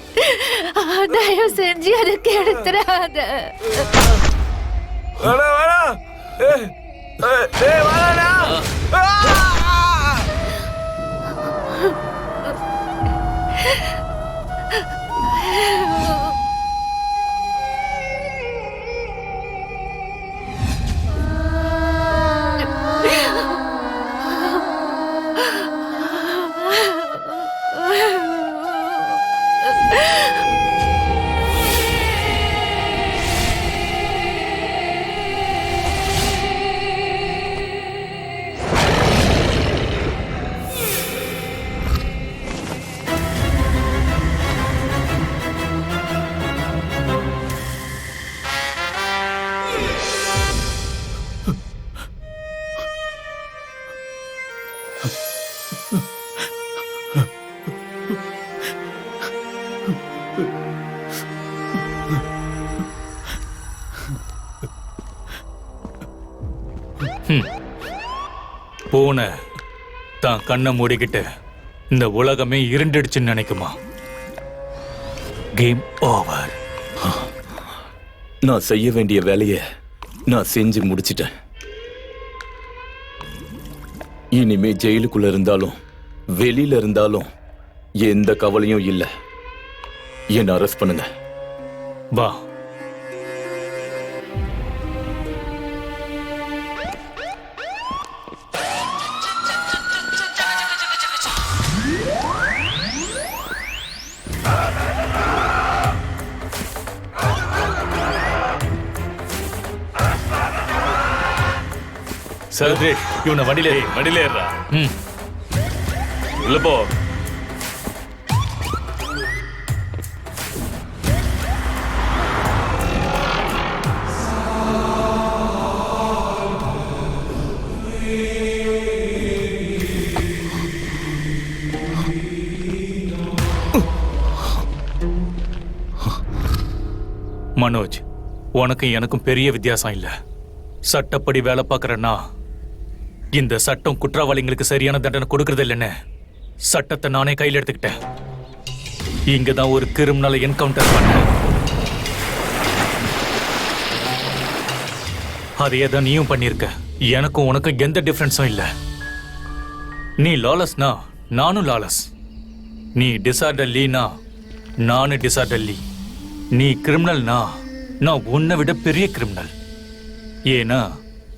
தயவு செஞ்சு அதுக்கு எடுத்துறாத. போன தான் கண்ணை மூடிக்கிட்டு இந்த உலகமே இருண்டுடுச்சுன்னு நினைக்குமா? Game over. நான் செய்ய வேண்டிய வேலையை நான் செஞ்சு முடிச்சிட்டேன். இனிமே ஜெயிலுக்குள்ள இருந்தாலும் வெளியில இருந்தாலும் எந்த கவலையும் இல்லை. என்ன அரெஸ்ட் பண்ணுங்க. வா. சர்தேஷ், இவனை வண்டியில ஏறா. உள்ள போ. மனோஜ், உனக்கும் எனக்கும் பெரிய வித்தியாசம் இல்ல. சட்டப்படி வேலை பார்க்கறேன்னா இந்த சட்டம் குற்றவாளிகளுக்கு சரியான தண்டனை கொடுக்கறது இல்லைன்னு சட்டத்தை நானே கையில் எடுத்துக்கிட்டேன். இங்கதான் ஒரு கிரிமினலை என்கவுண்டர் பண்ணேன். அதையே தான் நீயும் பண்ணியிருக்க. எனக்கும் உனக்கும் எந்த டிஃபரன்ஸும் இல்லை. நீ லாலஸ்னா நானும் லாலஸ். நீ டிசார்டர்லினா நானும் டிசார்டர்லி. நீ கிரிமினல்னா நான் உன்னை விட பெரிய கிரிமினல். ஏன்னா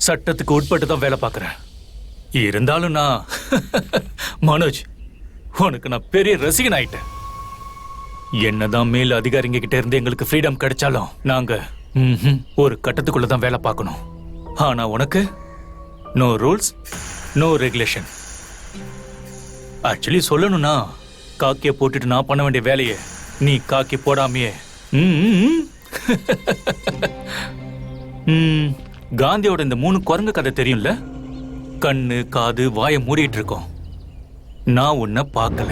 சட்டத்துக்கு உட்பட்டு தான் வேலை பார்க்கறேன். இருந்தாலும் நான் மனோஜ், உனக்கு நான் பெரிய ரசிகன் ஆயிட்டேன். என்னதான் மேல் அதிகாரிங்க கிட்ட இருந்து எங்களுக்கு ஃப்ரீடம் கிடைச்சாலும் நாங்க ஒரு கட்டத்துக்குள்ள தான் வேலை பார்க்கணும். ஆனா உனக்கு no rules, no regulation. Actually சொல்லணும்னா காக்கிய போட்டுட்டு நான் பண்ண வேண்டிய வேலையை நீ காக்கி போடாமையே. காந்தியோட இந்த 3 குரங்கு கதை தெரியும்ல? கண்ணு காது வாயை மூடிட்டு இருக்கோம். நான் உன்னை பார்க்கல.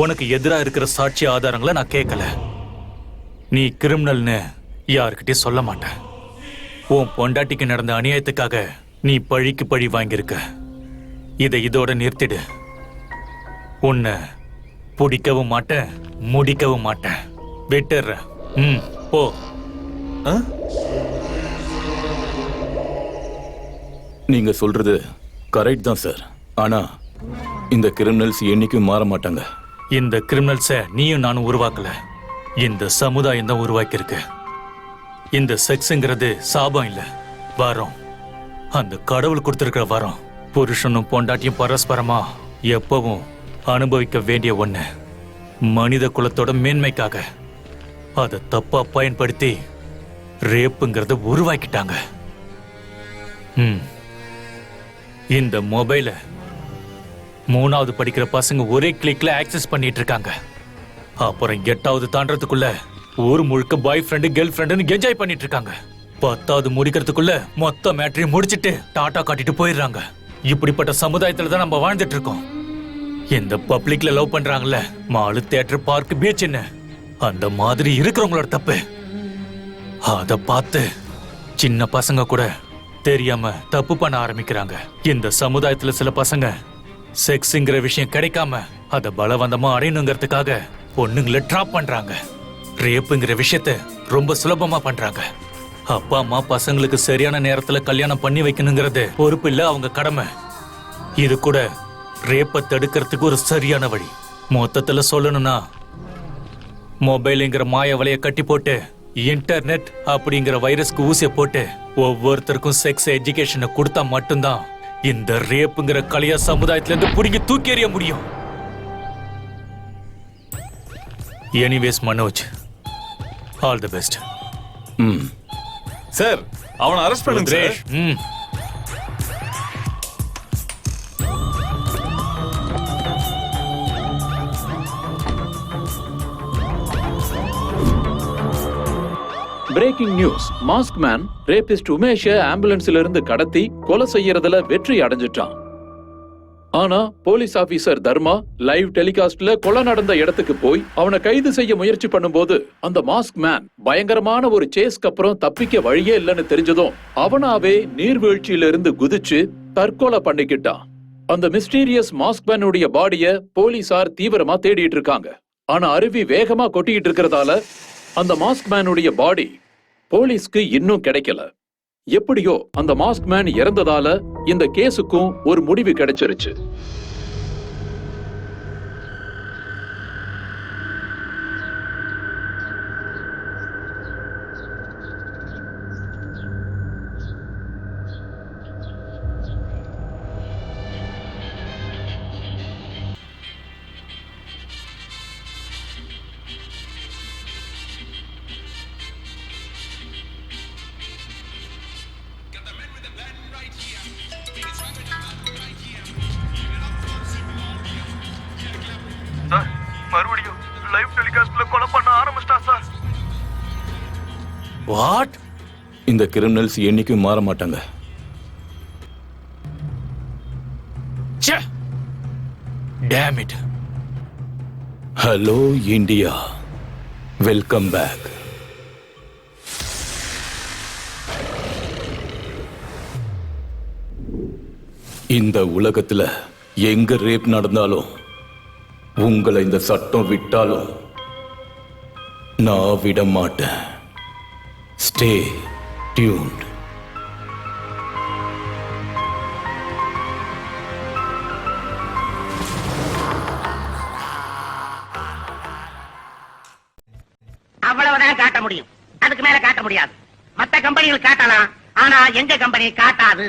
உனக்கு எதிராக இருக்கிற சாட்சி ஆதாரங்களை நான் கேட்கல. நீ கிரிமினல்னு யாருக்கிட்டே சொல்ல மாட்டேன். உன் பொண்டாட்டிக்கு நடந்த அநியாயத்துக்காக நீ பழிக்கு பழி வாங்கியிருக்க. இதோட நிறுத்திடு. உன்னை பிடிக்கவும் மாட்டேன், முடிக்கவும் மாட்டேன். விட்டுற. போ. நீங்க சொல்றது கரெக்ட் தான் சார். ஆனா இந்த கிரிமினல்ஸ் என்னைக்கும் மாற மாட்டாங்க. இந்த கிரிமினல்ஸை நீயும் நானும் உருவாக்கல. இந்த சமுதாயம் தான் உருவாக்கியிருக்கு. இந்த செக்ஸ்ங்கிறது சாபம் இல்ல, வரம். அந்த கடவுள் கொடுத்திருக்கிற வரம். புருஷனும் பொண்டாட்டியும் பரஸ்பரமா எப்பவும் அனுபவிக்க வேண்டிய ஒண்ணு. மனித குலத்தோட மேன்மைக்காக அதை தப்பா பயன்படுத்தி ரேப்புங்கிறத உருவாக்கிட்டாங்க. இந்த மொபைல 3வது படிக்கிற பசங்க ஒரே கிளிக்ல ஆக்சஸ் பண்ணிட்டு இருக்காங்க. அப்புறம் 8வது தாண்டறதுக்குள்ள ஊர் முழுக்க பாய் ஃப்ரெண்டு கேர்ள் ஃப்ரெண்டுன்னு என்ஜாய் பண்ணிட்டு இருக்காங்க. 10வது முடிக்கிறதுக்குள்ள மொத்த மேட்டரையும் முடிச்சிட்டு டாட்டா காட்டிட்டு போயிடுறாங்க. இப்படிப்பட்ட சமுதாயத்துல தான் நம்ம வாழ்ந்துட்டு இருக்கோம். இந்த பப்ளிக்ல லவ் பண்றாங்கல்ல, மாலு, தியேட்டர், பார்க், பீச்னு, அந்த மாதிரி இருக்கிறவங்களோட தப்பு. அத பார்த்து சின்ன பசங்க கூட தெரியாம தப்பு பண்ண ஆரம்பிக்கிறாங்க. இந்த சமுதாயத்துல சில பசங்க செக்ஸ்ங்கிற விஷயம் கிடைக்காம அத பலவந்தமா அடையணுங்கிறதுக்காக பொண்ணுங்களை ட்ராப் பண்றாங்க. ரேப்புங்கிற விஷயத்த ரொம்ப சுலபமா பண்றாங்க. அப்பா அம்மா பசங்களுக்கு சரியான நேரத்துல கல்யாணம் பண்ணி வைக்கணுங்கிறது பொறுப்பு இல்ல, அவங்க கடமை. இது கூட ரேப்பை தடுக்கிறதுக்கு ஒரு சரியான வழி. மொத்தத்துல சொல்லணும்னா மொபைல்ங்கிற மாய வலைய கட்டி போட்டு இன்டர்நெட் அப்படிங்கிற வைரஸ்க்கு ஊசிய போட்டு ஒவ்வொருத்தருக்கும் செக்ஸ் எஜுகேஷனை கொடுத்தா மட்டும்தான் இந்த ரேப்புங்கிற கலைய சமுதாயத்துல இருந்து புடிங்கி தூக்கி எறிய முடியும். Anyways Manoj, all the best. Sir, அவனை அரெஸ்ட் பண்ணுங்க sir. Breaking news. Mask man rapist உமேஷ ஆம்புலன்ஸ்ல இருந்து கடத்தி கொலை செய்யறதுல வெற்றி அடைஞ்சிட்டான். ஆனா போலீஸ் ஆபீசர் தர்மா லைவ் டெலிகாஸ்ட்ல கொலை நடந்த இடத்துக்கு போய் அவனை கைது செய்ய முயற்சி பண்ணும்போது அந்த மாஸ்க் மேன் பயங்கரமான ஒரு சேஸ்க்கு அப்புறம் தப்பிக்க வழியே இல்லைன்னு தெரிஞ்சதும் அவனாவே நீர்வீழ்ச்சியில இருந்து குதிச்சு தற்கொலை பண்ணிக்கிட்டான். அந்த மிஸ்டீரியஸ் மாஸ்க் மேனுடைய பாடிய போலீசார் தீவிரமா தேடிட்டு இருக்காங்க. ஆனா அருவி வேகமா கொட்டிட்டு இருக்கிறதால அந்த மாஸ்க் மேனுடைய பாடி போலீஸ்க்கு இன்னும் கிடைக்கல. எப்படியோ அந்த மாஸ்க் மேன் இறந்ததால இந்த கேஸுக்கும் ஒரு முடிவு கிடைச்சிருச்சு. சார், மறுபடியும் லைவ் டெலிகாஸ்ட்ல கொலை பண்ண ஆரம்பிச்சிட்டா சார். வாட்? இந்த கிரிமினல்ஸ் என்னைக்கும் மாற மாட்டாங்க. Damn it. Hello India, welcome back. இந்த உலகத்துல எங்க ரேப் நடந்தாலும் உங்களை இந்த சட்டம் விட்டாலும் நான் விட மாட்டேன். Stay tuned. அவ்வளவுதான் காட்ட முடியும், அதுக்கு மேல காட்ட முடியாது. மத்த கம்பெனிகள் காட்டலாம், ஆனா எங்க கம்பெனி காட்டாது.